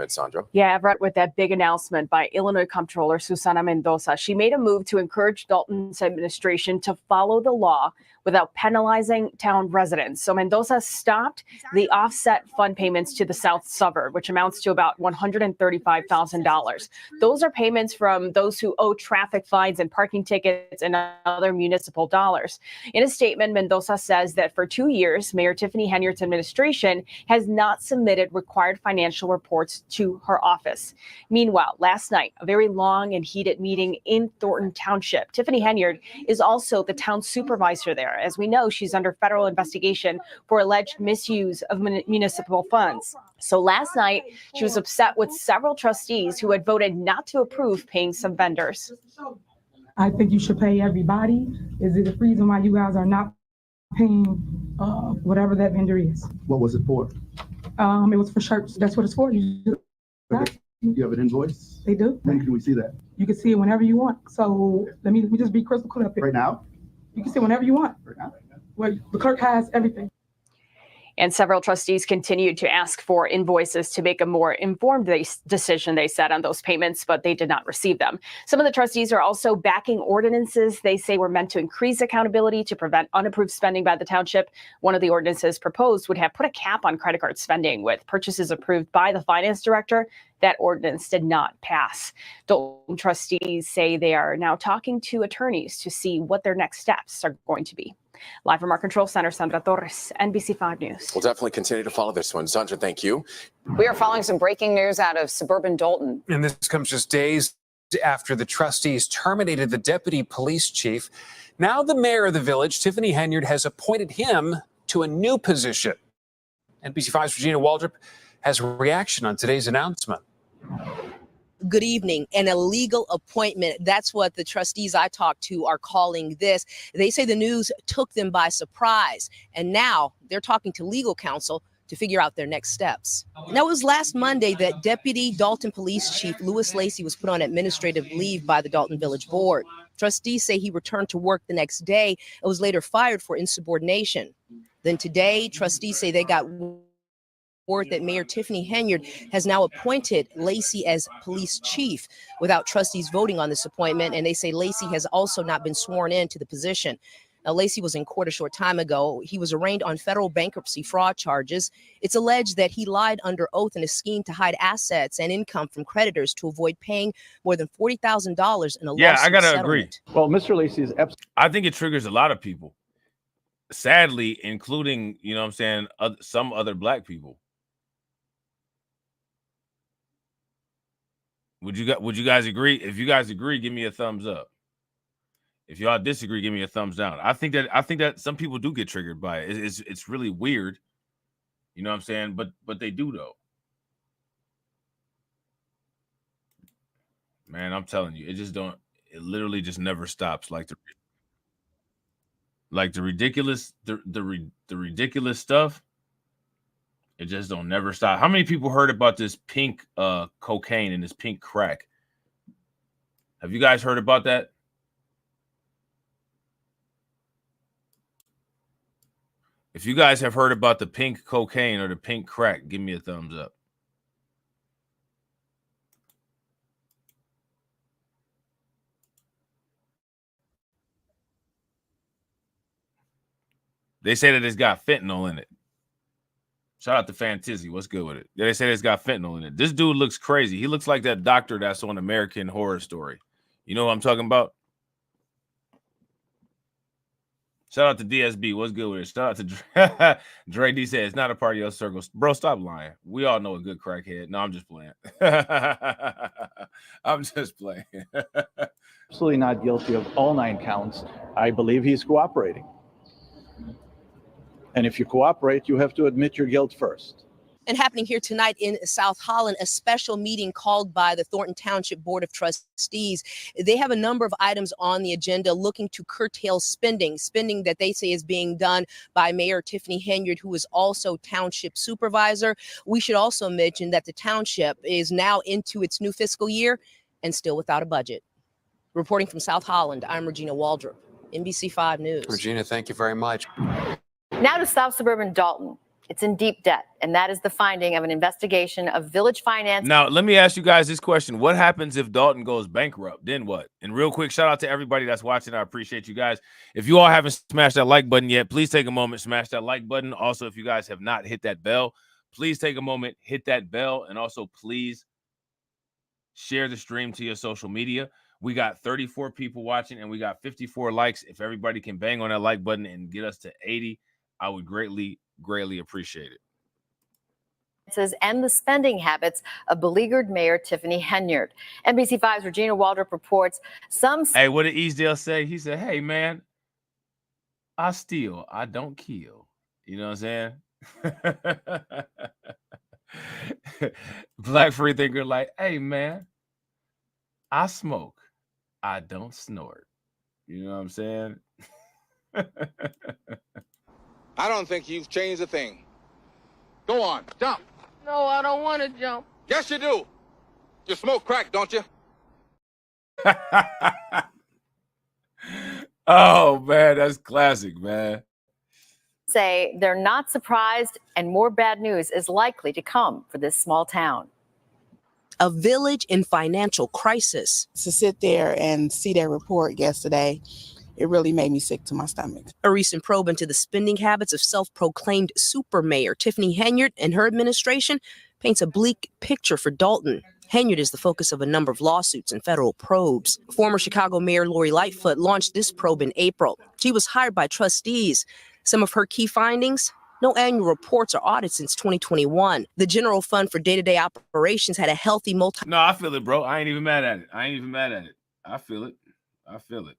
Sandra. Yeah, Everett, with that big announcement by Illinois Comptroller Susana Mendoza, she made a move to encourage Dalton's administration to follow the law without penalizing town residents. So Mendoza stopped the offset fund payments to the south suburb, which amounts to about $135,000. Those are payments from those who owe traffic fines and parking tickets and other municipal dollars. In a statement, Mendoza says that for 2 years, Mayor Tiffany Henyard's administration has not submitted required financial reports to her office. Meanwhile, last night, a very long and heated meeting in Thornton Township. Tiffany Henyard is also the town supervisor there. As we know, she's under federal investigation for alleged misuse of municipal funds. So last night, she was upset with several trustees who had voted not to approve paying some vendors. I think you should pay everybody. Is it the reason why you guys are not paying whatever that vendor is? What was it for? It was for shirts. That's what it's for. You have an invoice? They do. When can we see that? You can see it whenever you want. So let me just be crystal clear up here. Right now? You can see it whenever you want. Right now? Well, the clerk has everything. And several trustees continued to ask for invoices to make a more informed decision, they said, on those payments, but they did not receive them. Some of the trustees are also backing ordinances they say were meant to increase accountability to prevent unapproved spending by the township. One of the ordinances proposed would have put a cap on credit card spending with purchases approved by the finance director. That ordinance did not pass. Dalton trustees say they are now talking to attorneys to see what their next steps are going to be. Live from our control center, Sandra Torres, NBC5 News. We'll definitely continue to follow this one. Sandra, thank you. We are following some breaking news out of suburban Dalton. And this comes just days after the trustees terminated the deputy police chief. Now the mayor of the village, Tiffany Henyard, has appointed him to a new position. NBC5's Regina Waldrop has a reaction on today's announcement. Good evening. An illegal appointment. That's what the trustees I talked to are calling this. They say the news took them by surprise, and now they're talking to legal counsel to figure out their next steps. Now, it was last Monday that Deputy Dalton Police Chief Lewis Lacey was put on administrative leave by the Dalton Village Board. Trustees say he returned to work the next day and was later fired for insubordination. Then today, trustees say they got word that Mayor Tiffany Henyard has now appointed Lacey as police chief without trustees voting on this appointment. And they say Lacey has also not been sworn in to the position. Now, Lacey was in court a short time ago. He was arraigned on federal bankruptcy fraud charges. It's alleged that he lied under oath in a scheme to hide assets and income from creditors to avoid paying more than $40,000 in a lawsuit. I gotta agree. Well, Mr. Lacey is I think it triggers a lot of people, sadly, including, you know what I'm saying, some other black people. Would you guys agree? If you guys agree, give me a thumbs up. If y'all disagree, give me a thumbs down. I think that some people do get triggered by it. It's really weird. You know what I'm saying? But they do, though. Man, I'm telling you, it literally just never stops. Like the ridiculous stuff. It just don't never stop. How many people heard about this pink cocaine and this pink crack? Have you guys heard about that? If you guys have heard about the pink cocaine or the pink crack, give me a thumbs up. They say that it's got fentanyl in it. Shout out to Fantizzy. What's good with it? They say it's got fentanyl in it. This dude looks crazy. He looks like that doctor that's on American Horror Story. You know what I'm talking about? Shout out to DSB. What's good with it? Shout out to Dre D said it's not a part of your circle. Bro, stop lying. We all know a good crackhead. No, I'm just playing. I'm just playing. absolutely not guilty of all 9 counts. I believe he's cooperating. And if you cooperate, you have to admit your guilt first. And happening here tonight in South Holland, a special meeting called by the Thornton Township Board of Trustees. They have a number of items on the agenda looking to curtail spending that they say is being done by Mayor Tiffany Henyard, who is also township supervisor. We should also mention that the township is now into its new fiscal year and still without a budget. Reporting from South Holland, I'm Regina Waldrop, NBC5 News. Regina, thank you very much. Now to South Suburban Dalton. It's in deep debt, and that is the finding of an investigation of village finance. Now, let me ask you guys this question. What happens if Dalton goes bankrupt? Then what? And real quick, shout out to everybody that's watching. I appreciate you guys. If you all haven't smashed that like button yet, please take a moment, smash that like button. Also, if you guys have not hit that bell, please take a moment, hit that bell, and also please share the stream to your social media. We got 34 people watching, and we got 54 likes. If everybody can bang on that like button and get us to 80, I would greatly appreciate it. and the spending habits of beleaguered Mayor Tiffany Henyard. NBC 5's Regina Waldrop reports some. Hey, what did Easdale say? He said, "Hey, man, I steal, I don't kill." You know what I'm saying? Black free thinker like, "Hey, man, I smoke, I don't snort." You know what I'm saying? I don't think you've changed a thing. Go on, jump. No, I don't want to jump. Yes, you do. You smoke crack, don't you? Oh, man, that's classic, man. Say they're not surprised and more bad news is likely to come for this small town. A village in financial crisis. To sit there and see that report yesterday, it really made me sick to my stomach. A recent probe into the spending habits of self-proclaimed super mayor Tiffany Henyard and her administration paints a bleak picture for Dalton. Henyard is the focus of a number of lawsuits and federal probes. Former Chicago Mayor Lori Lightfoot launched this probe in April. She was hired by trustees. Some of her key findings: no annual reports or audits since 2021. The general fund for day-to-day operations had a healthy No, I feel it, bro. I ain't even mad at it. I feel it. I feel it.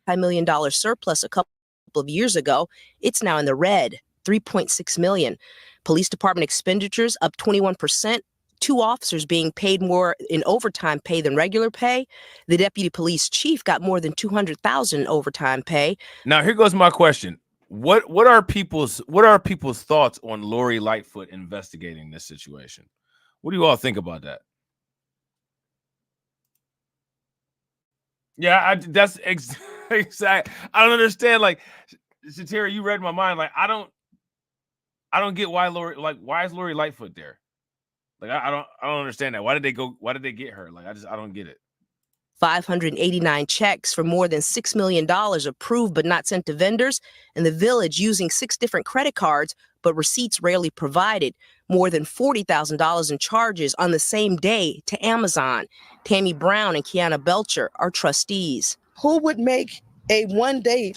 $5 million surplus a couple of years ago. It's now in the red, $3.6 million. Police department expenditures up 21%. 2 officers being paid more in overtime pay than regular pay. The deputy police chief got more than $200,000 in overtime pay. Now here goes my question. What are people's thoughts on Lori Lightfoot investigating this situation? What do you all think about that? Yeah, that's exact. I don't understand. Like, Shatira, you read my mind. Like, I don't get why why is Lori Lightfoot there? Like, I don't understand that. Why did they get her? Like, I don't get it. 589 checks for more than $6 million approved but not sent to vendors, and the village using 6 different credit cards, but receipts rarely provided. More than $40,000 in charges on the same day to Amazon. Tammy Brown and Kiana Belcher are trustees. Who would make a one day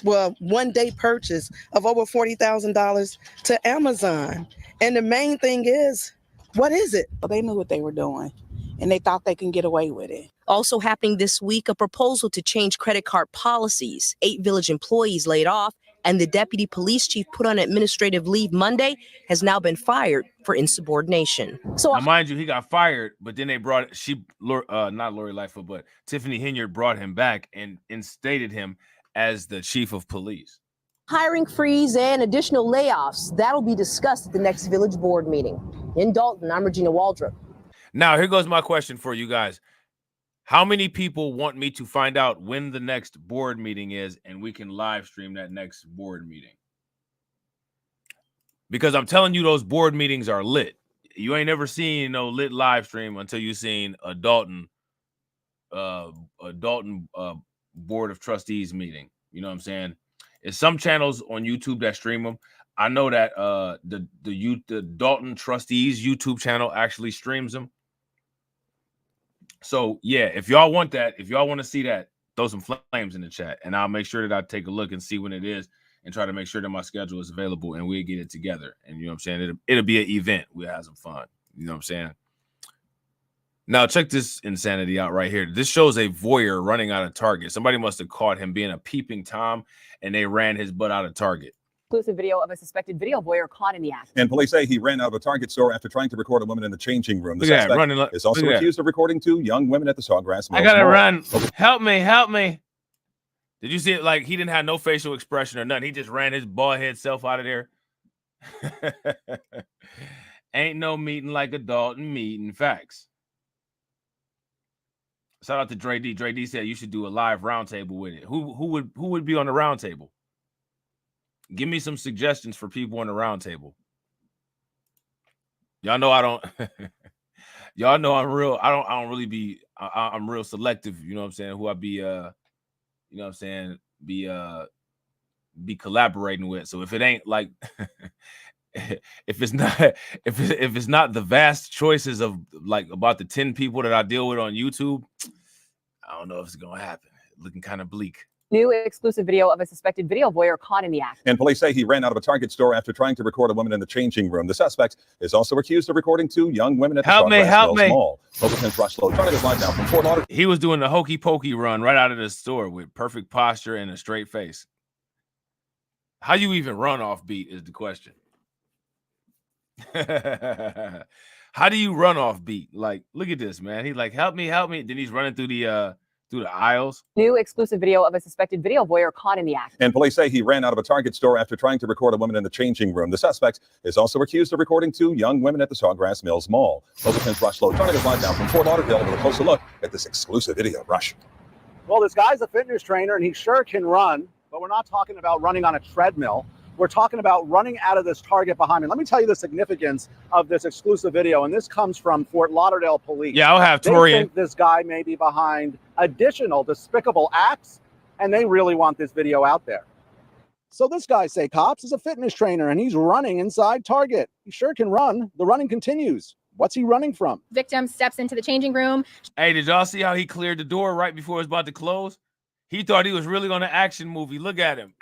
purchase of over $40,000 to Amazon? And the main thing is, what is it? Well, they knew what they were doing, and they thought they can get away with it. Also happening this week, a proposal to change credit card policies. 8 village employees laid off, and the deputy police chief put on administrative leave Monday has now been fired for insubordination. So now, mind you, he got fired, but then they brought not Lori Lightfoot, but Tiffany Henyard brought him back and instated him as the chief of police. Hiring freeze and additional layoffs, that'll be discussed at the next village board meeting. In Dalton, I'm Regina Waldrop. Now, here goes my question for you guys. How many people want me to find out when the next board meeting is and we can live stream that next board meeting? Because I'm telling you, those board meetings are lit. You ain't never seen no lit live stream until you seen a Dalton board of trustees meeting. You know what I'm saying? It's some channels on YouTube that stream them. I know that the Dalton trustees YouTube channel actually streams them. So yeah, if y'all want that, if y'all want to see that, throw some flames in the chat, and I'll make sure that I take a look and see when it is, and try to make sure that my schedule is available, and we'll get it together. And you know what I'm saying? It'll be an event. We'll have some fun. You know what I'm saying? Now check this insanity out right here. This shows a voyeur running out of Target. Somebody must have caught him being a peeping Tom, and they ran his butt out of Target. Exclusive video of a suspected video voyeur caught in the act. And police say he ran out of a Target store after trying to record a woman in the changing room. The Look at that, suspect running, is also look at accused of recording 2 young women at the Sawgrass Mills I gotta Mall. run. Help me, help me. Did you see it? Like, he didn't have no facial expression or nothing. He just ran his bald head self out of there. Ain't no meeting like a Dalton meeting. Facts. Shout out to Dre D. Dre D said you should do a live roundtable with it. Who would be on the roundtable? Give me some suggestions for people on the roundtable. Y'all know I don't. Y'all know I'm real. I don't really be. I'm real selective. You know what I'm saying? Who I be. You know what I'm saying? Be collaborating with. So if it ain't like, if it's not the vast choices of like about the 10 people that I deal with on YouTube, I don't know if it's gonna happen. Looking kind of bleak. New exclusive video of a suspected video voyeur caught in the act. And police say he ran out of a Target store after trying to record a woman in the changing room. The suspect is also accused of recording 2 young women at the Sawgrass Mills Mall. Local 10's Rush Low. Joining us live now from Fort Lauderdale. He was doing the hokey pokey run right out of the store with perfect posture and a straight face. How you even run off beat is the question. How do you run off beat? Like, look at this, man. He's like, help me. Then he's running through the aisles. New exclusive video of a suspected video voyeur caught in the act. And police say he ran out of a Target store after trying to record a woman in the changing room. The suspect is also accused of recording 2 young women at the Sawgrass Mills Mall. Local 10's Rush Low. Joining us live now from Fort Lauderdale with a closer look at this exclusive video. Rush. Well, this guy's a fitness trainer and he sure can run, but we're not talking about running on a treadmill. We're talking about running out of this Target behind me. Let me tell you the significance of this exclusive video, and this comes from Fort Lauderdale police. Yeah, I'll have Torian. They think this guy may be behind additional despicable acts, and they really want this video out there. So this guy, say cops, is a fitness trainer, and he's running inside Target. He sure can run. The running continues. What's he running from? Victim steps into the changing room. Hey, did y'all see how he cleared the door right before it was about to close? He thought he was really on an action movie. Look at him.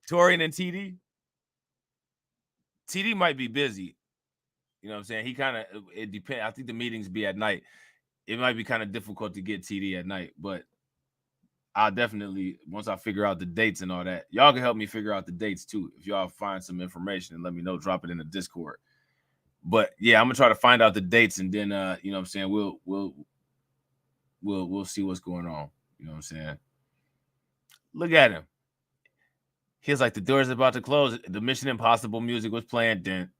Torian and TD. TD might be busy. You know what I'm saying? He kind of, it depends. I think the meetings be at night. It might be kind of difficult to get TD at night, but I'll definitely, once I figure out the dates and all that, y'all can help me figure out the dates too. If y'all find some information and let me know, drop it in the Discord. But yeah, I'm gonna try to find out the dates and then you know what I'm saying, we'll see what's going on. You know what I'm saying? Look at him. He's like, the door's about to close. The Mission Impossible music was playing. Then.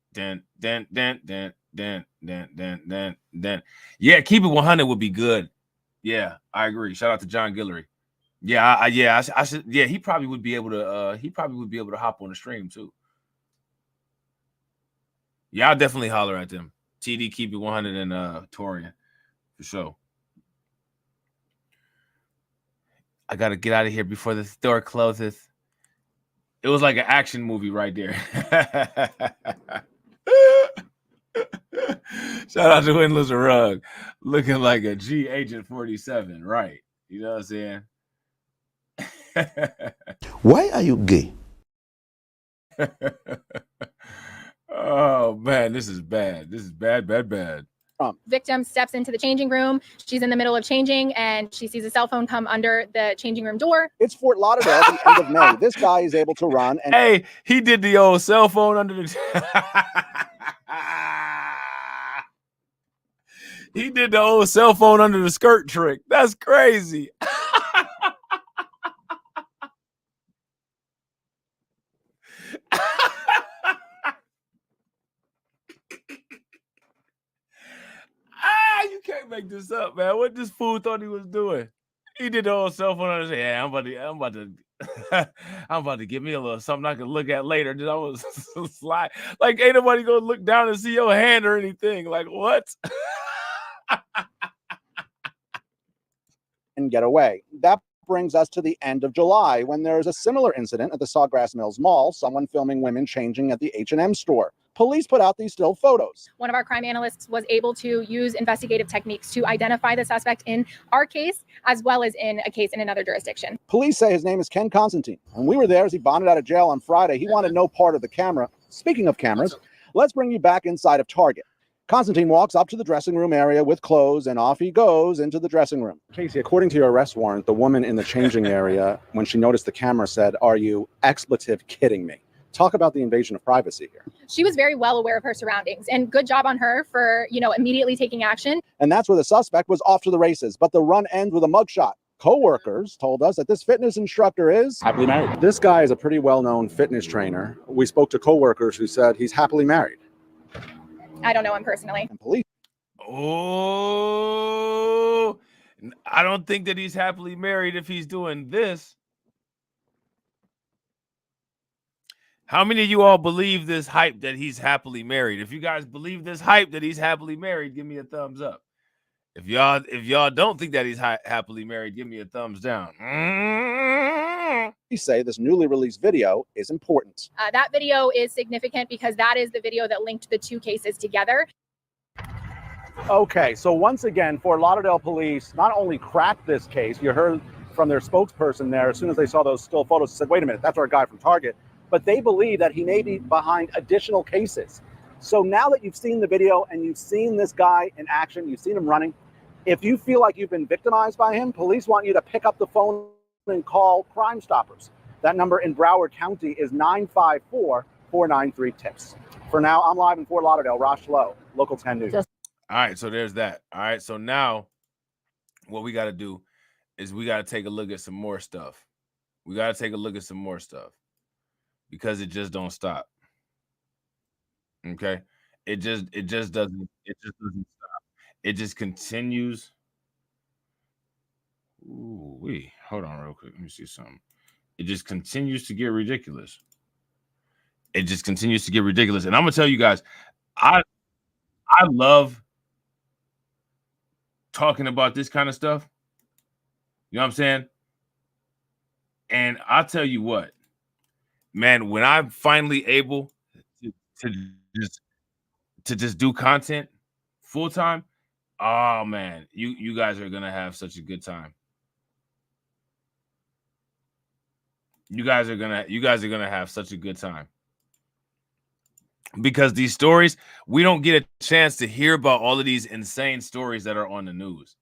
Yeah, keep it 100 would be good. Yeah, I agree. Shout out to John Guillory. Yeah, I should. Yeah, he probably would be able to. He probably would be able to hop on the stream too. Yeah, I'll definitely holler at them. TD, keep it 100 and Torian for sure. I gotta get out of here before the store closes. It was like an action movie right there. Shout out to Endless Rug. Looking like a G Agent 47, right? You know what I'm saying? Why are you gay? Oh, man, this is bad. This is bad. Victim steps into the changing room. She's in the middle of changing, and she sees a cell phone come under the changing room door. It's Fort Lauderdale at the end of May. This guy is able to run. And hey, he did the old cell phone under the... He did the old cell phone under the skirt trick. That's crazy. You can't make this up, man. What this fool thought he was doing? He did the old cell phone under. Yeah, I'm about to give me a little something I can look at later. Just I was slide. Like, ain't nobody gonna look down and see your hand or anything. Like, what? And get away. That brings us to the end of July when there's a similar incident at the Sawgrass Mills Mall, someone filming women changing at the H&M store. Police put out these still photos. One of our crime analysts was able to use investigative techniques to identify the suspect in our case, as well as in a case in another jurisdiction. Police say his name is Ken Constantine. When we were there as he bonded out of jail on Friday, he wanted no part of the camera. Speaking of cameras, let's bring you back inside of Target. Constantine walks up to the dressing room area with clothes, and off he goes into the dressing room. Casey, according to your arrest warrant, the woman in the changing area, when she noticed the camera, said, "Are you expletive kidding me?" Talk about the invasion of privacy here. She was very well aware of her surroundings, and good job on her for, immediately taking action. And that's where the suspect was off to the races, but the run ends with a mugshot. Co-workers told us that this fitness instructor is happily married. This guy is a pretty well-known fitness trainer. We spoke to co-workers who said he's happily married. I don't know him personally. And police. Oh, I don't think that he's happily married if he's doing this. How many of you all believe this hype that he's happily married? If you guys believe this hype that he's happily married, give me a thumbs up. If y'all don't think that he's happily married, give me a thumbs down. We say this newly released video is important. That video is significant because that is the video that linked the two cases together. Okay, so once again, Fort Lauderdale police not only cracked this case, you heard from their spokesperson there, as soon as they saw those still photos, said, wait a minute, that's our guy from Target. But they believe that he may be behind additional cases. So now that you've seen the video and you've seen this guy in action, you've seen him running, if you feel like you've been victimized by him, police want you to pick up the phone and call Crime Stoppers. That number in Broward County is 954-493-TIPS. For now, I'm live in Fort Lauderdale. Rosh Lowe, Local 10 News. All right, so there's that. All right, so now what we got to do is we got to take a look at some more stuff. We got to take a look at some more stuff because it just don't stop. Okay? It just doesn't stop. It just continues. Ooh, hold on real quick. Let me see something. It just continues to get ridiculous. It just continues to get ridiculous. And I'm going to tell you guys, I love talking about this kind of stuff. You know what I'm saying? And I'll tell you what, man, when I'm finally able to just do content full time, oh man, you guys are gonna have such a good time. You guys are gonna have such a good time. Because these stories, we don't get a chance to hear about all of these insane stories that are on the news.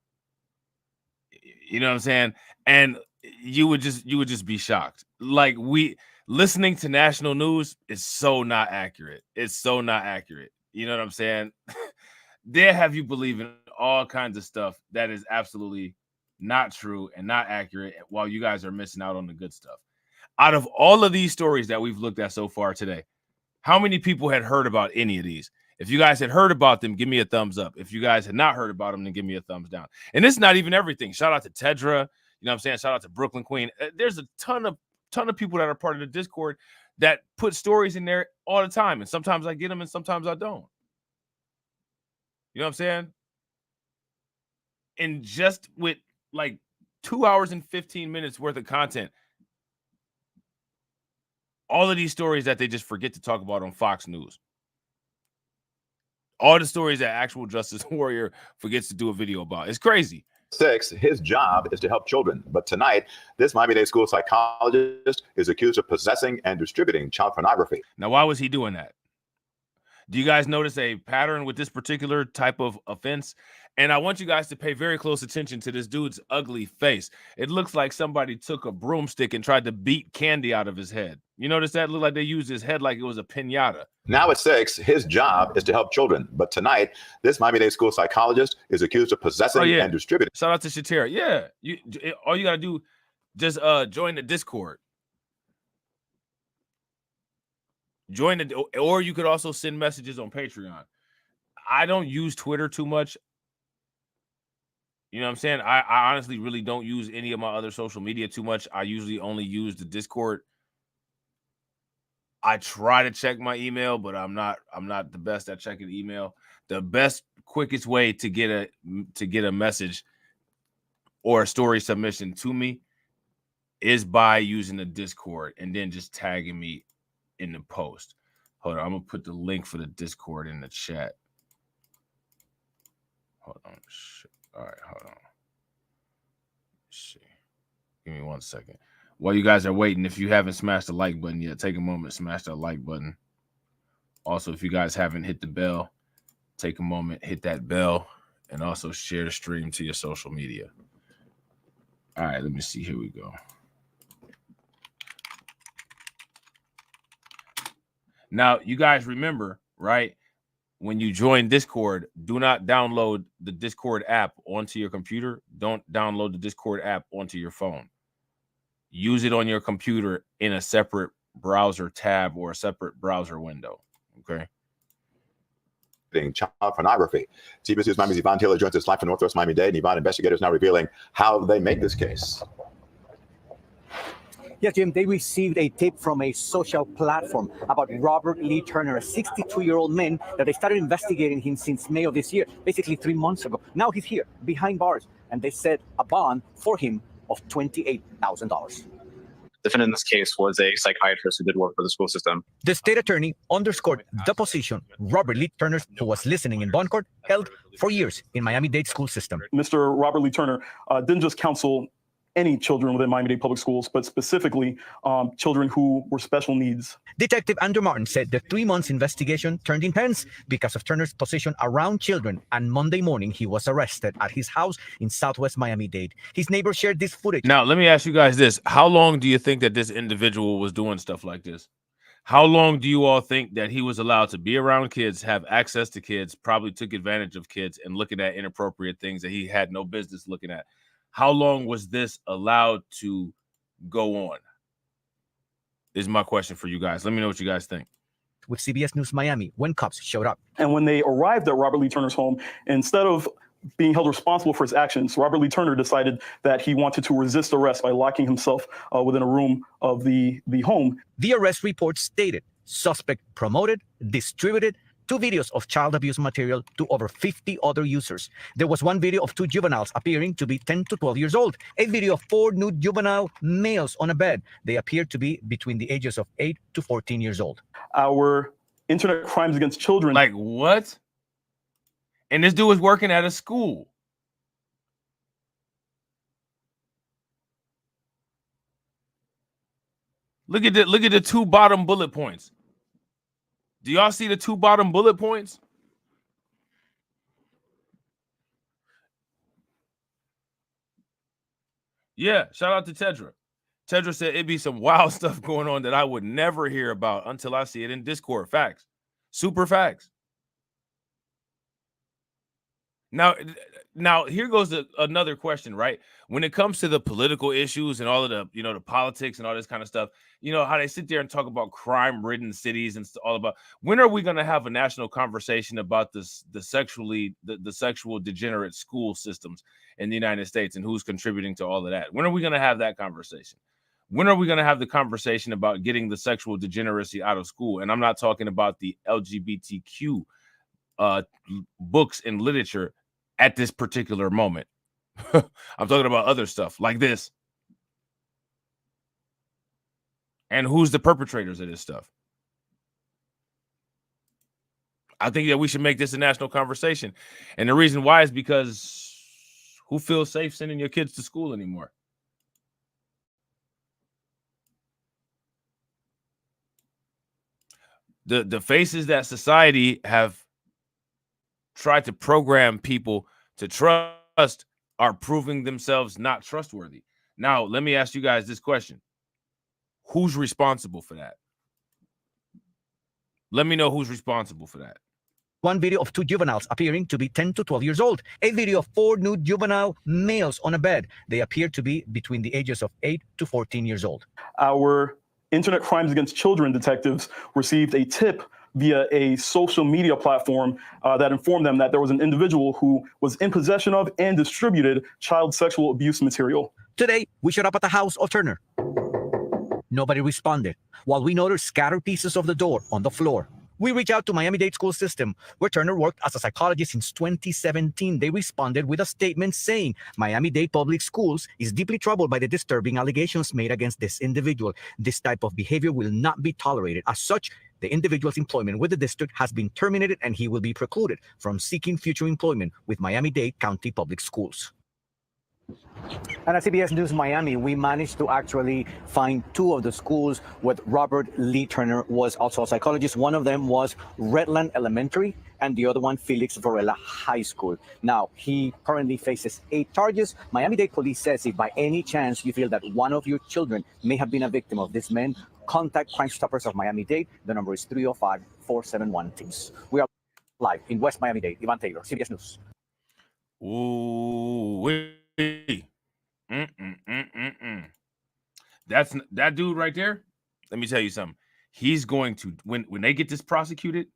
You know what I'm saying? And you would just be shocked. Like, listening to national news is so not accurate. It's so not accurate. You know what I'm saying? They have you believing all kinds of stuff that is absolutely not true and not accurate, while you guys are missing out on the good stuff. Out of all of these stories that we've looked at so far today, how many people had heard about any of these? If you guys had heard about them, give me a thumbs up. If you guys had not heard about them, then give me a thumbs down. And it's not even everything. Shout out to Tedra. You know what I'm saying? Shout out to Brooklyn Queen. There's a ton of people that are part of the Discord that put stories in there all the time. And sometimes I get them and sometimes I don't. You know what I'm saying? And just with like 2 hours and 15 minutes worth of content, all of these stories that they just forget to talk about on Fox News. All the stories that actual Justice Warrior forgets to do a video about. It's crazy. 6, his job is to help children. But tonight, this Miami-Dade school psychologist is accused of possessing and distributing child pornography. Now, why was he doing that? Do you guys notice a pattern with this particular type of offense? And I want you guys to pay very close attention to this dude's ugly face. It looks like somebody took a broomstick and tried to beat candy out of his head. You notice that? It looked like they used his head like it was a piñata. Now at 6, his job is to help children. But tonight, this Miami-Dade school psychologist is accused of possessing and distributing. Shout out to Shatera. Yeah. All you got to do, just join the Discord. Or you could also send messages on Patreon. I don't use Twitter too much. You know what I'm saying? I honestly really don't use any of my other social media too much. I usually only use the Discord. I try to check my email, but I'm not the best at checking email. The best, quickest way to get a message or a story submission to me is by using the Discord and then just tagging me in the post. Hold on, I'm gonna put the link for the Discord in the chat. Hold on. All right, hold on. Let's see. Give me 1 second. While you guys are waiting, if you haven't smashed the like button yet, take a moment, smash that like button. Also, if you guys haven't hit the bell, take a moment, hit that bell, and also share the stream to your social media. All right, let me see. Here we go. Now, you guys remember, right? When you join Discord, do not download the Discord app onto your computer. Don't download the Discord app onto your phone. Use it on your computer in a separate browser tab or a separate browser window. Okay. Child pornography. CBS News Miami's Yvonne Taylor joins us live from Northwest Miami-Dade. And Yvonne, investigators now revealing how they make this case. Yes, Jim, they received a tip from a social platform about Robert Lee Turner, a 62-year-old man that they started investigating him since May of this year, basically 3 months ago. Now he's here behind bars, and they set a bond for him of $28,000. defendant in this case was a psychiatrist who did work for the school system. The state attorney underscored the position Robert Lee Turner, who was listening in bond court, held for years in Miami-Dade school system. Mr. Robert Lee Turner didn't just counsel any children within Miami-Dade public schools, but specifically children who were special needs. Detective Andrew Martin said the 3 months investigation turned intense because of Turner's position around children, and Monday morning he was arrested at his house in Southwest Miami-Dade. His neighbor shared this footage. Now, let me ask you guys this. How long do you think that this individual was doing stuff like this? How long do you all think that he was allowed to be around kids, have access to kids, probably took advantage of kids, and looking at inappropriate things that he had no business looking at? How long was this allowed to go on? Is my question for you guys. Let me know what you guys think. With CBS News Miami, when cops showed up. And when they arrived at Robert Lee Turner's home, instead of being held responsible for his actions, Robert Lee Turner decided that he wanted to resist arrest by locking himself within a room of the home. The arrest report stated suspect promoted, distributed 2 videos of child abuse material to over 50 other users. There was 1 video of 2 juveniles appearing to be 10 to 12 years old. A video of 4 nude juvenile males on a bed. They appeared to be between the ages of 8 to 14 years old. Our internet crimes against children. Like what? And this dude was working at a school. Look at the 2 bottom bullet points. Do y'all see the 2 bottom bullet points? Yeah, shout out to Tedra. Tedra said it'd be some wild stuff going on that I would never hear about until I see it in Discord. Facts. Super facts. Now here goes another question, right? When it comes to the political issues and all of the, the politics and all this kind of stuff, how they sit there and talk about crime-ridden cities and all about, when are we going to have a national conversation about the sexual degenerate school systems in the United States and who's contributing to all of that? When are we going to have that conversation? When are we going to have the conversation about getting the sexual degeneracy out of school? And I'm not talking about the LGBTQ books and literature at this particular moment. I'm talking about other stuff like this. And who's the perpetrators of this stuff? I think that we should make this a national conversation. And the reason why is because who feels safe sending your kids to school anymore? The faces that society have tried to program people to trust are proving themselves not trustworthy. Now, let me ask you guys this question. Who's responsible for that? Let me know who's responsible for that. 1 video of 2 juveniles appearing to be 10 to 12 years old. A video of 4 nude juvenile males on a bed. They appear to be between the ages of 8 to 14 years old. Our internet crimes against children detectives received a tip via a social media platform that informed them that there was an individual who was in possession of and distributed child sexual abuse material. Today, we showed up at the house of Turner. Nobody responded, while we noticed scattered pieces of the door on the floor. We reached out to Miami-Dade school system, where Turner worked as a psychologist since 2017. They responded with a statement saying Miami-Dade Public Schools is deeply troubled by the disturbing allegations made against this individual. This type of behavior will not be tolerated. As such, the individual's employment with the district has been terminated and he will be precluded from seeking future employment with Miami-Dade County Public Schools. And at CBS News Miami, we managed to actually find 2 of the schools where Robert Lee Turner was also a psychologist. One of them was Redland Elementary and the other one, Felix Varela High School. Now, he currently faces 8 charges. Miami-Dade Police says if by any chance you feel that one of your children may have been a victim of this man, contact Crime Stoppers of Miami-Dade. The number is 305-471-TEAMS. We are live in West Miami-Dade. Ivan Taylor, CBS News. Ooh, That's that dude right there. Let me tell you something. He's going to when they get this prosecuted,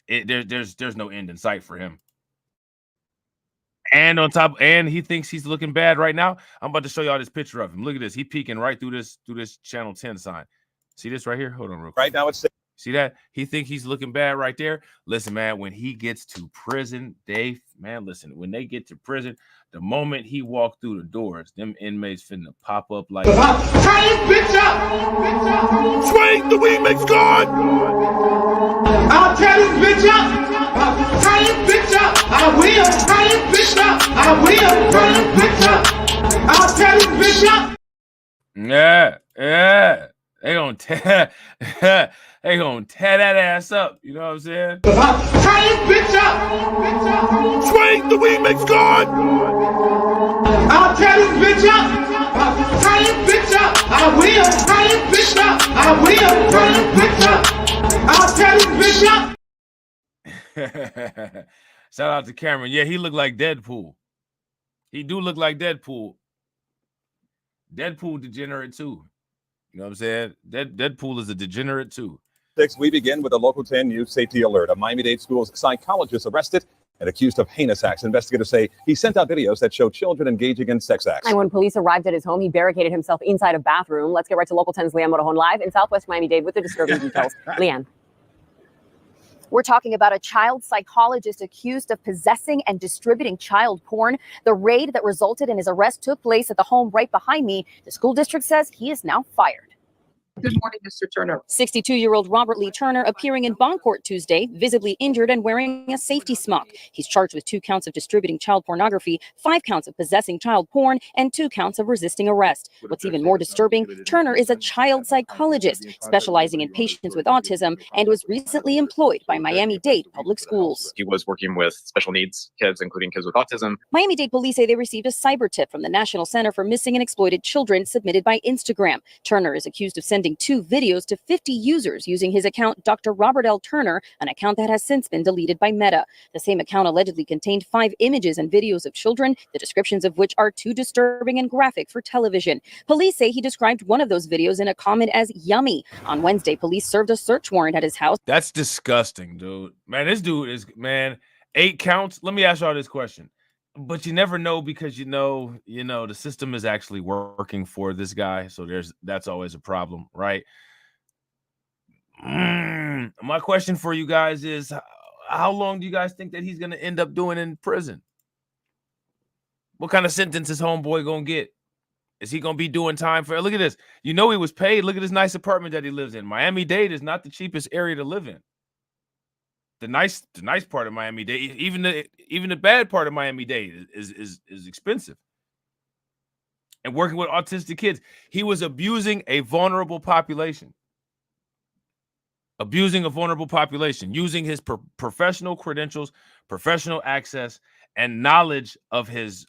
there's no end in sight for him. And on top, and he thinks he's looking bad right now. I'm about to show y'all this picture of him. Look at this. He peeking right through this channel 10 sign. See this right here? Hold on real quick. Right now it's see that? He think he's looking bad right there. Listen, man, when he gets to prison, when they get to prison, The moment he walked through the doors, them inmates finna pop up like. Swing the remix God! I'll tear this bitch up! Turn this bitch up! I will! Turn this bitch up! I will! Turn this bitch up! I'll tear this bitch up! Yeah. They gonna tear that ass up. You know what I'm saying? Turn this bitch up! Swing the remix God! I'll tear this bitch up! Turn this bitch up! I will! Turn this bitch up! I will! Turn this bitch up! I'll tear this bitch up! Shout out to Cameron. Yeah, he looked like Deadpool. He do look like Deadpool. Deadpool degenerate too. You know what I'm saying? Deadpool is a degenerate too. We begin with a local 10 news safety alert. A Miami-Dade school's psychologist arrested and accused of heinous acts. Investigators say he sent out videos that show children engaging in sex acts. And when police arrived at his home, he barricaded himself inside a bathroom. Let's get right to Local 10's Leanne Motorhone live in Southwest Miami-Dade with the disturbing details. Leanne. We're talking about a child psychologist accused of possessing and distributing child porn. The raid that resulted in his arrest took place at the home right behind me. The school district says he is now fired. Good morning, Mr. Turner. 62-year-old Robert Lee Turner appearing in bond court Tuesday, visibly injured and wearing a safety smock. He's charged with 2 counts of distributing child pornography, 5 counts of possessing child porn, and 2 counts of resisting arrest. What's even more disturbing, Turner is a child psychologist specializing in patients with autism and was recently employed by Miami-Dade Public Schools. He was working with special needs kids, including kids with autism. Miami-Dade police say they received a cyber tip from the National Center for Missing and Exploited Children submitted by Instagram. Turner is accused of sending 2 videos to 50 users using his account Dr. Robert L. Turner, an account that has since been deleted by Meta. The same account allegedly contained 5 images and videos of children, the descriptions of which are too disturbing and graphic for television. Police say he described one of those videos in a comment as yummy. On Wednesday, police served a search warrant at his house. That's disgusting, dude. Man, this dude is, 8 counts. Let me ask y'all this question. But you never know because you know the system is actually working for this guy. So that's always a problem, right? My question for you guys is, how long do you guys think that he's going to end up doing in prison? What kind of sentence is homeboy going to get? Is he going to be doing time for? Look at this. You know he was paid. Look at this nice apartment that he lives in. Miami-Dade is not the cheapest area to live in. The nice part of Miami-Dade, even the bad part of Miami-Dade is expensive. And working with autistic kids, he was abusing a vulnerable population. Using his professional credentials, professional access, and knowledge of his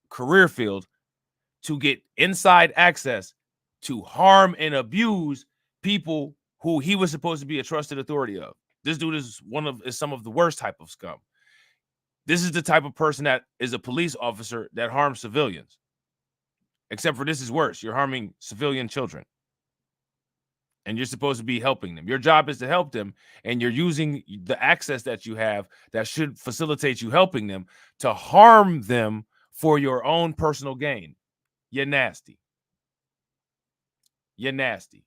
career field to get inside access to harm and abuse people who he was supposed to be a trusted authority of. This dude is some of the worst type of scum. This is the type of person that is a police officer that harms civilians. Except for this is worse. You're harming civilian children. And you're supposed to be helping them. Your job is to help them. And you're using the access that you have that should facilitate you helping them to harm them for your own personal gain. You're nasty. You're nasty.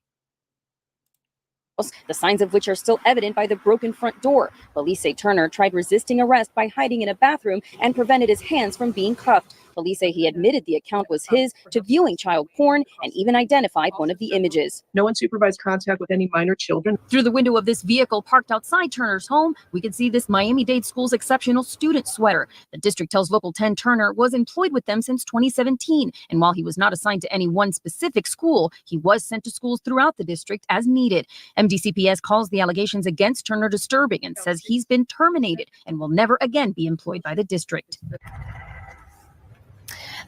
The signs of which are still evident by the broken front door. Police say Turner tried resisting arrest by hiding in a bathroom and prevented his hands from being cuffed. Police say he admitted the account was his to viewing child porn and even identified one of the images. No unsupervised contact with any minor children. Through the window of this vehicle parked outside Turner's home, we can see this Miami-Dade school's exceptional student sweater. The district tells Local 10 Turner was employed with them since 2017. And while he was not assigned to any one specific school, he was sent to schools throughout the district as needed. MDCPS calls the allegations against Turner disturbing and says he's been terminated and will never again be employed by the district.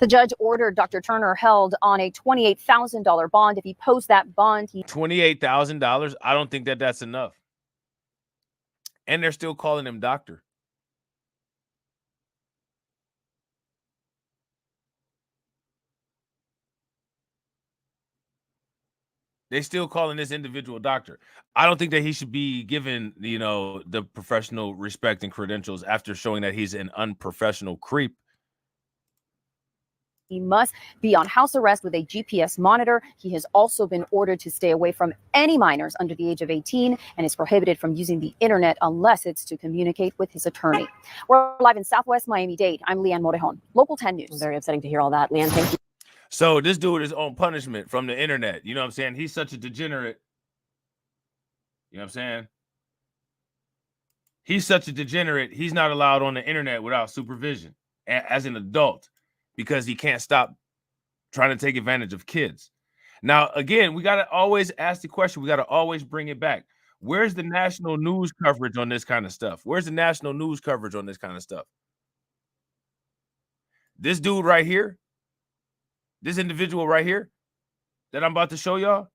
The judge ordered Dr. Turner held on a $28,000 bond. If he posts that bond, $28,000. I don't think that's enough. And they're still calling him doctor. They still calling this individual doctor. I don't think that he should be given, the professional respect and credentials after showing that he's an unprofessional creep. He must be on house arrest with a GPS monitor. He has also been ordered to stay away from any minors under the age of 18 and is prohibited from using the internet unless it's to communicate with his attorney. We're live in Southwest Miami-Dade. I'm Leanne Morejon, Local 10 News. Very upsetting to hear all that. Leanne, thank you. So this dude is on punishment from the internet. You know what I'm saying? He's such a degenerate. You know what I'm saying? He's such a degenerate. He's not allowed on the internet without supervision as an adult because he can't stop trying to take advantage of kids. Now, again, we got to always ask the question. We got to always bring it back. Where's the national news coverage on this kind of stuff? Where's the national news coverage on this kind of stuff? This dude right here, this individual right here that I'm about to show y'all,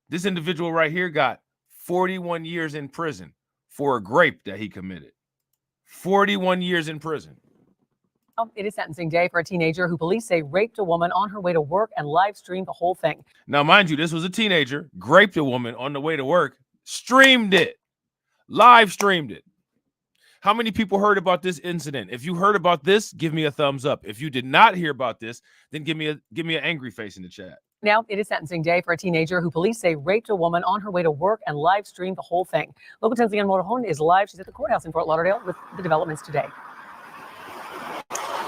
this individual right here got 41 years in prison for a grape that he committed. 41 years in prison. It is sentencing day for a teenager who police say raped a woman on her way to work and live streamed the whole thing. Now, mind you, this was a teenager, raped a woman on the way to work, streamed it, live streamed it. How many people heard about this incident? If you heard about this, give me a thumbs up. If you did not hear about this, then give me an angry face in the chat. Now, it is sentencing day for a teenager who police say raped a woman on her way to work and live streamed the whole thing. Local 10's Leanne Morejon is live. She's at the courthouse in Fort Lauderdale with the developments today.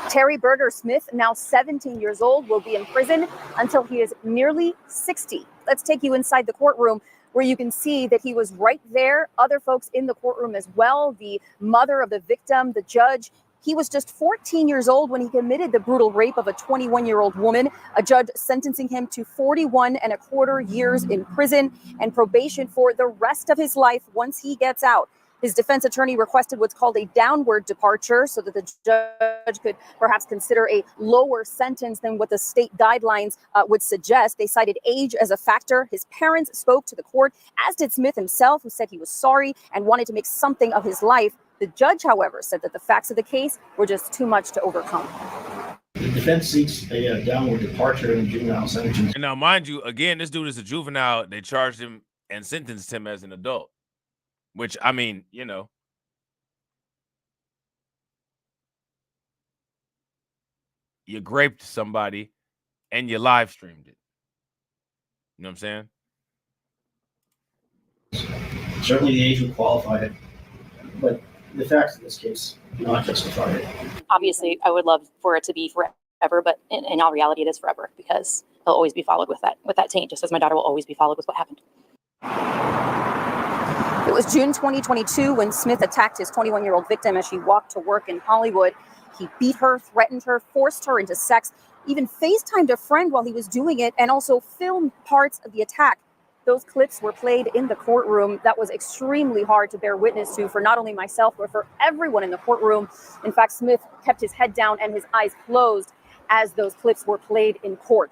Terry Berger Smith, now 17 years old, will be in prison until he is nearly 60. Let's take you inside the courtroom where you can see that he was right there. Other folks in the courtroom as well. The mother of the victim, the judge. He was just 14 years old when he committed the brutal rape of a 21-year-old woman. A judge sentencing him to 41.25 years in prison and probation for the rest of his life once he gets out. His defense attorney requested what's called a downward departure so that the judge could perhaps consider a lower sentence than what the state guidelines would suggest. They cited age as a factor. His parents spoke to the court, as did Smith himself, who said he was sorry and wanted to make something of his life. The judge, however, said that the facts of the case were just too much to overcome. The defense seeks a downward departure in juvenile sentencing. And now, mind you, again, this dude is a juvenile. They charged him and sentenced him as an adult. Which, I mean, you know, you raped somebody and you live streamed it. You know what I'm saying? Certainly the age would qualify it, but the facts in this case do not justify it. Obviously, I would love for it to be forever, but in all reality, it is forever because he'll always be followed with that taint, just as my daughter will always be followed with what happened. It was June 2022 when Smith attacked his 21-year-old victim as she walked to work in Hollywood. He beat her, threatened her, forced her into sex, even FaceTimed a friend while he was doing it, and also filmed parts of the attack. Those clips were played in the courtroom. That was extremely hard to bear witness to for not only myself, but for everyone in the courtroom. In fact, Smith kept his head down and his eyes closed as those clips were played in court.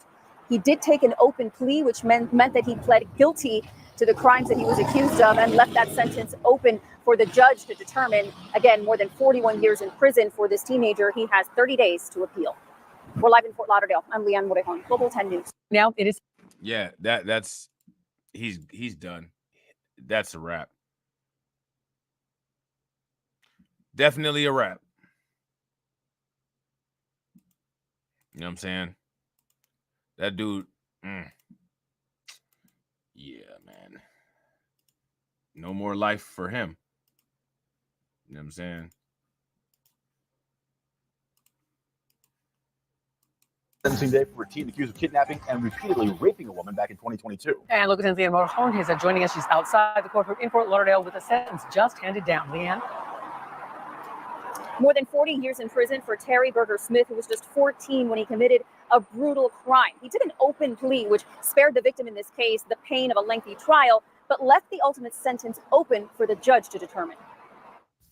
He did take an open plea, which meant that he pled guilty to the crimes that he was accused of and left that sentence open for the judge to determine. Again, more than 41 years in prison for this teenager. He has 30 days to appeal. We're live in Fort Lauderdale. I'm Leanne Morejon, Local 10 News. Now it is. Yeah, that's he's done. That's a wrap. Definitely a wrap. You know what I'm saying? That dude. Yeah, man. No more life for him. You know what I'm saying? Sentencing day for a teen accused of kidnapping and repeatedly raping a woman back in 2022. And Local 10's Leanne Morejon is joining us. She's outside the courtroom in Fort Lauderdale with a sentence just handed down. Leanne? More than 40 years in prison for Terry Berger Smith, who was just 14 when he committed a brutal crime. He did an open plea, which spared the victim in this case the pain of a lengthy trial, but left the ultimate sentence open for the judge to determine.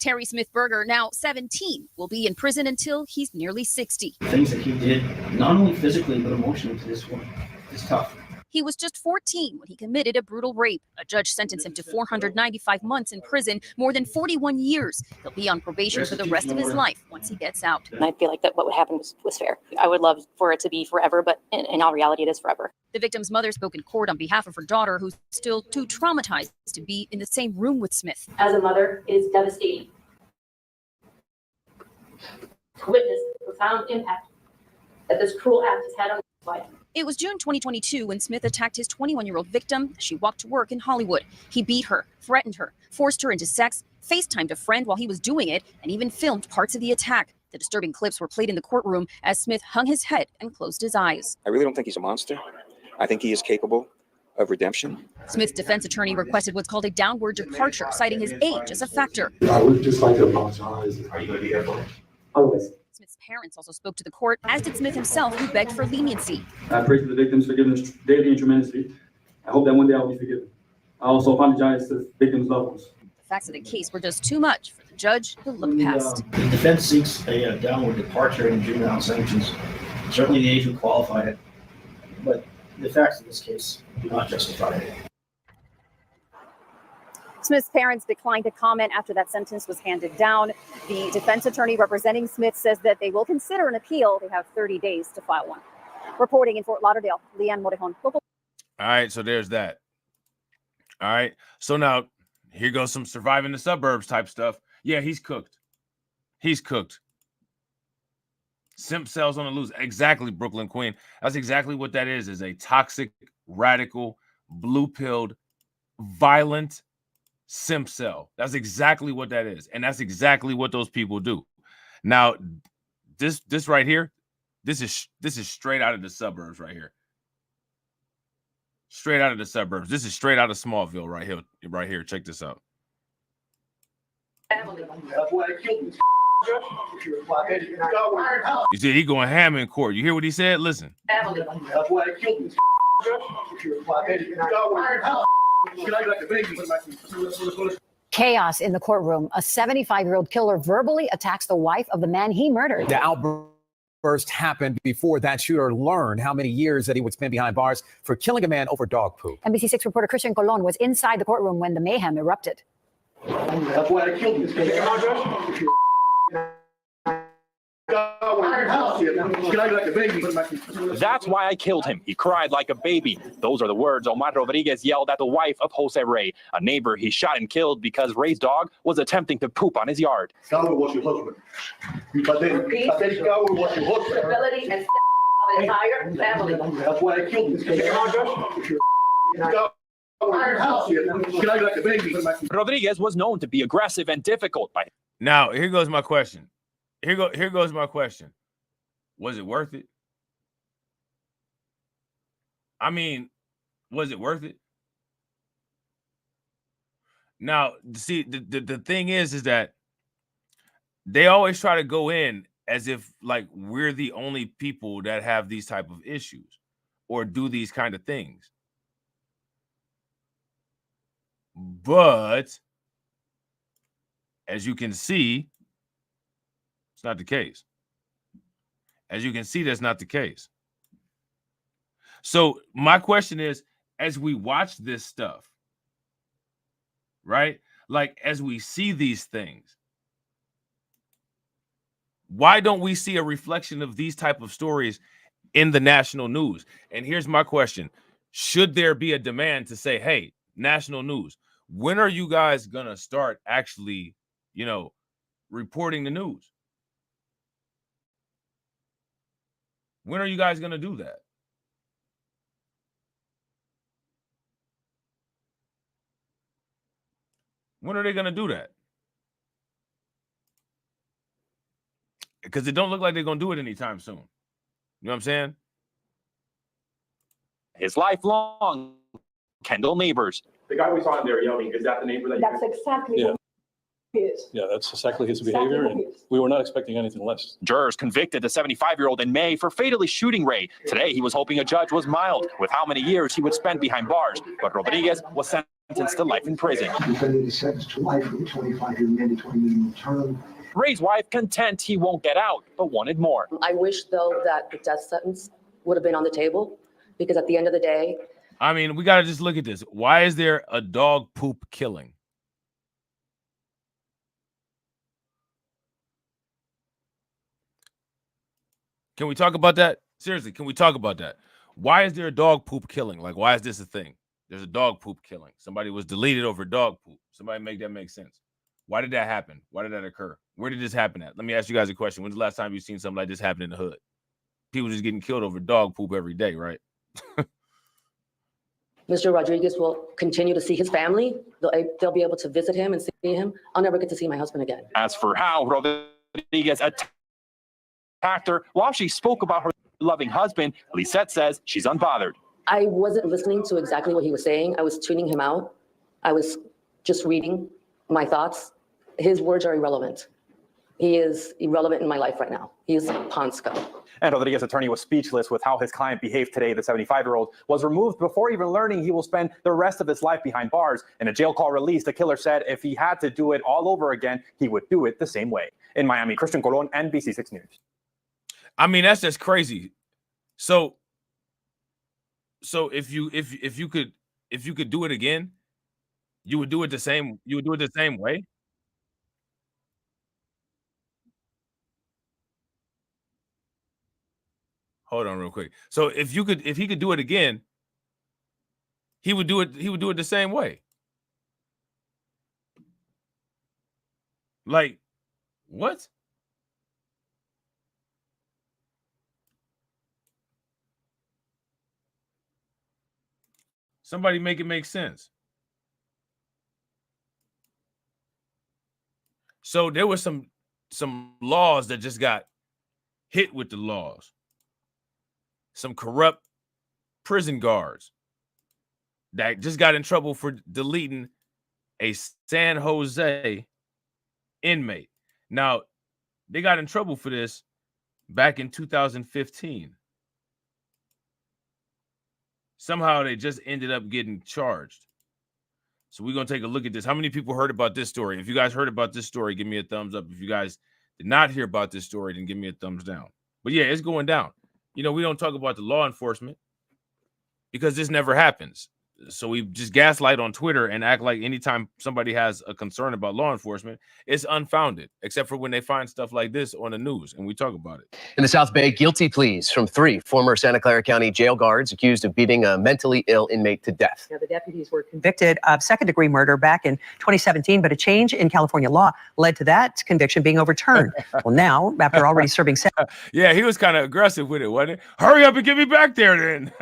Terry Smith Berger, now 17, will be in prison until he's nearly 60. Things that he did, not only physically, but emotionally to this woman, is tough. He was just 14 when he committed a brutal rape. A judge sentenced him to 495 months in prison, more than 41 years. He'll be on probation for the rest of his life once he gets out. And I feel like that what would happen was fair. I would love for it to be forever, but in all reality, it is forever. The victim's mother spoke in court on behalf of her daughter, who's still too traumatized to be in the same room with Smith. As a mother, it is devastating to witness the profound impact that this cruel act has had on his life. It was June 2022 when Smith attacked his 21-year-old victim as she walked to work in Hollywood. He beat her, threatened her, forced her into sex, FaceTimed a friend while he was doing it, and even filmed parts of the attack. The disturbing clips were played in the courtroom as Smith hung his head and closed his eyes. I really don't think he's a monster. I think he is capable of redemption. Smith's defense attorney requested what's called a downward departure, citing his age as a factor. I would just like to apologize. Are you going to be careful? Always. Smith's parents also spoke to the court, as did Smith himself, who begged for leniency. I pray for the victims' forgiveness daily and tremendously. I hope that one day I'll be forgiven. I also apologize to the victims' loved ones. The facts of the case were just too much for the judge to look past. The defense seeks a downward departure in juvenile sanctions. Certainly the age would qualify it, but the facts of this case do not justify it. Smith's parents declined to comment after that sentence was handed down. The defense attorney representing Smith says that they will consider an appeal. They have 30 days to file one. Reporting in Fort Lauderdale, Leanne Morejon, local. All right, so there's that. All right, so now here goes some surviving the suburbs type stuff. Yeah, he's cooked. He's cooked. Simp cells on the loose. Exactly, Brooklyn Queen. That's exactly what that is a toxic, radical, blue-pilled, violent simp cell. That's exactly what that is. And that's exactly what those people do. Now, this right here, this is straight out of the suburbs right here. Straight out of the suburbs. This is straight out of Smallville right here. Right here. Check this out. You see, he going ham in court. You hear what he said? Listen. Chaos in the courtroom. A 75-year-old killer verbally attacks the wife of the man he murdered. The outburst happened before that shooter learned how many years that he would spend behind bars for killing a man over dog poop. NBC6 reporter Christian Colon was inside the courtroom when the mayhem erupted. That's why I killed this guy. That's why I killed him. He cried like a baby. Those are the words Omar Rodriguez yelled at the wife of Jose Ray, a neighbor he shot and killed because Ray's dog was attempting to poop on his yard. Scour was your husband. Scour was your husband. Stability and of the entire family. That's why I killed this guy. Rodriguez was known to be aggressive and difficult. Now, here goes my question. Here goes my question. Was it worth it? I mean, was it worth it? Now, see, the thing is that they always try to go in as if like we're the only people that have these type of issues or do these kind of things. But as you can see, it's not the case. As you can see, that's not the case. So my question is, as we watch this stuff, right? Like as we see these things, why don't we see a reflection of these type of stories in the national news? And here's my question. Should there be a demand to say, hey, national news, when are you guys going to start actually, reporting the news? When are you guys going to do that? When are they going to do that? Because it don't look like they're going to do it anytime soon. You know what I'm saying? His lifelong Kendall neighbors. The guy we saw in there yelling, is that the neighbor that That's exactly Yeah. what it is. Yeah, that's exactly his Exactly behavior, what and it is. we were not expecting anything less. Jurors convicted the 75-year-old in May for fatally shooting Ray. Today, he was hoping a judge was mild with how many years he would spend behind bars. But Rodriguez was sentenced to life in prison. He's going to be sentenced to life with a 25-year mandatory minimum term. Ray's wife content he won't get out, but wanted more. I wish, though, that the death sentence would have been on the table, because at the end of the day, I mean, we got to just look at this. Why is there a dog poop killing? Can we talk about that? Seriously, can we talk about that? Why is there a dog poop killing? Like, why is this a thing? There's a dog poop killing. Somebody was deleted over dog poop. Somebody make that make sense. Why did that happen? Why did that occur? Where did this happen at? Let me ask you guys a question. When's the last time you've seen something like this happen in the hood? people just getting killed over dog poop every day, right? Mr. Rodriguez will continue to see his family. They'll be able to visit him and see him. I'll never get to see my husband again. As for how Rodriguez attacked her while she spoke about her loving husband, Lisette says she's unbothered. I wasn't listening to exactly what he was saying. I was tuning him out. I was just reading my thoughts. His words are irrelevant. He is irrelevant in my life right now. He is pond scum. And Rodriguez's attorney was speechless with how his client behaved today. The 75-year-old was removed before even learning he will spend the rest of his life behind bars. In a jail call release, the killer said if he had to do it all over again, he would do it the same way. In Miami, Christian Colon, NBC6 News. I mean, that's just crazy. So if you could do it again, you would do it the same. You would do it the same way. Hold on real quick. So if he could do it again, he would do it the same way. Like, what? Somebody make it make sense. So there was some laws that just got hit with the laws. Some corrupt prison guards that just got in trouble for deleting a San Jose inmate. Now, they got in trouble for this back in 2015. Somehow they just ended up getting charged. So we're going to take a look at this. How many people heard about this story? If you guys heard about this story, give me a thumbs up. If you guys did not hear about this story, then give me a thumbs down. But yeah, it's going down. You know, we don't talk about the law enforcement because this never happens. So we just gaslight on Twitter and act like anytime somebody has a concern about law enforcement, it's unfounded, except for when they find stuff like this on the news and we talk about it. In the South Bay, guilty pleas from 3 former Santa Clara County jail guards accused of beating a mentally ill inmate to death. The deputies were convicted of second-degree murder back in 2017, but a change in California law led to that conviction being overturned. Well, now, after already serving yeah, he was kind of aggressive with it, wasn't it? Hurry up and get me back there then.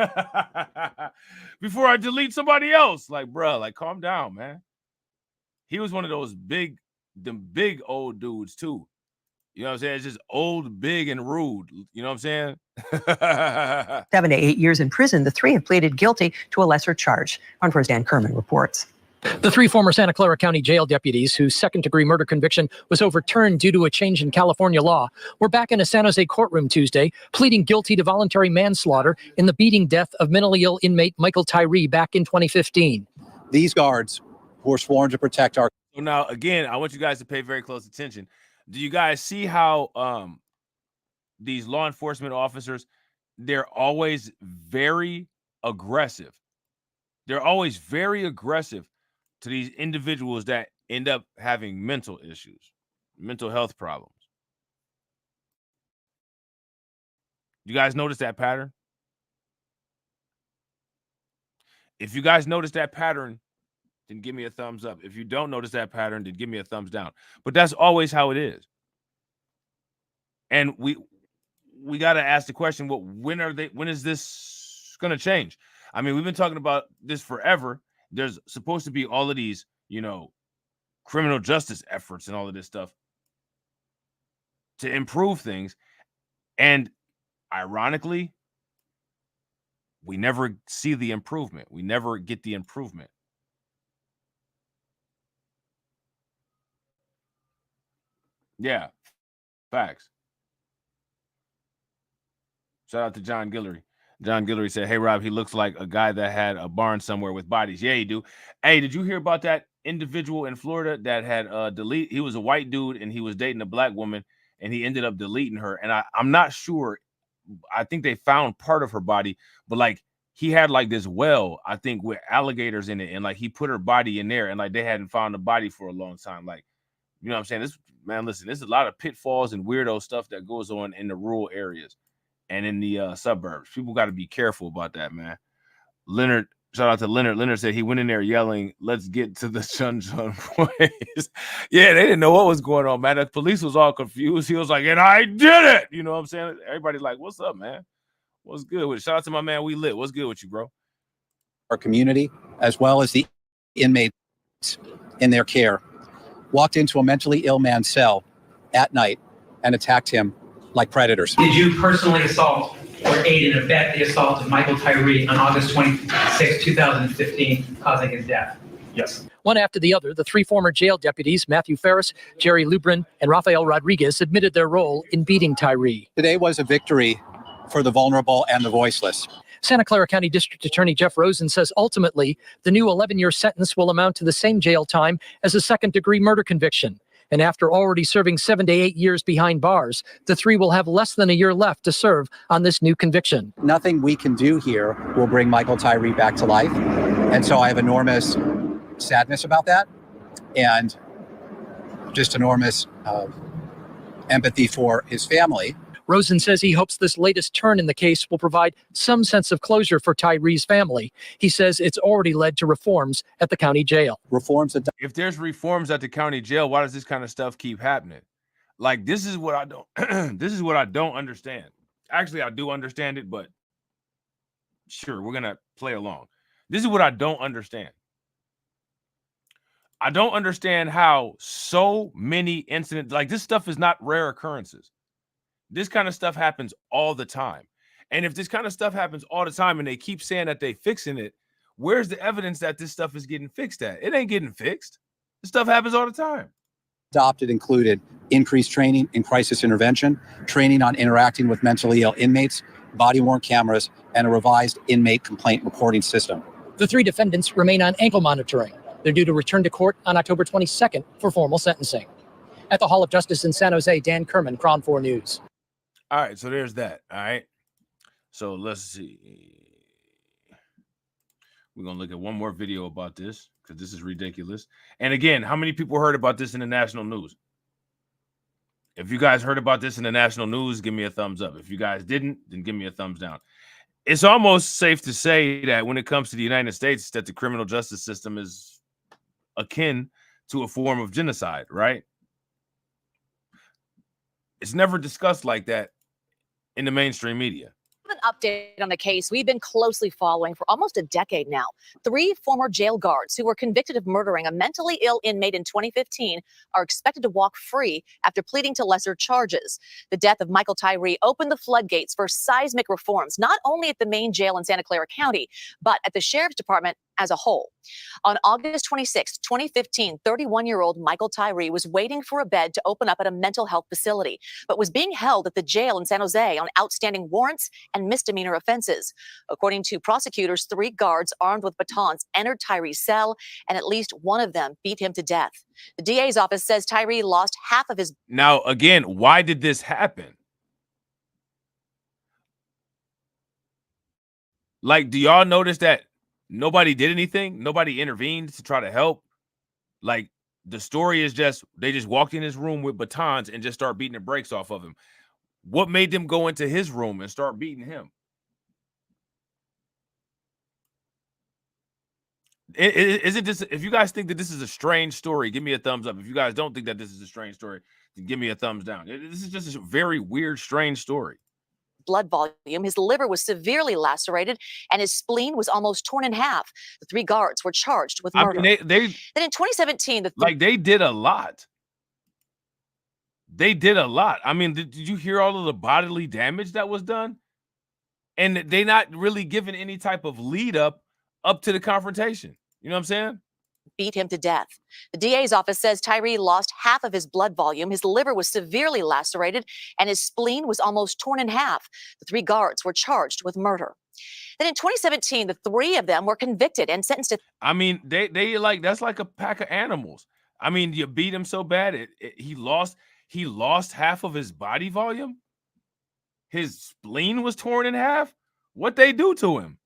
Before I delete somebody else. Like, bro, like, calm down, man. He was one of those big old dudes, too. You know what I'm saying? It's just old, big, and rude. You know what I'm saying? 7 to 8 years in prison, the 3 have pleaded guilty to a lesser charge. On First Dan Kerman reports. The 3 former Santa Clara County jail deputies whose second-degree murder conviction was overturned due to a change in California law were back in a San Jose courtroom Tuesday, pleading guilty to voluntary manslaughter in the beating death of mentally ill inmate Michael Tyree back in 2015. These guards who were sworn to protect our... So now, again, I want you guys to pay very close attention. Do you guys see how these law enforcement officers, they're always very aggressive. They're always very aggressive to these individuals that end up having mental issues, mental health problems. You guys notice that pattern? If you guys notice that pattern, then give me a thumbs up. If you don't notice that pattern, then give me a thumbs down. But that's always how it is. And we got to ask the question, well, when is this going to change? I mean, we've been talking about this forever. There's supposed to be all of these, you know, criminal justice efforts and all of this stuff to improve things. And ironically, we never see the improvement. We never get the improvement. Yeah, facts. Shout out to John Guillory. John Guillory said, hey, Rob, he looks like a guy that had a barn somewhere with bodies. Yeah, he do. Hey, did you hear about that individual in Florida that had he was a white dude and he was dating a black woman and he ended up deleting her. And I'm not sure. I think they found part of her body, but like he had like this well, I think, with alligators in it. And like he put her body in there and like they hadn't found the body for a long time. Like, you know what I'm saying? This, man, listen, there's a lot of pitfalls and weirdo stuff that goes on in the rural areas and in the suburbs. People got to be careful about that, man. Leonard Shout out to Leonard. Leonard said he went in there yelling, "Let's get to the Chun Chun boys." Yeah, they didn't know what was going on, man. The police was all confused. He was like, "And I did it." You know what I'm saying? Everybody's like, "What's up, man? What's good with it?" Shout out to my man, We Lit. What's good with you, bro? Our community, as well as the inmates in their care, walked into a mentally ill man's cell at night and attacked him like predators. Did you personally assault or aid and abet the assault of Michael Tyree on August 26, 2015, causing his death? Yes. One after the other, the three former jail deputies, Matthew Ferris, Jerry Lubrin, and Rafael Rodriguez, admitted their role in beating Tyree. Today was a victory for the vulnerable and the voiceless. Santa Clara County District Attorney Jeff Rosen says ultimately the new 11-year sentence will amount to the same jail time as a second-degree murder conviction. And after already serving 7 to 8 years behind bars, the three will have less than a year left to serve on this new conviction. Nothing we can do here will bring Michael Tyree back to life. And so I have enormous sadness about that and just enormous empathy for his family. Rosen says he hopes this latest turn in the case will provide some sense of closure for Tyree's family. He says it's already led to reforms at the county jail. If there's reforms at the county jail, why does this kind of stuff keep happening? Like, this is what I don't this is what I don't understand. Actually, I do understand it, but sure, we're gonna play along. This is what I don't understand. I don't understand how so many incidents, like this stuff is not rare occurrences. This kind of stuff happens all the time. And if this kind of stuff happens all the time and they keep saying that they fixing it, where's the evidence that this stuff is getting fixed at? It ain't getting fixed. This stuff happens all the time. Adopted included increased training in crisis intervention, training on interacting with mentally ill inmates, body-worn cameras, and a revised inmate complaint reporting system. The three defendants remain on ankle monitoring. They're due to return to court on October 22nd for formal sentencing. At the Hall of Justice in San Jose, Dan Kerman, Crown 4 News. All right, so there's that. All right. So let's see. We're going to look at one more video about this because this is ridiculous. And again, how many people heard about this in the national news? If you guys heard about this in the national news, give me a thumbs up. If you guys didn't, then give me a thumbs down. It's almost safe to say that when it comes to the United States, that the criminal justice system is akin to a form of genocide, right? It's never discussed like that in the mainstream media. An update on the case we've been closely following for almost a decade now. 3 former jail guards who were convicted of murdering a mentally ill inmate in 2015 are expected to walk free after pleading to lesser charges. The death of Michael Tyree opened the floodgates for seismic reforms, not only at the main jail in Santa Clara County, but at the Sheriff's Department as a whole. On August 26, 2015, 31-year-old Michael Tyree was waiting for a bed to open up at a mental health facility, but was being held at the jail in San Jose on outstanding warrants and misdemeanor offenses. According to prosecutors, 3 guards armed with batons entered Tyree's cell, and at least one of them beat him to death. The DA's office says Tyree lost half of his... Now, again, why did this happen? Like, do y'all notice that nobody did anything? Nobody intervened to try to help? Like, the story is just, they just walked in his room with batons and just start beating the brakes off of him. What made them go into his room and start beating him? Isn't this, if you guys think that this is a strange story, give me a thumbs up. If you guys don't think that this is a strange story, then give me a thumbs down. This is just a very weird, strange story. Blood volume, his liver was severely lacerated, and his spleen was almost torn in half. The 3 guards were charged with murder. I mean, then in 2017, they did a lot. They did a lot. I mean, did you hear all of the bodily damage that was done? And they not really given any type of lead up to the confrontation. You know what I'm saying? Beat him to death. The DA's office says Tyree lost half of his blood volume. His liver was severely lacerated, and his spleen was almost torn in half. The 3 guards were charged with murder. Then in 2017, the 3 of them were convicted and sentenced to... I mean, they like, that's like a pack of animals. I mean, you beat him so bad, he lost half of his body volume. His spleen was torn in half. What they do to him?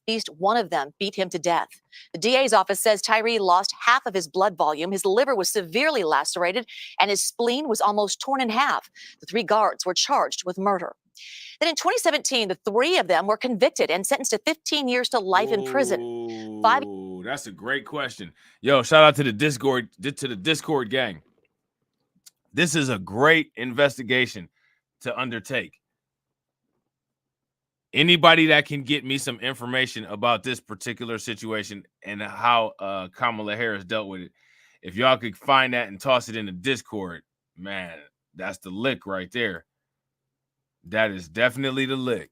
At least one of them beat him to death. The DA's office says Tyree lost half of his blood volume. His liver was severely lacerated, and his spleen was almost torn in half. The 3 guards were charged with murder. Then in 2017, the three of them were convicted and sentenced to 15 years to life in prison. Ooh, that's a great question. Yo, shout out to the Discord gang. This is a great investigation to undertake. Anybody that can get me some information about this particular situation and how Kamala Harris dealt with it, if y'all could find that and toss it in the Discord, man, that's the lick right there. That is definitely the lick.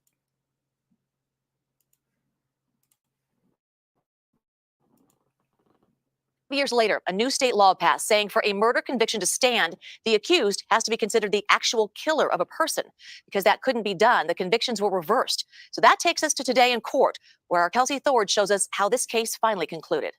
Years later, a new state law passed saying for a murder conviction to stand, the accused has to be considered the actual killer of a person. Because that couldn't be done, the convictions were reversed. So that takes us to today in court, where our Kelsey Thord shows us how this case finally concluded.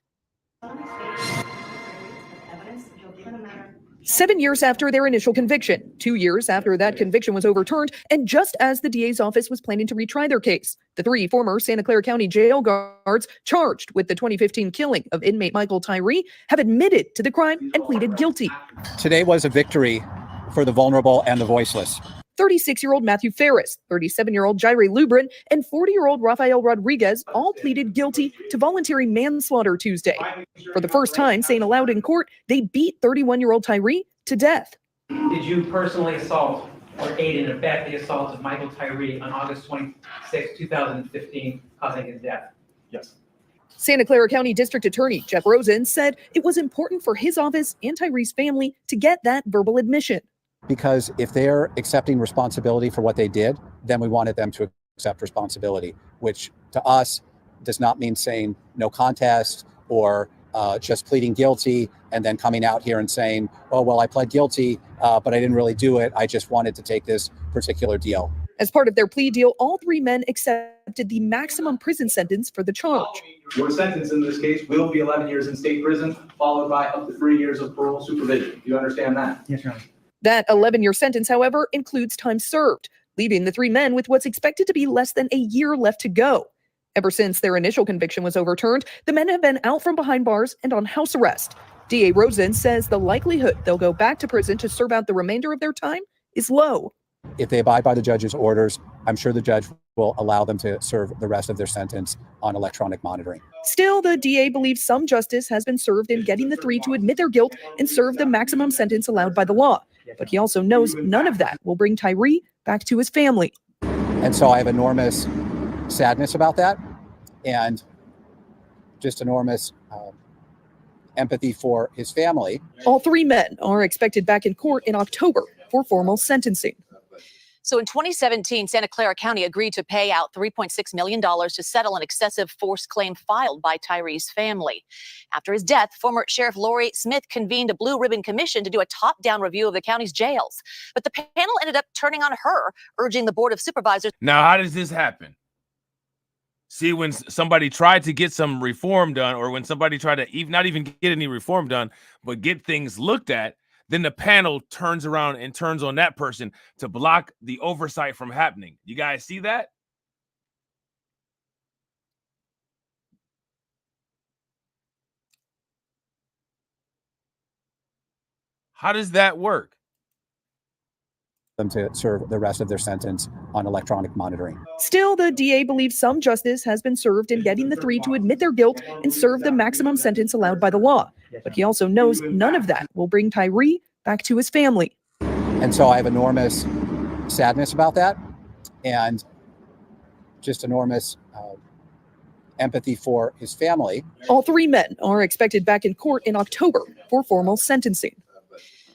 7 years after their initial conviction, 2 years after that conviction was overturned, and just as the DA's office was planning to retry their case, the three former Santa Clara County jail guards charged with the 2015 killing of inmate Michael Tyree have admitted to the crime and pleaded guilty. Today was a victory for the vulnerable and the voiceless. 36-year-old Matthew Ferris, 37-year-old Jaire Lubrin, and 40-year-old Rafael Rodriguez all pleaded guilty to voluntary manslaughter Tuesday. For the first time, saying aloud in court, they beat 31-year-old Tyree to death. Did you personally assault or aid and abet the assault of Michael Tyree on August 26, 2015, causing his death? Yes. Santa Clara County District Attorney Jeff Rosen said it was important for his office and Tyree's family to get that verbal admission. Because if they're accepting responsibility for what they did, then we wanted them to accept responsibility, which to us does not mean saying no contest or just pleading guilty and then coming out here and saying, oh, well, I pled guilty, but I didn't really do it. I just wanted to take this particular deal. As part of their plea deal, all three men accepted the maximum prison sentence for the charge. Your sentence in this case will be 11 years in state prison, followed by up to 3 years of parole supervision. Do you understand that? Yes, Your Honor. That 11-year sentence, however, includes time served, leaving the three men with what's expected to be less than a year left to go. Ever since their initial conviction was overturned, the men have been out from behind bars and on house arrest. DA Rosen says the likelihood they'll go back to prison to serve out the remainder of their time is low. If they abide by the judge's orders, I'm sure the judge will allow them to serve the rest of their sentence on electronic monitoring. Still, the DA believes some justice has been served in getting the three to admit their guilt and serve the maximum sentence allowed by the law. But he also knows none of that will bring Tyree back to his family. And so I have enormous sadness about that and just enormous empathy for his family. All three men are expected back in court in October for formal sentencing. So in 2017, Santa Clara County agreed to pay out $3.6 million to settle an excessive force claim filed by Tyree's family. After his death, former Sheriff Lori Smith convened a blue ribbon commission to do a top-down review of the county's jails. But the panel ended up turning on her, urging the Board of Supervisors. Now, how does this happen? See, when somebody tried to get some reform done, or when somebody tried to not even get any reform done, but get things looked at, then the panel turns around and turns on that person to block the oversight from happening. You guys see that? How does that work? Them to serve the rest of their sentence on electronic monitoring. Still, the DA believes some justice has been served in getting the three to admit their guilt and serve the maximum sentence allowed by the law. But he also knows none of that will bring Tyree back to his family. And so I have enormous sadness about that and just enormous empathy for his family. All three men are expected back in court in October for formal sentencing.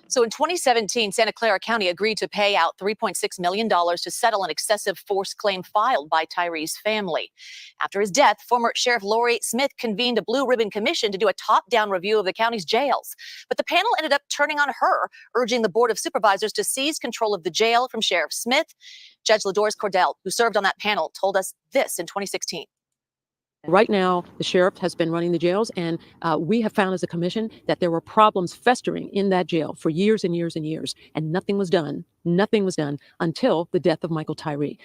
So in 2017, Santa Clara County agreed to pay out $3.6 million to settle an excessive force claim filed by Tyree's family. After his death, former Sheriff Lori Smith convened a blue ribbon commission to do a top-down review of the county's jails. But the panel ended up turning on her, urging the Board of Supervisors to seize control of the jail from Sheriff Smith. Judge LaDoris Cordell, who served on that panel, told us this in 2016. Right now, the sheriff has been running the jails, and we have found as a commission that there were problems festering in that jail for years and years and years, and nothing was done. Nothing was done until the death of Michael Tyree.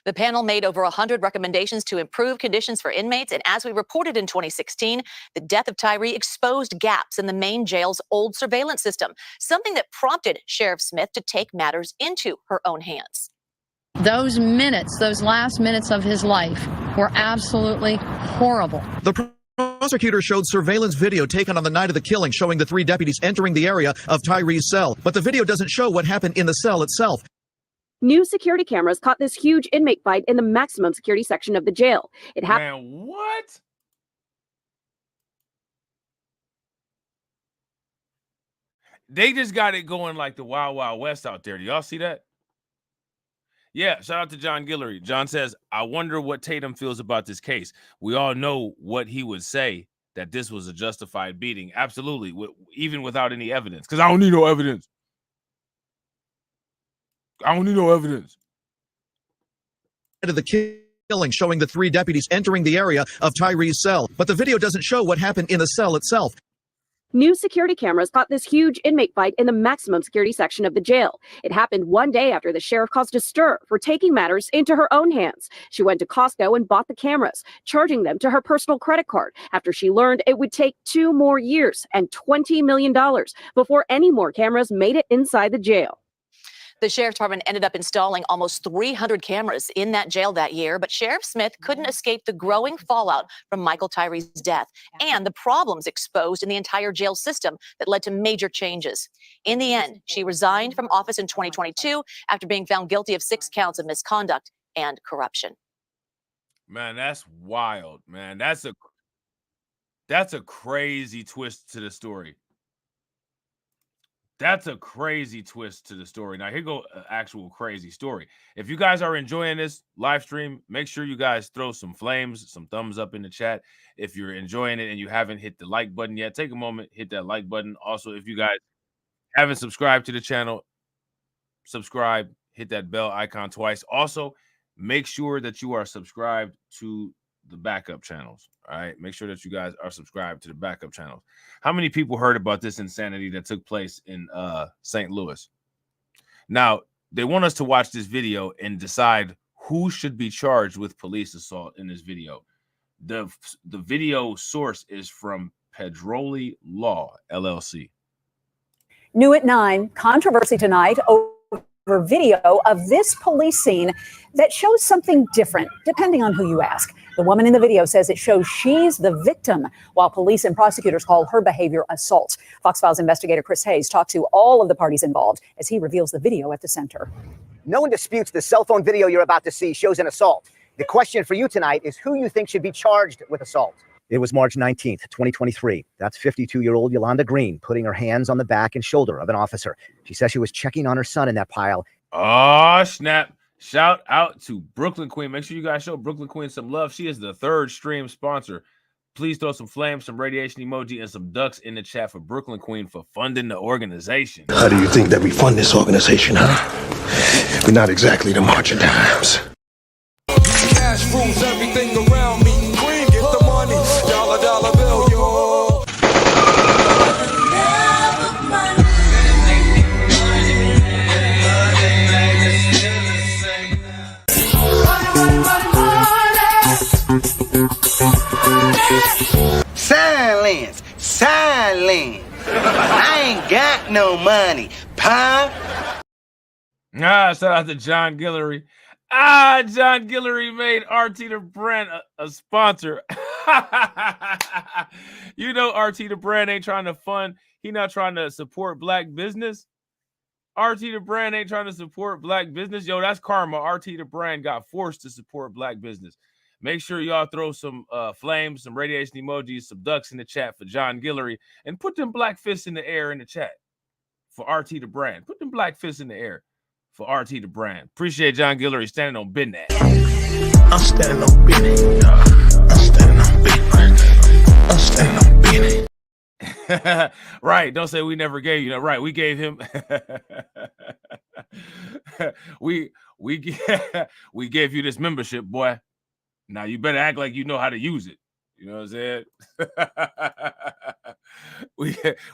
The panel made over 100 recommendations to improve conditions for inmates, and as we reported in 2016, the death of Tyree exposed gaps in the main jail's old surveillance system, something that prompted Sheriff Smith to take matters into her own hands. Those minutes, those last minutes of his life were absolutely horrible. The prosecutor showed surveillance video taken on the night of the killing showing the 3 deputies entering the area of Tyree's cell, but the video doesn't show what happened in the cell itself. New security cameras caught this huge inmate fight in the maximum security section of the jail. It happened. Man, what? They just got it going like the Wild Wild West out there. Do y'all see that? Yeah, shout out to John Guillory. John says, I wonder what Tatum feels about this case. We all know what he would say, that this was a justified beating. Absolutely, even without any evidence. Because I don't need no evidence. I don't need no evidence. Of the killing showing the 3 deputies entering the area of Tyree's cell, but the video doesn't show what happened in the cell itself. New security cameras caught this huge inmate fight in the maximum security section of the jail. It happened one day after the sheriff caused a stir for taking matters into her own hands. She went to Costco and bought the cameras, charging them to her personal credit card after she learned it would take 2 more years and $20 million before any more cameras made it inside the jail. The sheriff's department ended up installing almost 300 cameras in that jail that year, but Sheriff Smith couldn't escape the growing fallout from Michael Tyree's death and the problems exposed in the entire jail system that led to major changes. In the end, she resigned from office in 2022 after being found guilty of 6 counts of misconduct and corruption. Man, that's wild, man. That's a crazy twist to the story. That's a crazy twist to the story. Now, here go an actual crazy story. If you guys are enjoying this live stream, make sure you guys throw some flames, some thumbs up in the chat. If you're enjoying it and you haven't hit the like button yet, take a moment, hit that like button. Also, if you guys haven't subscribed to the channel, subscribe, hit that bell icon twice. Also, make sure that you are subscribed to the backup channels. All right, make sure that you guys are subscribed to the backup channels. How many people heard about this insanity that took place in St. Louis? Now, they want us to watch this video and decide who should be charged with police assault in this video. The video source is from Pedroli Law, LLC. New at 9, controversy tonight over video of this police scene that shows something different, depending on who you ask. The woman in the video says it shows she's the victim, while police and prosecutors call her behavior assault. Fox Files investigator Chris Hayes talked to all of the parties involved as he reveals the video at the center. No one disputes the cell phone video you're about to see shows an assault. The question for you tonight is who you think should be charged with assault. It was March 19th, 2023. That's 52-year-old Yolanda Green putting her hands on the back and shoulder of an officer. She says she was checking on her son in that pile. Oh, snap. Shout out to Brooklyn Queen. Make sure you guys show Brooklyn Queen some love. She is the 3rd stream sponsor. Please throw some flames, some radiation emoji, and some ducks in the chat for Brooklyn Queen for funding the organization. How do you think that we fund this organization, huh? We're not exactly the March of Dimes. Cash rules everything around me. Queen, get the money. Dollar bill, yo. Silence. I ain't got no money, pop. Shout out to John Guillory. John Guillory made RT the brand a sponsor. You know, RT the brand ain't trying to fund. He not trying to support black business. RT the brand ain't trying to support black business. Yo, that's karma. RT the brand got forced to support black business. Make sure y'all throw some flames, some radiation emojis, some ducks in the chat for John Guillory, and put them black fists in the air in the chat for RT the brand. Put them black fists in the air for RT the brand. Appreciate John Guillory standing on business. I'm standing on business. I'm standing on business. I'm standing on business. Right. Don't say we never gave you that. Right. We gave him. we gave you this membership, boy. Now you better act like you know how to use it. You know what I'm saying?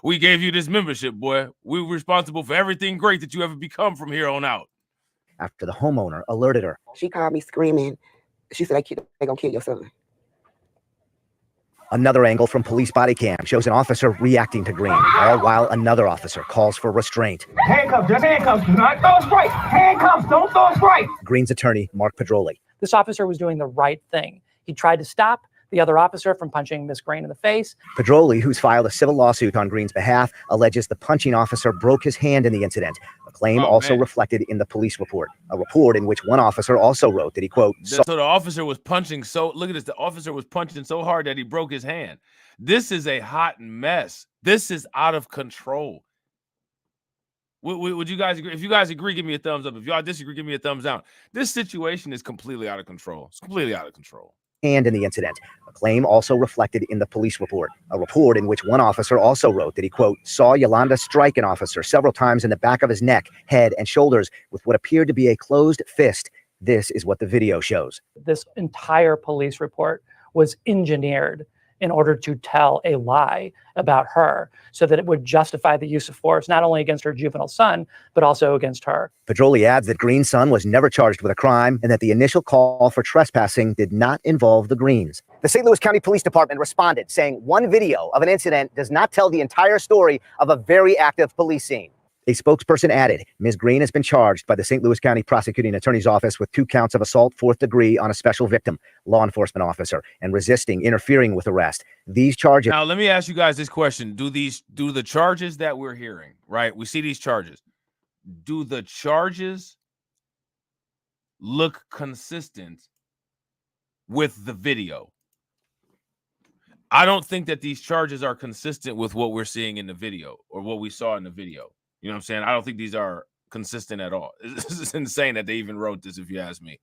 we gave you this membership, boy. We're responsible for everything great that you ever become from here on out. After the homeowner alerted her. She called me screaming. She said, they're going to kill your son. Another angle from police body cam shows an officer reacting to Green, all while another officer calls for restraint. Handcuffs, just handcuffs. Do not throw a strike. Handcuffs, don't throw a strike. Green's attorney, Mark Pedroli. This officer was doing the right thing. He tried to stop the other officer from punching Miss Green in the face. Pedroli, who's filed a civil lawsuit on Green's behalf, alleges the punching officer broke his hand in the incident, a claim also reflected in the police report, a report in which one officer also wrote that he, quote, So the officer was punching look at this, the officer was punching so hard that he broke his hand. This is a hot mess. This is out of control. Would you guys agree? If you guys agree, give me a thumbs up. If y'all disagree, give me a thumbs down. This situation is completely out of control. It's completely out of control. hand in the incident. A claim also reflected in the police report, a report in which one officer also wrote that he, quote, saw Yolanda strike an officer several times in the back of his neck, head, and shoulders with what appeared to be a closed fist. This is what the video shows. This entire police report was engineered in order to tell a lie about her so that it would justify the use of force, not only against her juvenile son, but also against her. Pedroli adds that Green's son was never charged with a crime and that the initial call for trespassing did not involve the Greens. The St. Louis County Police Department responded, saying one video of an incident does not tell the entire story of a very active police scene. A spokesperson added, Ms. Green has been charged by the St. Louis County Prosecuting Attorney's Office with 2 counts of assault 4th degree on a special victim, law enforcement officer, and resisting interfering with arrest. These charges. Now, let me ask you guys this question. Do the charges that we're hearing, right? We see these charges. Do the charges look consistent with the video? I don't think that these charges are consistent with what we're seeing in the video or what we saw in the video. You know what I'm saying? I don't think these are consistent at all. This is insane that they even wrote this, if you ask me.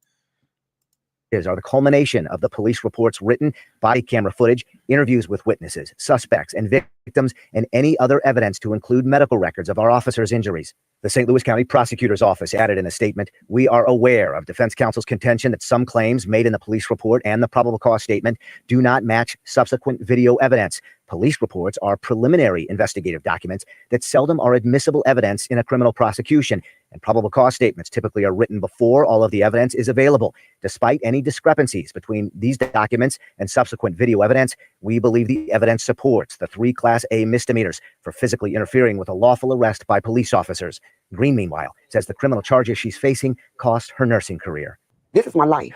Are the culmination of the police report's written body camera footage, interviews with witnesses, suspects, and victims, and any other evidence to include medical records of our officers' injuries. The St. Louis County Prosecutor's Office added in a statement, we are aware of defense counsel's contention that some claims made in the police report and the probable cause statement do not match subsequent video evidence. Police reports are preliminary investigative documents that seldom are admissible evidence in a criminal prosecution, and probable cause statements typically are written before all of the evidence is available. Despite any discrepancies between these documents and subsequent video evidence, we believe the evidence supports the 3 Class A misdemeanors for physically interfering with a lawful arrest by police officers. Green, meanwhile, says the criminal charges she's facing cost her nursing career. This is my life.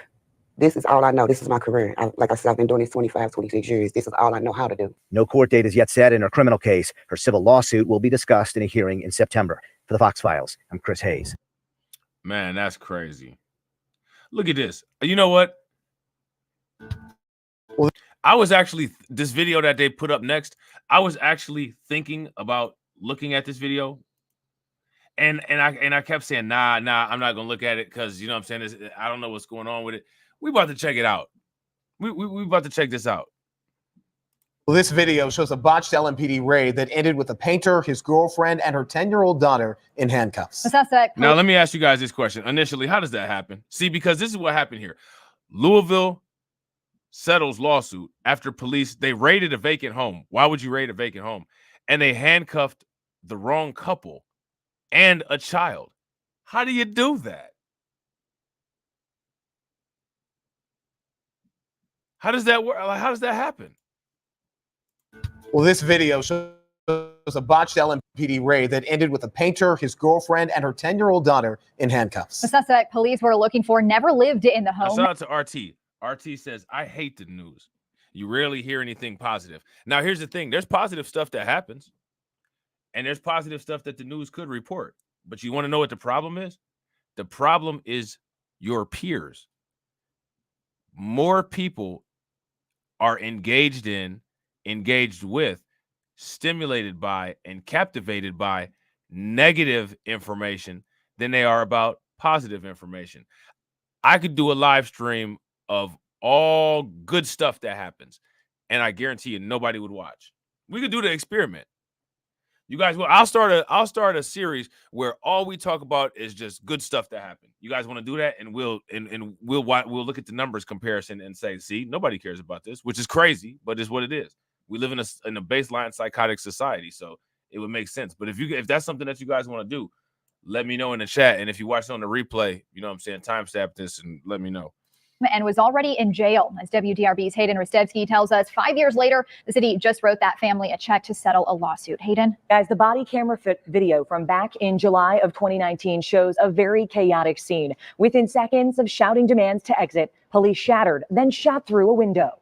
This is all I know. This is my career. Like I said, I've been doing this 25, 26 years. This is all I know how to do. No court date is yet set in her criminal case. Her civil lawsuit will be discussed in a hearing in September. For the Fox Files, I'm Chris Hayes. Man, that's crazy. Look at this. You know what? I was actually, this video that they put up next, I was actually thinking about looking at this video. And I kept saying, nah, I'm not gonna look at it because, you know what I'm saying, I don't know what's going on with it. We about to check it out. We about to check this out. Well, this video shows a botched LMPD raid that ended with a painter, his girlfriend, and her 10-year-old daughter in handcuffs. Now, let me ask you guys this question. Initially, how does that happen? See, because this is what happened here. Louisville settles lawsuit after police, they raided a vacant home. Why would you raid a vacant home? And they handcuffed the wrong couple and a child. How do you do that? How does that work? How does that happen? Well, this video shows a botched LMPD raid that ended with a painter, his girlfriend, and her 10-year-old daughter in handcuffs. The suspect police were looking for never lived in the home. Shout out to RT. RT says, I hate the news. You rarely hear anything positive. Now, here's the thing. There's positive stuff that happens. And there's positive stuff that the news could report. But you want to know what the problem is? The problem is your peers. More people are engaged with, stimulated by, and captivated by negative information than they are about positive information. I could do a live stream of all good stuff that happens, and I guarantee you nobody would watch. We could do the experiment. You guys will. I'll start a series where all we talk about is just good stuff that happened. You guys want to do that, and we'll look at the numbers comparison and say, see, nobody cares about this, which is crazy, but it's what it is. We live in a baseline psychotic society, so it would make sense. But if that's something that you guys want to do, let me know in the chat. And if you watch it on the replay, you know what I'm saying, timestamp this and let me know. and was already in jail. As WDRB's Hayden Rostevsky tells us, 5 years later, the city just wrote that family a check to settle a lawsuit. Hayden? Guys, the body camera video from back in July of 2019 shows a very chaotic scene. Within seconds of shouting demands to exit, police shattered, then shot through a window.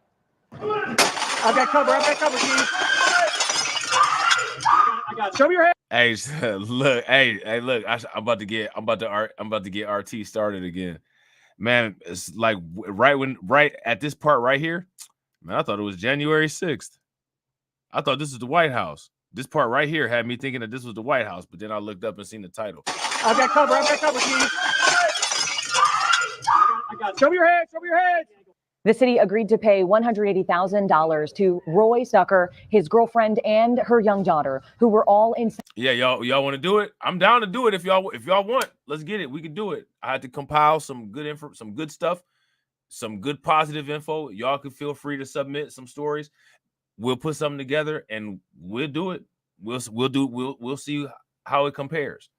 I've got cover, Keith. I got show me your head. Hey, look, look. I'm about to get RT started again, man. It's like right at this part right here, man. I thought it was January 6th. I thought this was the White House. This part right here had me thinking that this was the White House, but then I looked up and seen the title. I've got cover, Keith. I got show me your head. The city agreed to pay $180,000 to Roy Sucker, his girlfriend, and her young daughter, who were all in. Yeah, y'all want to do it? I'm down to do it if y'all want. Let's get it. We can do it. I had to compile some good info, some good stuff, some good positive info. Y'all can feel free to submit some stories. We'll put something together and we'll do it. We'll see how it compares.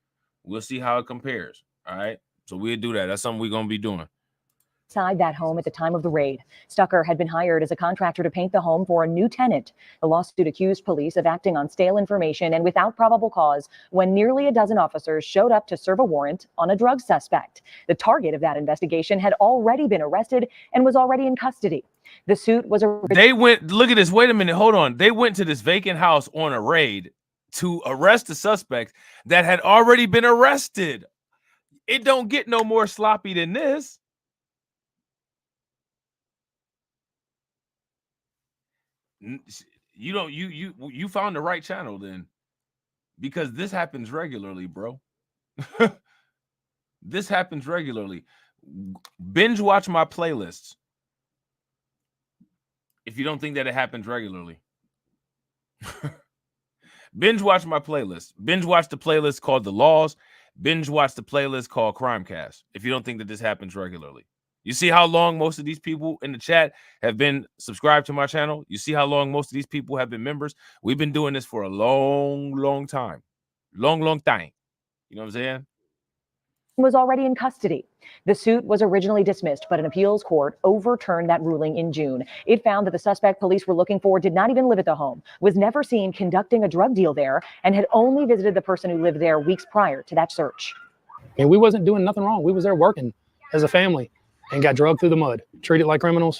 We'll see how it compares. All right. So we'll do that. That's something we're gonna be doing. Inside that home at the time of the raid. Stucker had been hired as a contractor to paint the home for a new tenant. The lawsuit accused police of acting on stale information and without probable cause when nearly a dozen officers showed up to serve a warrant on a drug suspect. The target of that investigation had already been arrested and was already in custody. The suit was They went, look at this. Wait a minute. Hold on. They went to this vacant house on a raid to arrest the suspect that had already been arrested. It don't get no more sloppy than this. You found the right channel then, because this happens regularly, bro. This happens regularly. Binge watch my playlists if you don't think that it happens regularly. Binge watch my playlist. Binge watch the playlist called The Laws. Binge watch the playlist called Crimecast if you don't think that this happens regularly. You see how long most of these people in the chat have been subscribed to my channel? You see how long most of these people have been members? We've been doing this for a long time. Long time. You know what I'm saying? Was already in custody. The suit was originally dismissed, but an appeals court overturned that ruling in June. It found that the suspect police were looking for did not even live at the home, was never seen conducting a drug deal there, and had only visited the person who lived there weeks prior to that search. And we wasn't doing nothing wrong. We was there working as a family and got drugged through the mud, treated like criminals.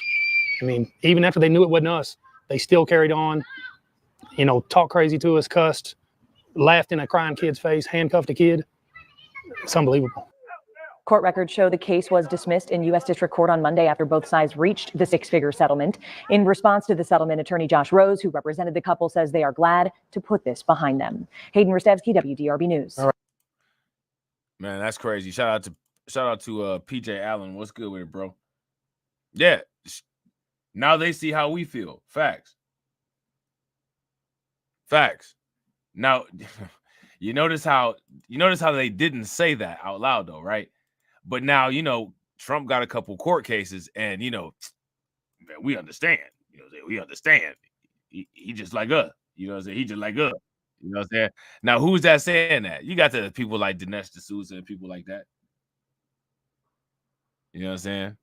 I mean, even after they knew it wasn't us, they still carried on, you know, talked crazy to us, cussed, laughed in a crying kid's face, handcuffed a kid. It's unbelievable. Court records show the case was dismissed in U.S. District Court on Monday after both sides reached the six-figure settlement. In response to the settlement, attorney Josh Rose, who represented the couple, says they are glad to put this behind them. Hayden Rostevsky, WDRB News. All right. Man, that's crazy. Shout out to PJ Allen. What's good with it, bro? Yeah. Now they see how we feel. Facts. Now, you notice how they didn't say that out loud though, right? But now, you know, Trump got a couple court cases and, you know, man, we understand. You know, we understand. He just like us. You know what I'm saying? He just like us. You know what I'm saying? Now, who's that saying that? You got the people like Dinesh D'Souza and people like that. You know what I'm saying?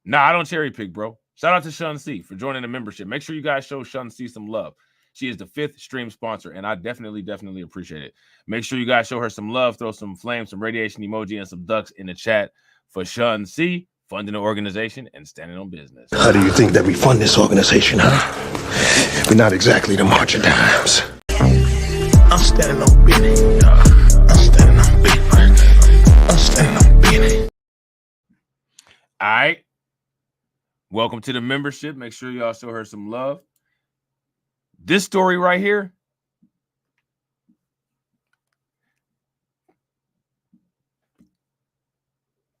Nah, I don't cherry pick, bro. Shout out to Shun C for joining the membership. Make sure you guys show Shun C some love. She is the 5th stream sponsor, and I definitely appreciate it. Make sure you guys show her some love, throw some flames, some radiation emoji, and some ducks in the chat for Shun C, funding the organization and standing on business. How do you think that we fund this organization, huh? We're not exactly the March of Dimes. I'm standing on business. I'm standing on business. I'm standing on business. All right. Welcome to the membership. Make sure y'all show her some love. This story right here,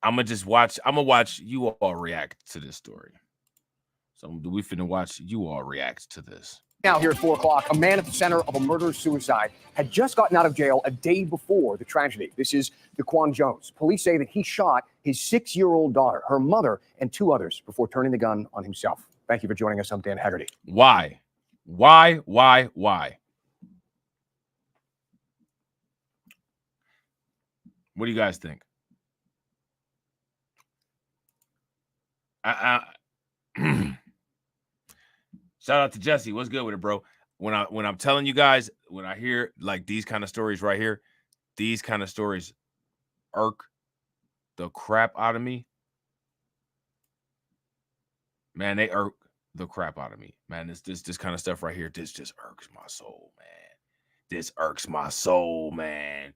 I'm gonna watch you all react to this story. So we finna watch you all react to this. Now here at 4 o'clock, a man at the center of a murder-suicide had just gotten out of jail a day before the tragedy. This is Daquan Jones. Police say that he shot his 6-year-old daughter, her mother, and 2 others before turning the gun on himself. Thank you for joining us. I'm Dan Haggerty. Why? What do you guys think? Shout out to Jesse. What's good with it, bro? When I'm telling you guys, when I hear like these kind of stories right here, these kind of stories irk the crap out of me. Man, they irk the crap out of me. Man, this kind of stuff right here, this just irks my soul, man. This irks my soul, man.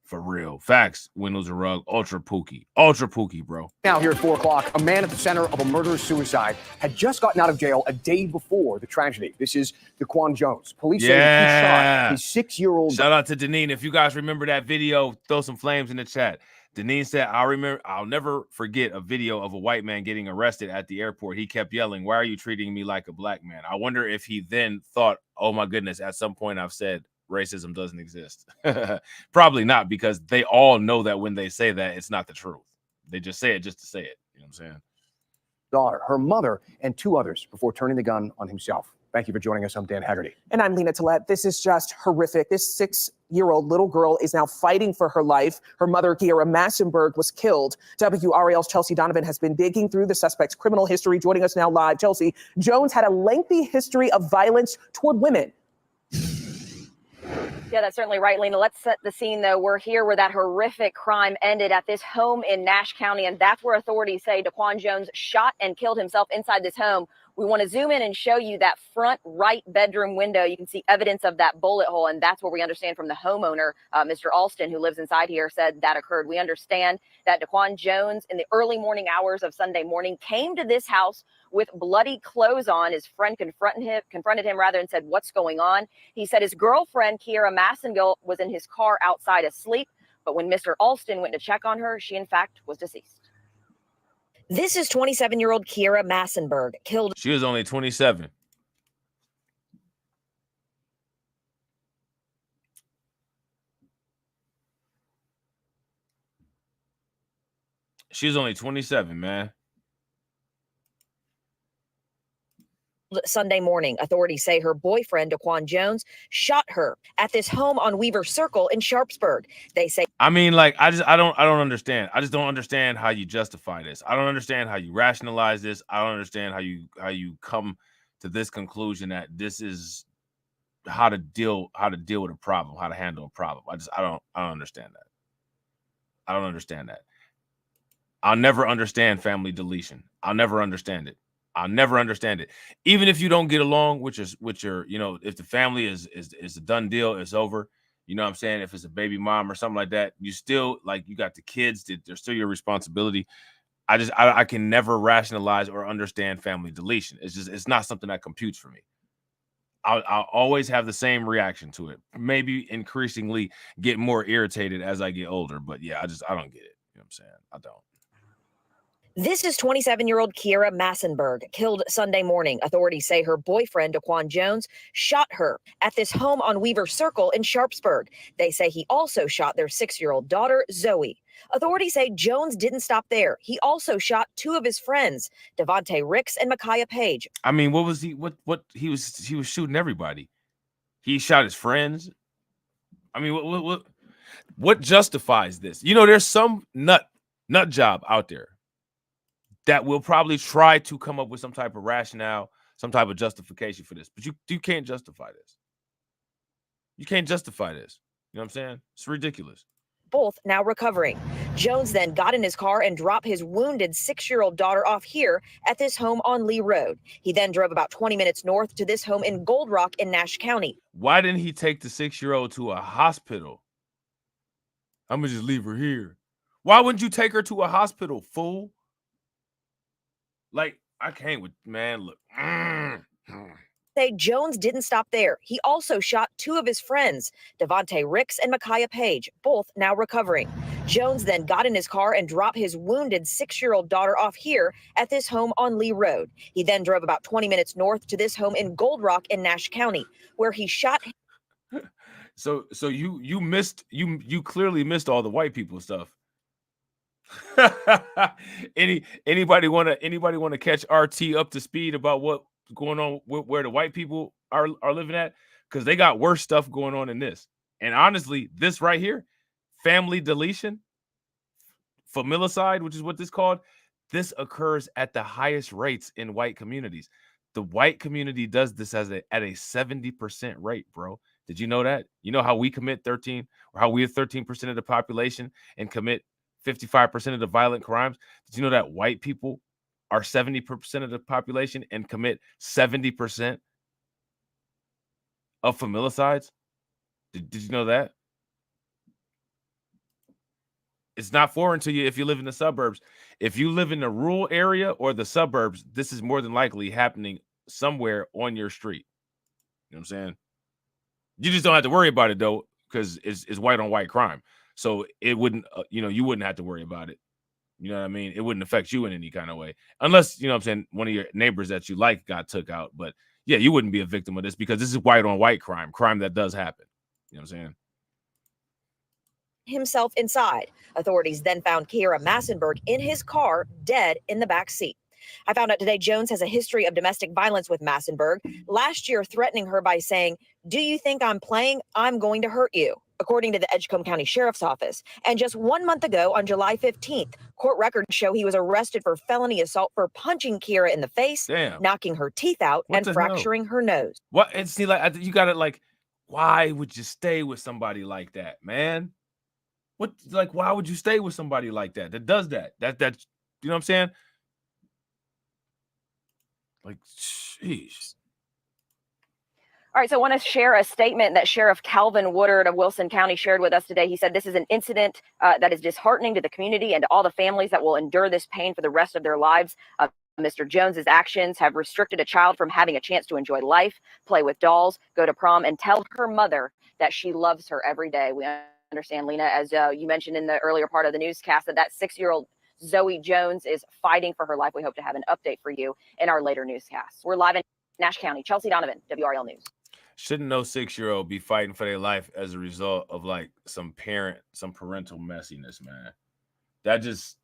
For real. Facts. Windows are rug. Ultra pookie, bro. Now here at 4 o'clock, a man at the center of a murder-suicide had just gotten out of jail a day before the tragedy. This is Daquan Jones. Police say that he shot his 6-year-old. Shout out to Deneen. If you guys remember that video, throw some flames in the chat. Deneen said, I'll never forget a video of a white man getting arrested at the airport. He kept yelling, "Why are you treating me like a black man?" I wonder if he then thought, oh my goodness, at some point I've said racism doesn't exist. Probably not, because they all know that when they say that, it's not the truth. They just say it just to say it. You know what I'm saying? Daughter, her mother, and 2 others before turning the gun on himself. Thank you for joining us. I'm Dan Haggerty. And I'm Lena Tillett. This is just horrific. This 6-year-old little girl is now fighting for her life. Her mother, Kiera Massenberg, was killed. WRAL's Chelsea Donovan has been digging through the suspect's criminal history. Joining us now live, Chelsea. Jones had a lengthy history of violence toward women. Yeah, that's certainly right, Lena. Let's set the scene, though. We're here where that horrific crime ended at this home in Nash County, and that's where authorities say Daquan Jones shot and killed himself inside this home. We want to zoom in and show you that front right bedroom window. You can see evidence of that bullet hole, and that's where we understand from the homeowner, Mr. Alston, who lives inside here, said that occurred. We understand that Daquan Jones, in the early morning hours of Sunday morning, came to this house with bloody clothes on. His friend confronted him and said, "What's going on?" He said his girlfriend, Kiera Massengill, was in his car outside asleep, but when Mr. Alston went to check on her, she in fact was deceased. This is 27-year-old Kiera Massenberg, killed. She was only 27. She was only 27, man. Sunday morning, authorities say her boyfriend, Daquan Jones, shot her at this home on Weaver Circle in Sharpsburg. They say, I mean, like, I don't understand. I just don't understand how you justify this. I don't understand how you rationalize this. I don't understand how you come to this conclusion that this is how to deal with a problem, how to handle a problem. I don't understand that. I don't understand that. I'll never understand family deletion. I'll never understand it. I'll never understand it. Even if you don't get along with your, you know, if the family is a done deal, it's over. You know what I'm saying? If it's a baby mom or something like that, you still, like, you got the kids, they're still your responsibility. I can never rationalize or understand family deletion. It's not something that computes for me. I'll always have the same reaction to it. Maybe increasingly get more irritated as I get older. But yeah, I don't get it. You know what I'm saying? I don't. this is 27-year-old Kiera Massenberg, killed Sunday morning. Authorities say her boyfriend, Daquan Jones, shot her at this home on Weaver Circle in Sharpsburg. They say he also shot their 6-year-old daughter, Zoe. Authorities say Jones didn't stop there. He also shot 2 of his friends, Devontae Ricks and Micaiah Page. I mean, what was he? What he was shooting everybody. He shot his friends. I mean, what justifies this? You know, there's some nut job out there that will probably try to come up with some type of rationale, some type of justification for this. But you can't justify this. You can't justify this. You know what I'm saying? It's ridiculous. Both now recovering. Jones then got in his car and dropped his wounded 6-year-old daughter off here at this home on Lee Road. He then drove about 20 minutes north to this home in Gold Rock in Nash County. Why didn't he take the 6-year-old to a hospital? I'm going to just leave her here. Why wouldn't you take her to a hospital, fool? Like, I can't with, man, look. Say Jones didn't stop there. He also shot 2 of his friends, Devontae Ricks and Micaiah Page, both now recovering. Jones then got in his car and dropped his wounded 6-year-old daughter off here at this home on Lee Road. He then drove about 20 minutes north to this home in Gold Rock in Nash County, where he shot. So you missed, you clearly missed all the white people stuff. Anybody want to catch RT up to speed about what's going on where the white people are living at? Because they got worse stuff going on than this. And honestly, this right here, family deletion, familicide, which is what this called, This occurs at the highest rates in white communities. The white community does this at a 70% rate, bro. Did you know that? You know how we commit 13, or how we are 13% of the population and commit 55% of the violent crimes? Did you know that white people are 70% of the population and commit 70% of familicides? Did you know that? It's not foreign to you if you live in the suburbs. If you live in the rural area or the suburbs, this is more than likely happening somewhere on your street. You know what I'm saying? You just don't have to worry about it, though, because it's white on white crime. So it wouldn't, you wouldn't have to worry about it. You know what I mean? It wouldn't affect you in any kind of way. Unless, you know what I'm saying, one of your neighbors that you like got took out. But yeah, you wouldn't be a victim of this because this is white on white crime that does happen. You know what I'm saying? Himself inside. Authorities then found Kiera Massenberg in his car, dead in the back seat. I found out today Jones has a history of domestic violence with Massenberg, last year threatening her by saying, "Do you think I'm playing? I'm going to hurt you," according to the Edgecombe County Sheriff's Office. And just 1 month ago, on July 15th, court records show he was arrested for felony assault for punching Kiera in the face, knocking her teeth out, What and the fracturing her nose. What? And see, like, you got to, why would you stay with somebody like that, man? Why would you stay with somebody like that does that? That you know what I'm saying? Like, jeez. All right, so I want to share a statement that Sheriff Calvin Woodard of Wilson County shared with us today. He said this is an incident that is disheartening to the community and to all the families that will endure this pain for the rest of their lives. Mr. Jones's actions have restricted a child from having a chance to enjoy life, play with dolls, go to prom, and tell her mother that she loves her every day. We understand, Lena, as you mentioned in the earlier part of the newscast, that 6-year-old Zoe Jones is fighting for her life. We hope to have an update for you in our later newscasts. We're live in Nash County. Chelsea Donovan, WRL News. Shouldn't no 6-year-old be fighting for their life as a result of some parental messiness, man? That just,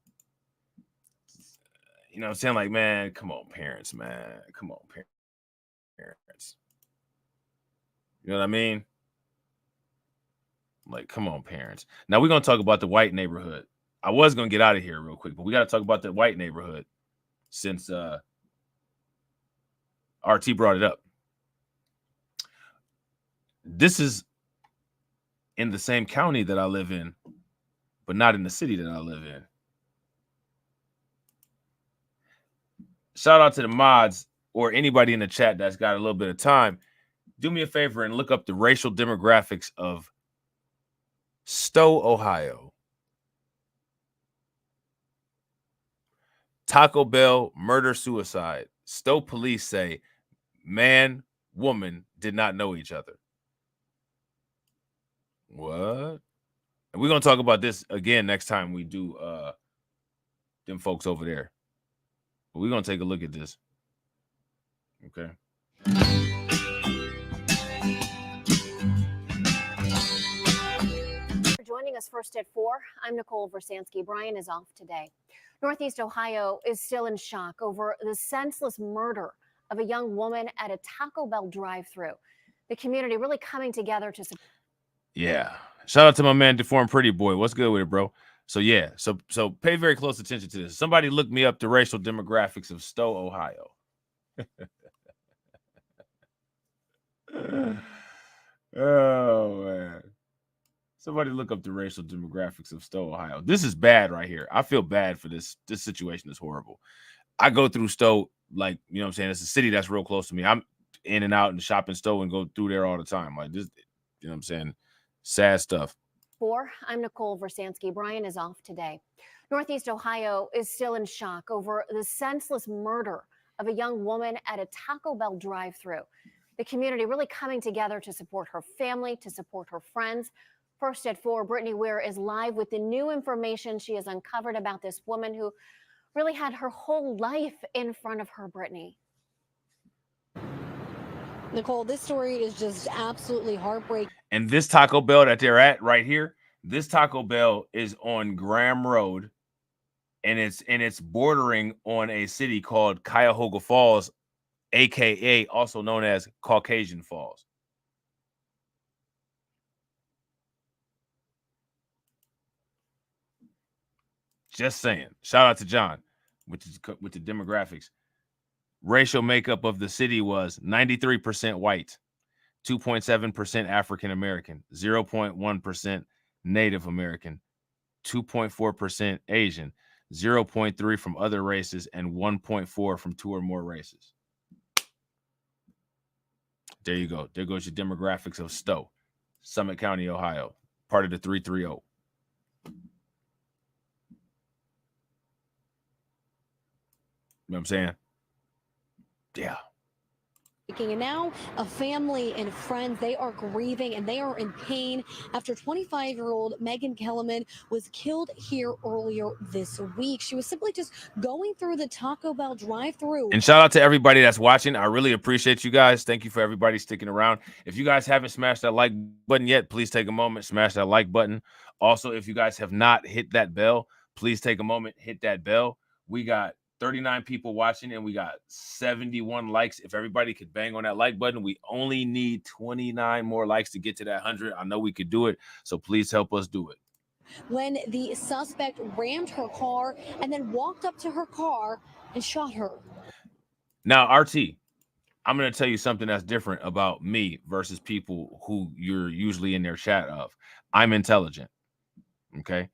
you know what I'm saying? Like, man, come on, parents, man. Come on, parents. You know what I mean? Like, come on, parents. Now we're going to talk about the white neighborhood. I was going to get out of here real quick, but we got to talk about the white neighborhood since RT brought it up. This is in the same county that I live in, but not in the city that I live in. Shout out to the mods or anybody in the chat that's got a little bit of time. Do me a favor and look up the racial demographics of Stowe, Ohio. Taco Bell murder suicide. Stowe police say man, woman did not know each other. What? And we're going to talk about this again next time we do them folks over there. But we're going to take a look at this. Okay. For joining us first at 4, I'm Nicole Versansky. Brian is off today. Northeast Ohio is still in shock over the senseless murder of a young woman at a Taco Bell drive-thru. The community really coming together to support. Yeah. Shout out to my man, Deformed Pretty Boy. What's good with it, bro? So, yeah. So pay very close attention to this. Somebody look me up the racial demographics of Stowe, Ohio. Oh, man. Somebody look up the racial demographics of Stowe, Ohio. This is bad right here. I feel bad for this. This situation is horrible. I go through Stowe, like, you know what I'm saying? It's a city that's real close to me. I'm in and out and shop in Stowe and go through there all the time. Like this, you know what I'm saying? Sad stuff. 4, I'm Nicole Versansky. Brian is off today. Northeast Ohio is still in shock over the senseless murder of a young woman at a Taco Bell drive-thru. The community really coming together to support her family, to support her friends. First at 4, Brittany Weir is live with the new information she has uncovered about this woman who really had her whole life in front of her, Brittany. Nicole, this story is just absolutely heartbreaking. And this Taco Bell that they're at right here, this Taco Bell is on Graham Road, and it's bordering on a city called Cuyahoga Falls, aka also known as Caucasian Falls. Just saying. Shout out to John. with the demographics. Racial makeup of the city was 93% white, 2.7% African American, 0.1% Native American, 2.4% Asian, 0.3% from other races, and 1.4% from 2 or more races. There you go. There goes your demographics of Stowe, Summit County, Ohio, part of the 330. You know what I'm saying? Yeah. And now a family and friends, they are grieving and they are in pain after 25-year-old Megan Kellerman was killed here earlier this week. She was simply just going through the Taco Bell drive-thru. And shout out to everybody that's watching. I really appreciate you guys. Thank you for everybody sticking around. If you guys haven't smashed that like button yet, please take a moment, smash that like button. Also, if you guys have not hit that bell, please take a moment, hit that bell. We got 39 people watching and we got 71 likes. If everybody could bang on that like button, we only need 29 more likes to get to that 100. I know we could do it, so please help us do it. When the suspect rammed her car and then walked up to her car and shot her. Now, RT, I'm going to tell you something that's different about me versus people who you're usually in their chat of. I'm intelligent, okay?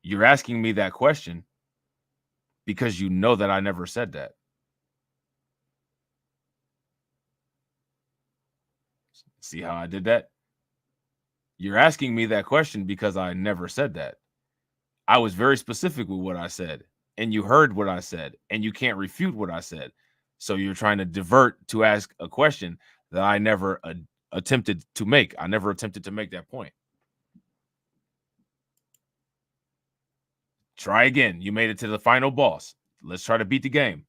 You're asking me that question because you know that I never said that. See how I did that? You're asking me that question because I never said that. I was very specific with what I said, and you heard what I said, and you can't refute what I said. So you're trying to divert to ask a question that I never attempted to make. I never attempted to make that point. Try again. You made it to the final boss. Let's try to beat the game.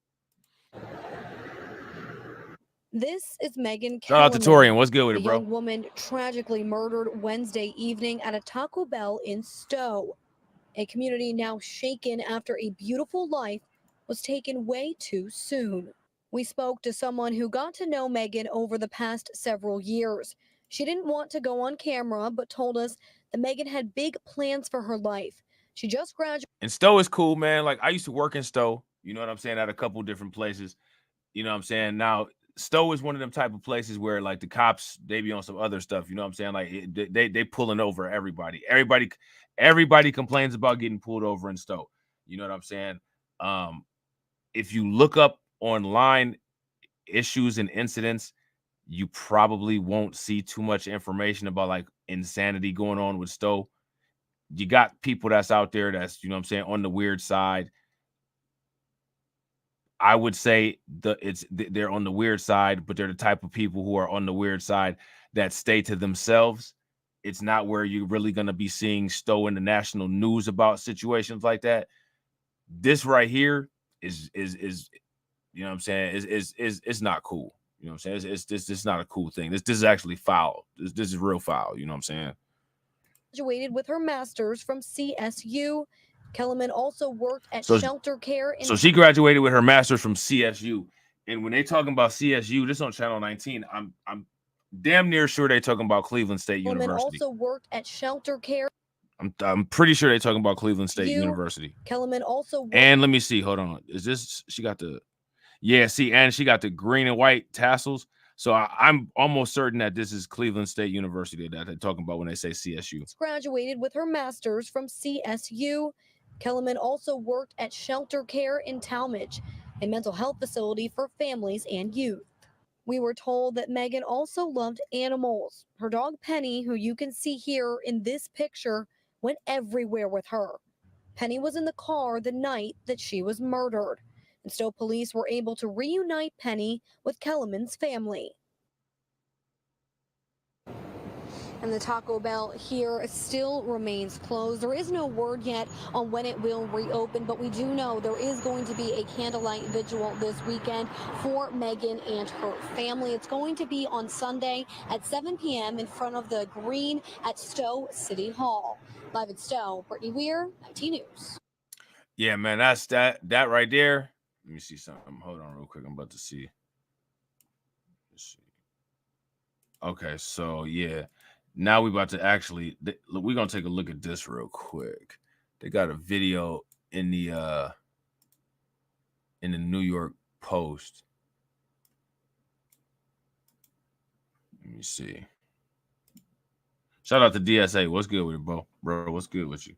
This is Megan Kellerman. Shout out to Torian. What's good with a it, bro? young woman tragically murdered Wednesday evening at a Taco Bell in Stowe. A community now shaken after a beautiful life was taken way too soon. We spoke to someone who got to know Megan over the past several years. She didn't want to go on camera, but told us that Megan had big plans for her life. She just graduated. And Stowe is cool, man. Like, I used to work in Stowe, you know what I'm saying, at a couple different places. You know what I'm saying? Now, Stowe is one of them type of places where, like, the cops, they be on some other stuff. You know what I'm saying? Like, they pulling over everybody. Everybody complains about getting pulled over in Stowe. You know what I'm saying? If you look up online issues and incidents, you probably won't see too much information about, like, insanity going on with Stowe. You got people that's out there that's, you know what I'm saying, on the weird side. I would say they're on the weird side, but they're the type of people who are on the weird side that stay to themselves. It's not where you're really going to be seeing Stowe in the national news about situations like that. This right here is you know what I'm saying, is not cool. You know what I'm saying? It's not a cool thing. This is actually foul. This is real foul. You know what I'm saying? Graduated with her master's from CSU. Kellerman also worked at So- shelter care. So she graduated with her master's from CSU. And when they talking about CSU, this on Channel 19, I'm damn near sure they talking about Cleveland State Kellerman University. also worked at shelter care. I'm pretty sure they talking about Cleveland State University. Kellerman also worked. And let me see. Hold on. Is this, she got the, yeah, see, and she got the green and white tassels. So I'm almost certain that this is Cleveland State University that they're talking about when they say CSU. Graduated with her master's from CSU. Kellerman also worked at shelter care in Talmadge, a mental health facility for families and youth. We were told that Megan also loved animals. Her dog Penny, who you can see here in this picture, went everywhere with her. Penny was in the car the night that she was murdered, and Stowe police were able to reunite Penny with Kellerman's family. And the Taco Bell here still remains closed. There is no word yet on when it will reopen, but we do know there is going to be a candlelight vigil this weekend for Megan and her family. It's going to be on Sunday at 7 p.m. in front of the Green at Stowe City Hall. Live in Stowe, Brittany Weir, 19 News. Yeah, man, that's that right there. Let me see something. Hold on real quick. I'm about to see. Let's see. Okay, so yeah. Now we're about to actually, we're going to take a look at this real quick. They got a video in the, in the New York Post. Let me see. Shout out to DSA. What's good with it, bro? Bro, what's good with you?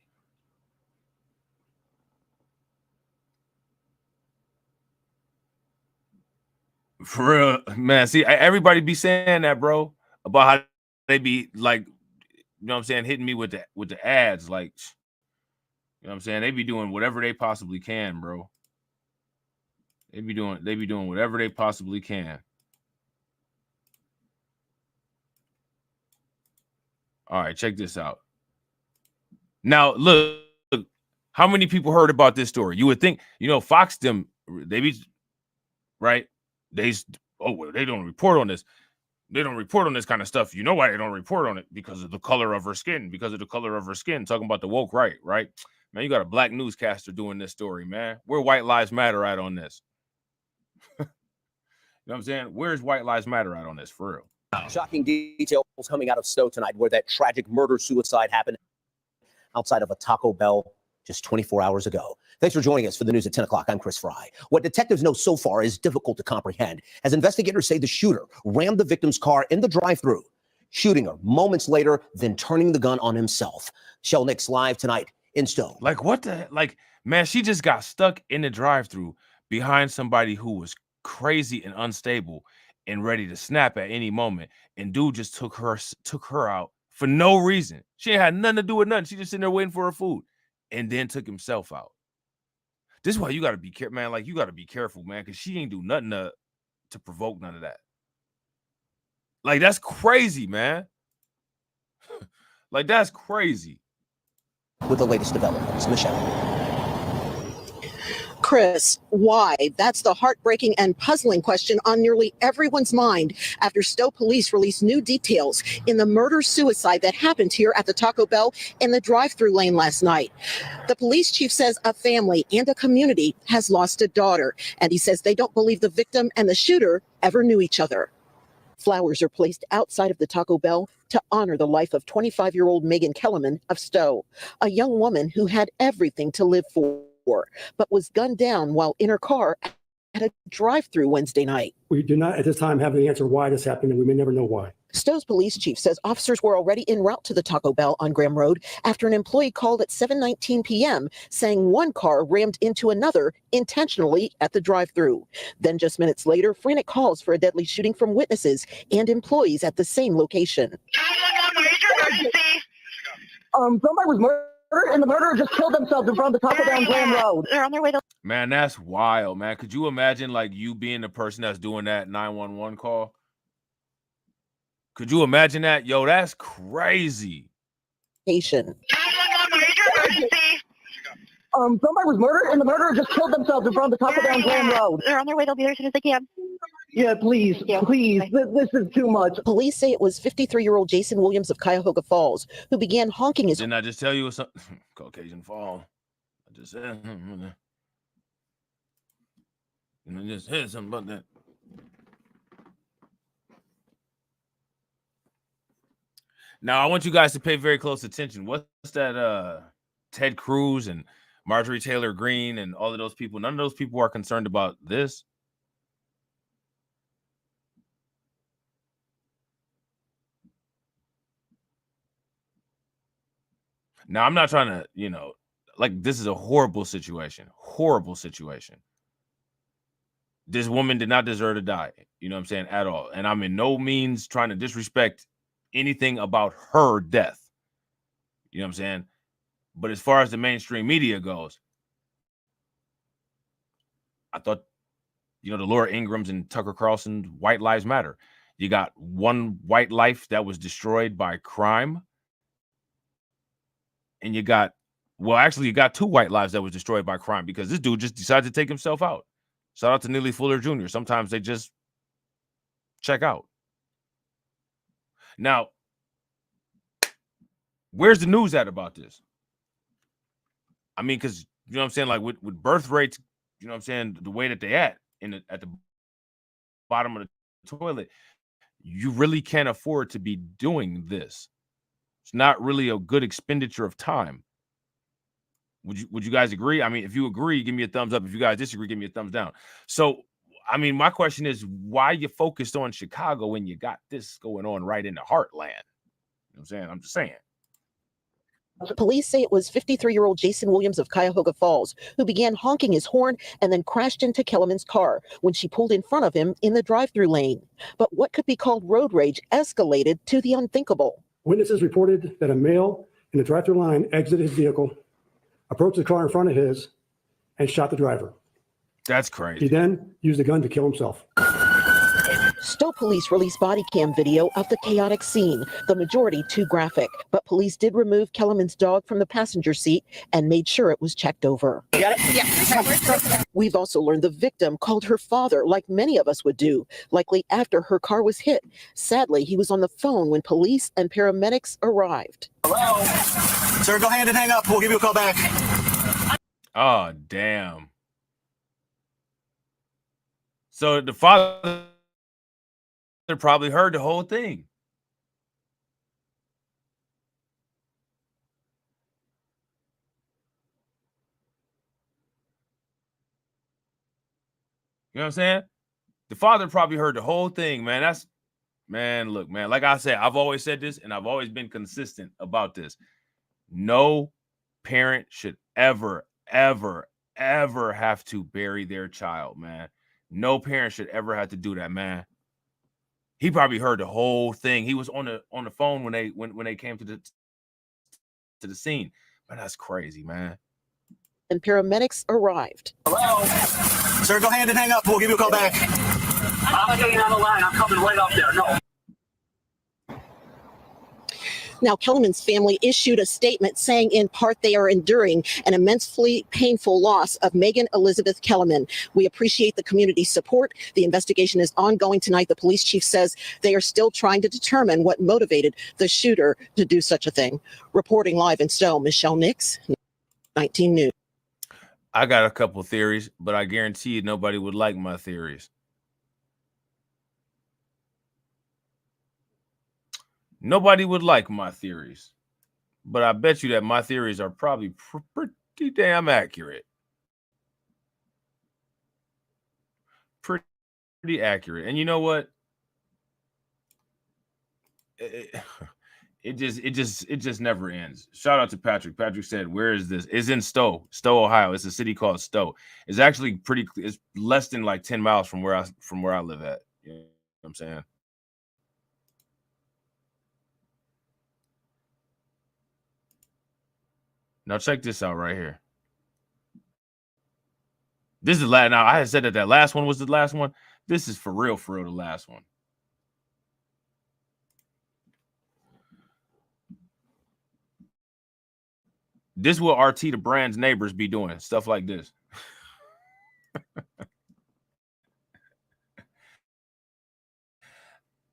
For real, man. See, everybody be saying that, bro, about how they be like, you know what I'm saying, hitting me with the ads, like, you know what I'm saying? They be doing whatever they possibly can, bro. They be doing whatever they possibly can. All right, check this out. Now, look, how many people heard about this story? You would think, you know, Fox them, they be right. They don't report on this. They don't report on this kind of stuff. You know why they don't report on it? Because of the color of her skin. Because of the color of her skin. Talking about the woke right? Man, you got a black newscaster doing this story, man. Where White Lives Matter at on this? You know what I'm saying? Where's White Lives Matter at on this, for real? Shocking details coming out of Stowe tonight where that tragic murder-suicide happened outside of a Taco Bell just 24 hours ago. Thanks for joining us for the news at 10 o'clock. I'm Chris Fry. What detectives know so far is difficult to comprehend, as investigators say the shooter rammed the victim's car in the drive-thru, shooting her moments later, then turning the gun on himself. Shell Nix live tonight in Stowe. Like, what the, like, man, she just got stuck in the drive-thru behind somebody who was crazy and unstable and ready to snap at any moment. And dude just took her out for no reason. She ain't had nothing to do with nothing. She just sitting there waiting for her food and then took himself out. This is why you got to be careful, man. Like, you got to be careful, man, because she ain't do nothing to provoke none of that. Like, that's crazy, man. Like, that's crazy. With the latest developments, Michelle. Chris, why? That's the heartbreaking and puzzling question on nearly everyone's mind after Stowe police released new details in the murder-suicide that happened here at the Taco Bell in the drive-thru lane last night. The police chief says a family and a community has lost a daughter, and he says they don't believe the victim and the shooter ever knew each other. Flowers are placed outside of the Taco Bell to honor the life of 25-year-old Megan Kellerman of Stowe, a young woman who had everything to live for, but was gunned down while in her car at a drive-thru Wednesday night. We do not at this time have the answer why this happened, and we may never know why. Stowe's police chief says officers were already en route to the Taco Bell on Graham Road after an employee called at 7:19 p.m. saying one car rammed into another intentionally at the drive-thru. Then just minutes later, frantic calls for a deadly shooting from witnesses and employees at the same location. Somebody was murdered, and the murderer just killed themselves in front of the Taco Bell on Graham Road. They're on their way to. Man, that's wild, man. Could you imagine, like, you being the person that's doing that 911 call? Could you imagine that? Yo, that's crazy. Somebody was murdered, and the murderer just killed themselves in front of the Taco Bell on Graham Road. They're on their way. They'll be there as soon as they can. Yeah, please. This is too much. Police say it was 53-year-old Jason Williams of Cuyahoga Falls who began honking his. Didn't I just tell you it's Caucasian fall? I just said, and I just said something about that. Now, I want you guys to pay very close attention. What's that Ted Cruz and Marjorie Taylor Greene and all of those people? None of those people are concerned about this. Now, I'm not trying to, you know, like, this is a horrible situation. Horrible situation. This woman did not deserve to die. You know what I'm saying? At all. And I'm in no means trying to disrespect anything about her death. You know what I'm saying? But as far as the mainstream media goes, I thought, you know, the Laura Ingrams and Tucker Carlson's White Lives Matter. You got one white life that was destroyed by crime. And you got, well, actually, you got two white lives that was destroyed by crime because this dude just decided to take himself out. Shout out to Neely Fuller Jr. Sometimes they just check out. Now, where's the news at about this? I mean, because, you know what I'm saying, like with birth rates, you know what I'm saying, the way that they at the bottom of the toilet, you really can't afford to be doing this. It's not really a good expenditure of time. Would you guys agree? I mean, if you agree, give me a thumbs up. If you guys disagree, give me a thumbs down. So, I mean, my question is, why you focused on Chicago when you got this going on right in the heartland? You know what I'm saying? I'm just saying. Police say it was 53-year-old Jason Williams of Cuyahoga Falls who began honking his horn and then crashed into Kellerman's car when she pulled in front of him in the drive-thru lane. But what could be called road rage escalated to the unthinkable. Witnesses reported that a male in the drive-thru line exited his vehicle, approached the car in front of his, and shot the driver. That's crazy. He then used a gun to kill himself. Stowe police released body cam video of the chaotic scene, the majority too graphic. But police did remove Kellerman's dog from the passenger seat and made sure it was checked over. We've also learned the victim called her father, like many of us would do, likely after her car was hit. Sadly, he was on the phone when police and paramedics arrived. Hello? Sir, go ahead and hang up. We'll give you a call back. Oh, damn. So the father probably heard the whole thing. You know what I'm saying? The father probably heard the whole thing, man. Man, look, man, like I said, I've always said this and I've always been consistent about this. No parent should ever have to bury their child, man. No parent should ever have to do that, man. He probably heard the whole thing. He was on the phone when they came to the scene. Man, that's crazy, man. And paramedics arrived. Hello? Sir, go ahead and hang up. We'll give you a call back. I'm getting on the line. I'm coming right up there. No. Now, Kellerman's family issued a statement saying in part they are enduring an immensely painful loss of Megan Elizabeth Kellerman. We appreciate the community's support. The investigation is ongoing tonight. The police chief says they are still trying to determine what motivated the shooter to do such a thing. Reporting live in Stowe, Michelle Nix, 19 News. I got a couple theories, but I guarantee you nobody would like my theories. Nobody would like my theories, but I bet you that my theories are probably pretty damn accurate. Pretty accurate. And you know what? It just never ends. Shout out to Patrick. Patrick said, "Where is this?" It's in Stowe, Ohio. It's a city called Stowe. It's actually it's less than like 10 miles from where I live at. You know what I'm saying? Now check this out right here. This is the last. Now I had said that last one was the last one. This is for real the last one. This will RT the brand's neighbors be doing stuff like this.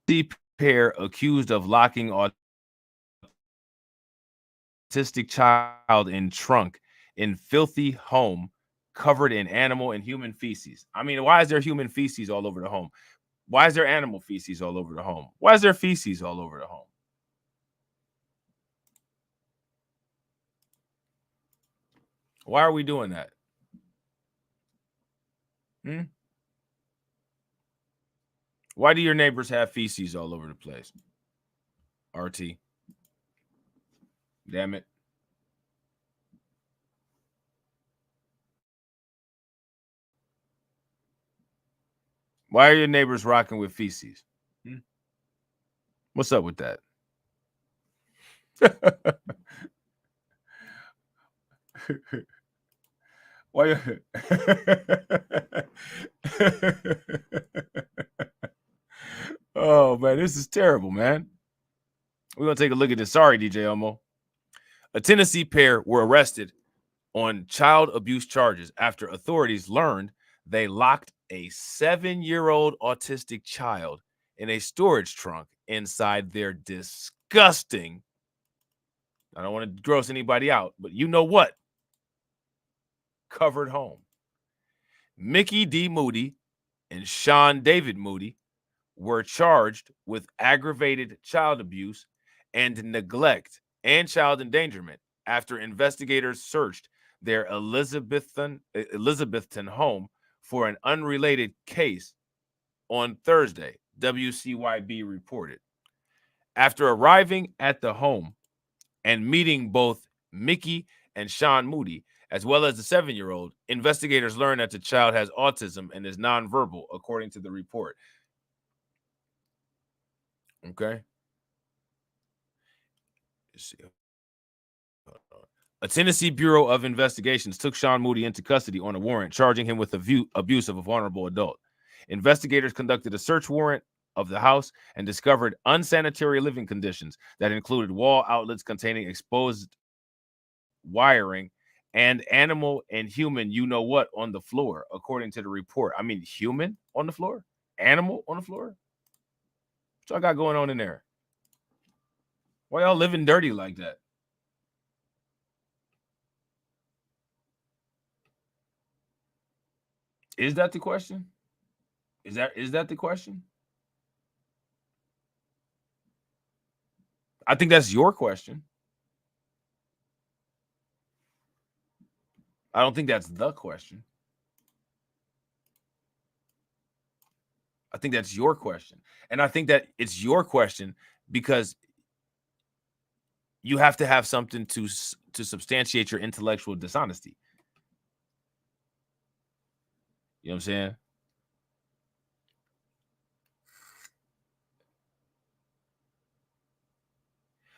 The pair accused of locking autistic child in trunk in filthy home covered in animal and human feces. I mean, why is there human feces all over the home? Why is there animal feces all over the home? Why is there feces all over the home? Why are we doing that? Why do your neighbors have feces all over the place? RT. Damn it. Why are your neighbors rocking with feces? What's up with that? Why? Oh man, this is terrible, man. We're gonna take a look at this. Sorry, DJ Elmo. A Tennessee pair were arrested on child abuse charges after authorities learned they locked a 7-year-old autistic child in a storage trunk inside their disgusting, I don't want to gross anybody out, but you know what? Covered home. Mickey D. Moody and Sean David Moody were charged with aggravated child abuse and neglect and child endangerment after investigators searched their Elizabethton home for an unrelated case on Thursday, WCYB reported. After arriving at the home and meeting both Mickey and Sean Moody, as well as the 7-year-old, investigators learned that the child has autism and is nonverbal, according to the report. Okay. Let's see. A Tennessee Bureau of Investigations took Sean Moody into custody on a warrant, charging him with abuse of a vulnerable adult. Investigators conducted a search warrant of the house and discovered unsanitary living conditions that included wall outlets containing exposed wiring and animal and human you-know-what on the floor, according to the report. I mean, human on the floor? Animal on the floor? What y'all got going on in there? Why y'all living dirty like that? Is that the question? Is that the question? I think that's your question. I don't think that's the question. I think that's your question. And I think that it's your question because you have to have something to substantiate your intellectual dishonesty. You know what I'm saying?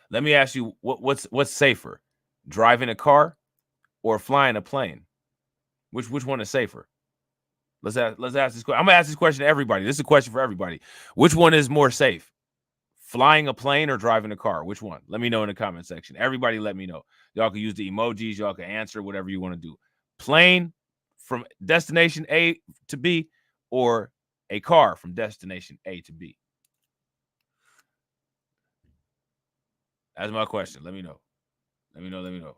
Let me ask you, what's safer, driving a car or flying a plane? Which one is safer? Let's ask this question. I'm gonna ask this question to everybody. This is a question for everybody. Which one is more safe, flying a plane or driving a car? Which one? Let me know in the comment section. Everybody, let me know. Y'all can use the emojis. Y'all can answer whatever you want to do. Plane from destination A to B, or a car from destination A to B? That's my question. Let me know. Let me know.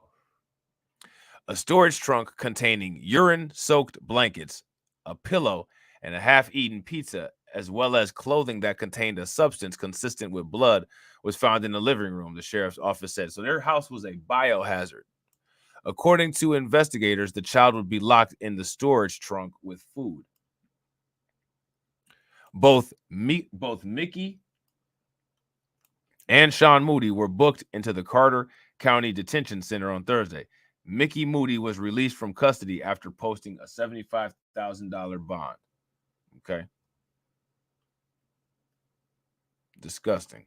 A storage trunk containing urine-soaked blankets, a pillow, and a half-eaten pizza, as well as clothing that contained a substance consistent with blood, was found in the living room, the sheriff's office said. So their house was a biohazard. According to investigators, the child would be locked in the storage trunk with food. Both Mickey and Sean Moody were booked into the Carter County Detention Center on Thursday. Mickey Moody was released from custody after posting a $75,000 bond. Okay. Disgusting.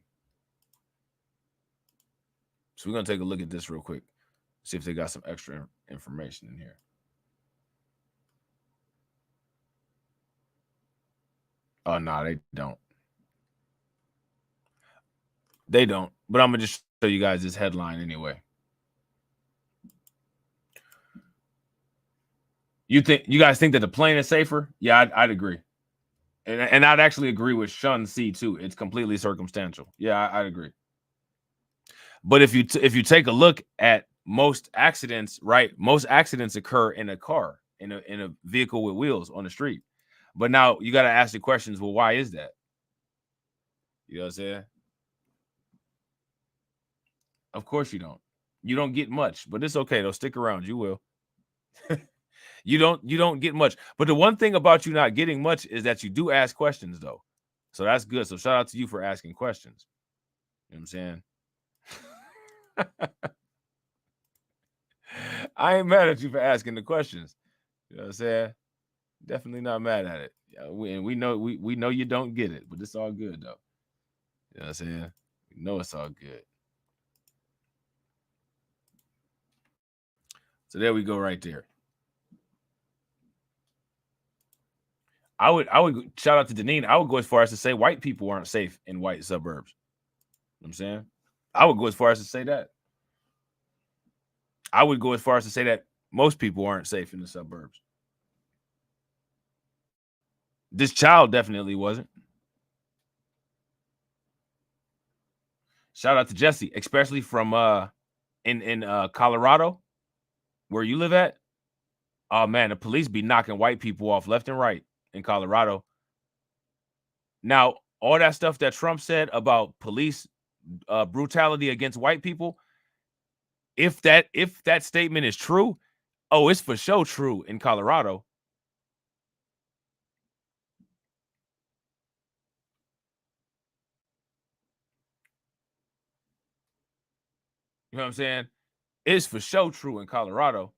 So we're going to take a look at this real quick. See if they got some extra information in here. Oh, no, they don't. They don't. But I'm going to just show you guys this headline anyway. You guys think that the plane is safer? Yeah, I'd agree. And I'd actually agree with Shun C too. It's completely circumstantial. Yeah, I'd agree. But if you take a look at most accidents, right? Most accidents occur in a car, in a vehicle with wheels on the street. But now you got to ask the questions, well, why is that? You know what I'm saying? Of course you don't. You don't get much, but it's okay. They'll stick around. You will. You don't get much. But the one thing about you not getting much is that you do ask questions, though. So that's good. So shout out to you for asking questions. You know what I'm saying? I ain't mad at you for asking the questions. You know what I'm saying? Definitely not mad at it. Yeah, we know you don't get it, but it's all good though. You know what I'm saying? We know it's all good. So there we go right there. I would shout out to Deneen. I would go as far as to say white people aren't safe in white suburbs. You know what I'm saying? I would go as far as to say that. I would go as far as to say that most people aren't safe in the suburbs. This child definitely wasn't. Shout out to Jesse, especially from in Colorado, where you live at. Oh man, the police be knocking white people off left and right in Colorado. Now, all that stuff that Trump said about police brutality against white people, if that statement is true, Oh, it's for sure true in Colorado. You know what I'm saying? It's for sure true in Colorado.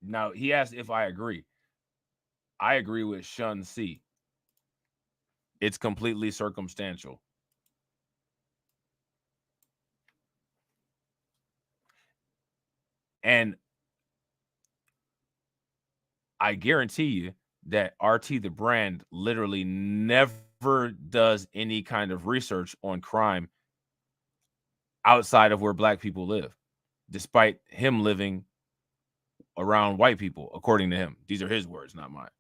Now, he asked if I agree. I agree with Shun C. It's completely circumstantial. And I guarantee you that RT the brand literally never does any kind of research on crime outside of where black people live, despite him living around white people, according to him. These are his words, not mine.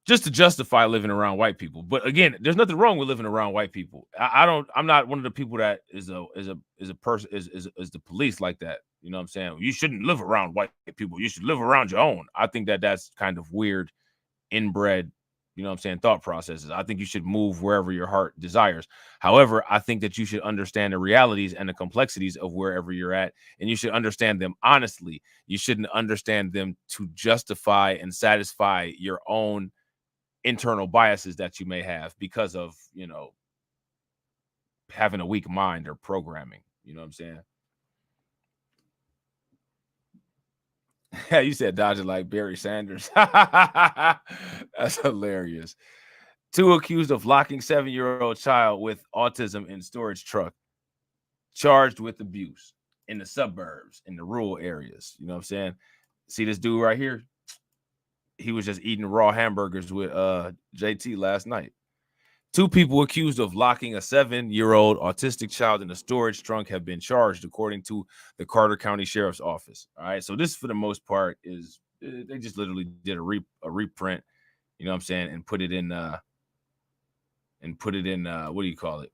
Just to justify living around white people. But again, there's nothing wrong with living around white people. I'm not one of the people that is the police like that. You know what I'm saying? You shouldn't live around white people. You should live around your own. I think that that's kind of weird, inbred, you know what I'm saying, thought processes. I think you should move wherever your heart desires. However, I think that you should understand the realities and the complexities of wherever you're at, and you should understand them honestly. You shouldn't understand them to justify and satisfy your own internal biases that you may have because of, you know, having a weak mind or programming. You know what I'm saying? Yeah, you said dodge it like Barry Sanders. That's hilarious. 2 accused of locking 7-year-old child with autism in storage truck, charged with abuse in the suburbs, in the rural areas. You know what I'm saying? See this dude right here? He was just eating raw hamburgers with JT last night. 2 people accused of locking a 7-year-old autistic child in a storage trunk have been charged, according to the Carter County Sheriff's Office. All right, so this, for the most part, is they just literally did a reprint, you know what I'm saying, and put it in what do you call it?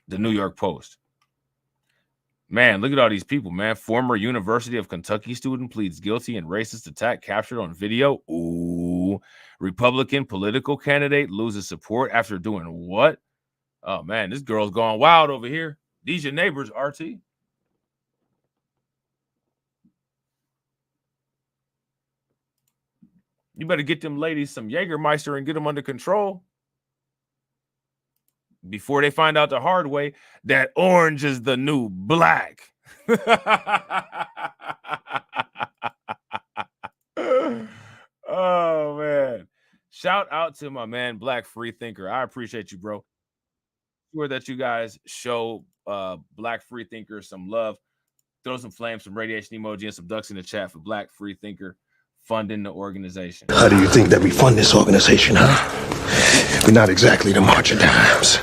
The New York Post. Man, look at all these people, man. Former University of Kentucky student pleads guilty in racist attack captured on video. Ooh. Republican political candidate loses support after doing what? Oh, man, this girl's going wild over here. These your neighbors, RT. You better get them ladies some Jägermeister and get them under control before they find out the hard way that orange is the new black. Oh, man. Shout out to my man, Black Free Thinker. I appreciate you, bro. Sure that you guys show Black Free Thinker some love. Throw some flames, some radiation emoji, and some ducks in the chat for Black Free Thinker funding the organization. How do you think that we fund this organization, huh? We're not exactly the march of dimes.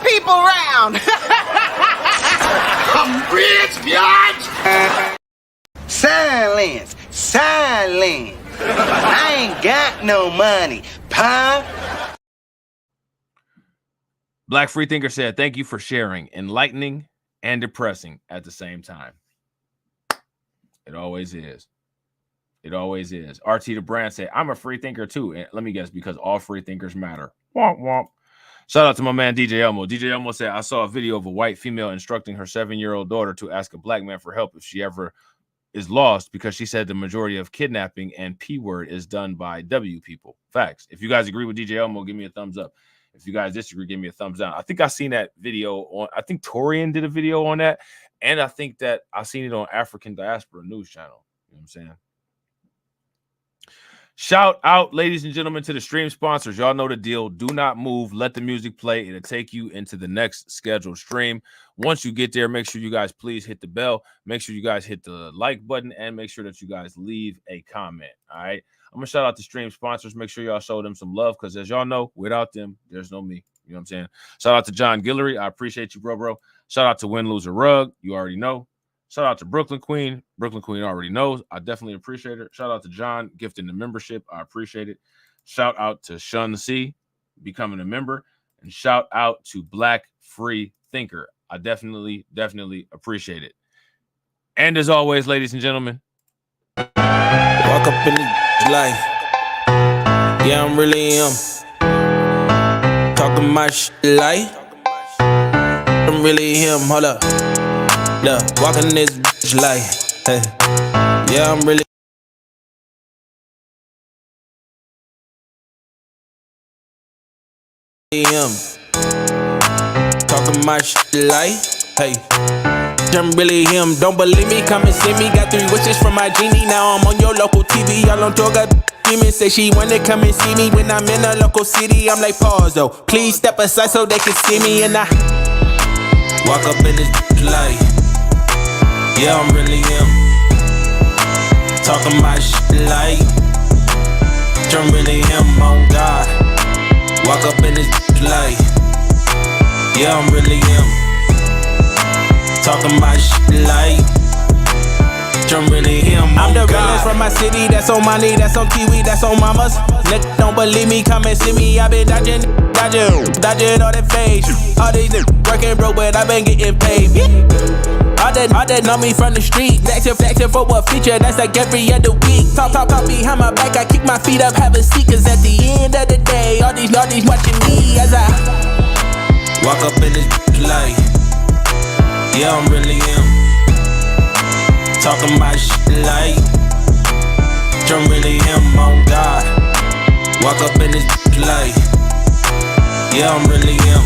People around. I'm rich, biatch. Silence. I ain't got no money, pie. Black Free Thinker said, thank you for sharing, enlightening and depressing at the same time. It always is. It always is. RT the brand said, I'm a free thinker too. And let me guess, because all free thinkers matter. Womp womp. Shout out to my man, DJ Elmo. DJ Elmo said, I saw a video of a white female instructing her 7-year-old daughter to ask a black man for help if she ever is lost, because she said the majority of kidnapping and P-word is done by W people. Facts. If you guys agree with DJ Elmo, give me a thumbs up. If you guys disagree, give me a thumbs down. I think I seen that video on, I think Torian did a video on that. And I think that I seen it on African Diaspora News Channel. You know what I'm saying? Shout out, ladies and gentlemen, to the stream sponsors. Y'all know the deal. Do not move. Let the music play. It'll take you into the next scheduled stream. Once you get there, make sure you guys please hit the bell. Make sure you guys hit the like button and make sure that you guys leave a comment. All right. I'm going to shout out the stream sponsors. Make sure y'all show them some love because, as y'all know, without them, there's no me. You know what I'm saying? Shout out to John Guillory. I appreciate you, bro. Shout out to Win Loser Rug. You already know. Shout out to Brooklyn Queen. Brooklyn Queen already knows. I definitely appreciate it. Shout out to John gifting the membership. I appreciate it. Shout out to Shun C becoming a member. And shout out to Black Free Thinker. I definitely appreciate it. And as always, ladies and gentlemen, walk up in the life. Yeah, I'm really him. Talking my shit like I'm really him. Hold up. Look, walking this bitch like, hey. Yeah, I'm really him. Talking my shit like, hey. I'm really him. Don't believe me? Come and see me. Got 3 wishes from my genie. Now I'm on your local TV. Y'all on tour, got demons. Say she wanna come and see me when I'm in a local city. I'm like, pause though. Please step aside so they can see me. And I walk up in this light. Yeah, I'm really him. Talking my shit like I'm really him, on God. Walk up in this light. Yeah, I'm really him. Talking my shit like I'm really him. I'm the realest from my city. That's on my knee, that's on Kiwi, that's on mamas. Nigga, don't believe me, come and see me. I been dodging all that fake. All these niggas working broke, but I been getting paid. All that know me from the street. Flexing for what feature, that's like every other week. Talk behind my back, I kick my feet up, have a seat. Cause at the end of the day, all these watching me as I walk up in this light. Yeah, I'm really him. Talking my shit like I'm really him, on God. Walk up in this light. Yeah, I'm really him.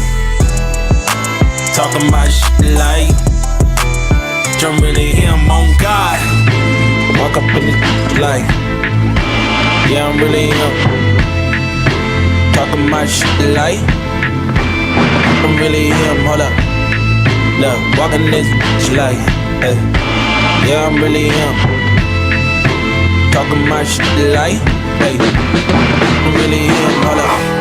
Talking my shit like I'm really him, on God. Walk up in this light. Yeah, I'm really him. Talking my shit like I'm really him. Hold up. Look, walking this bitch like, hey. Yeah, I'm really him. Talking my shit like, hey. I'm really him. Hold up.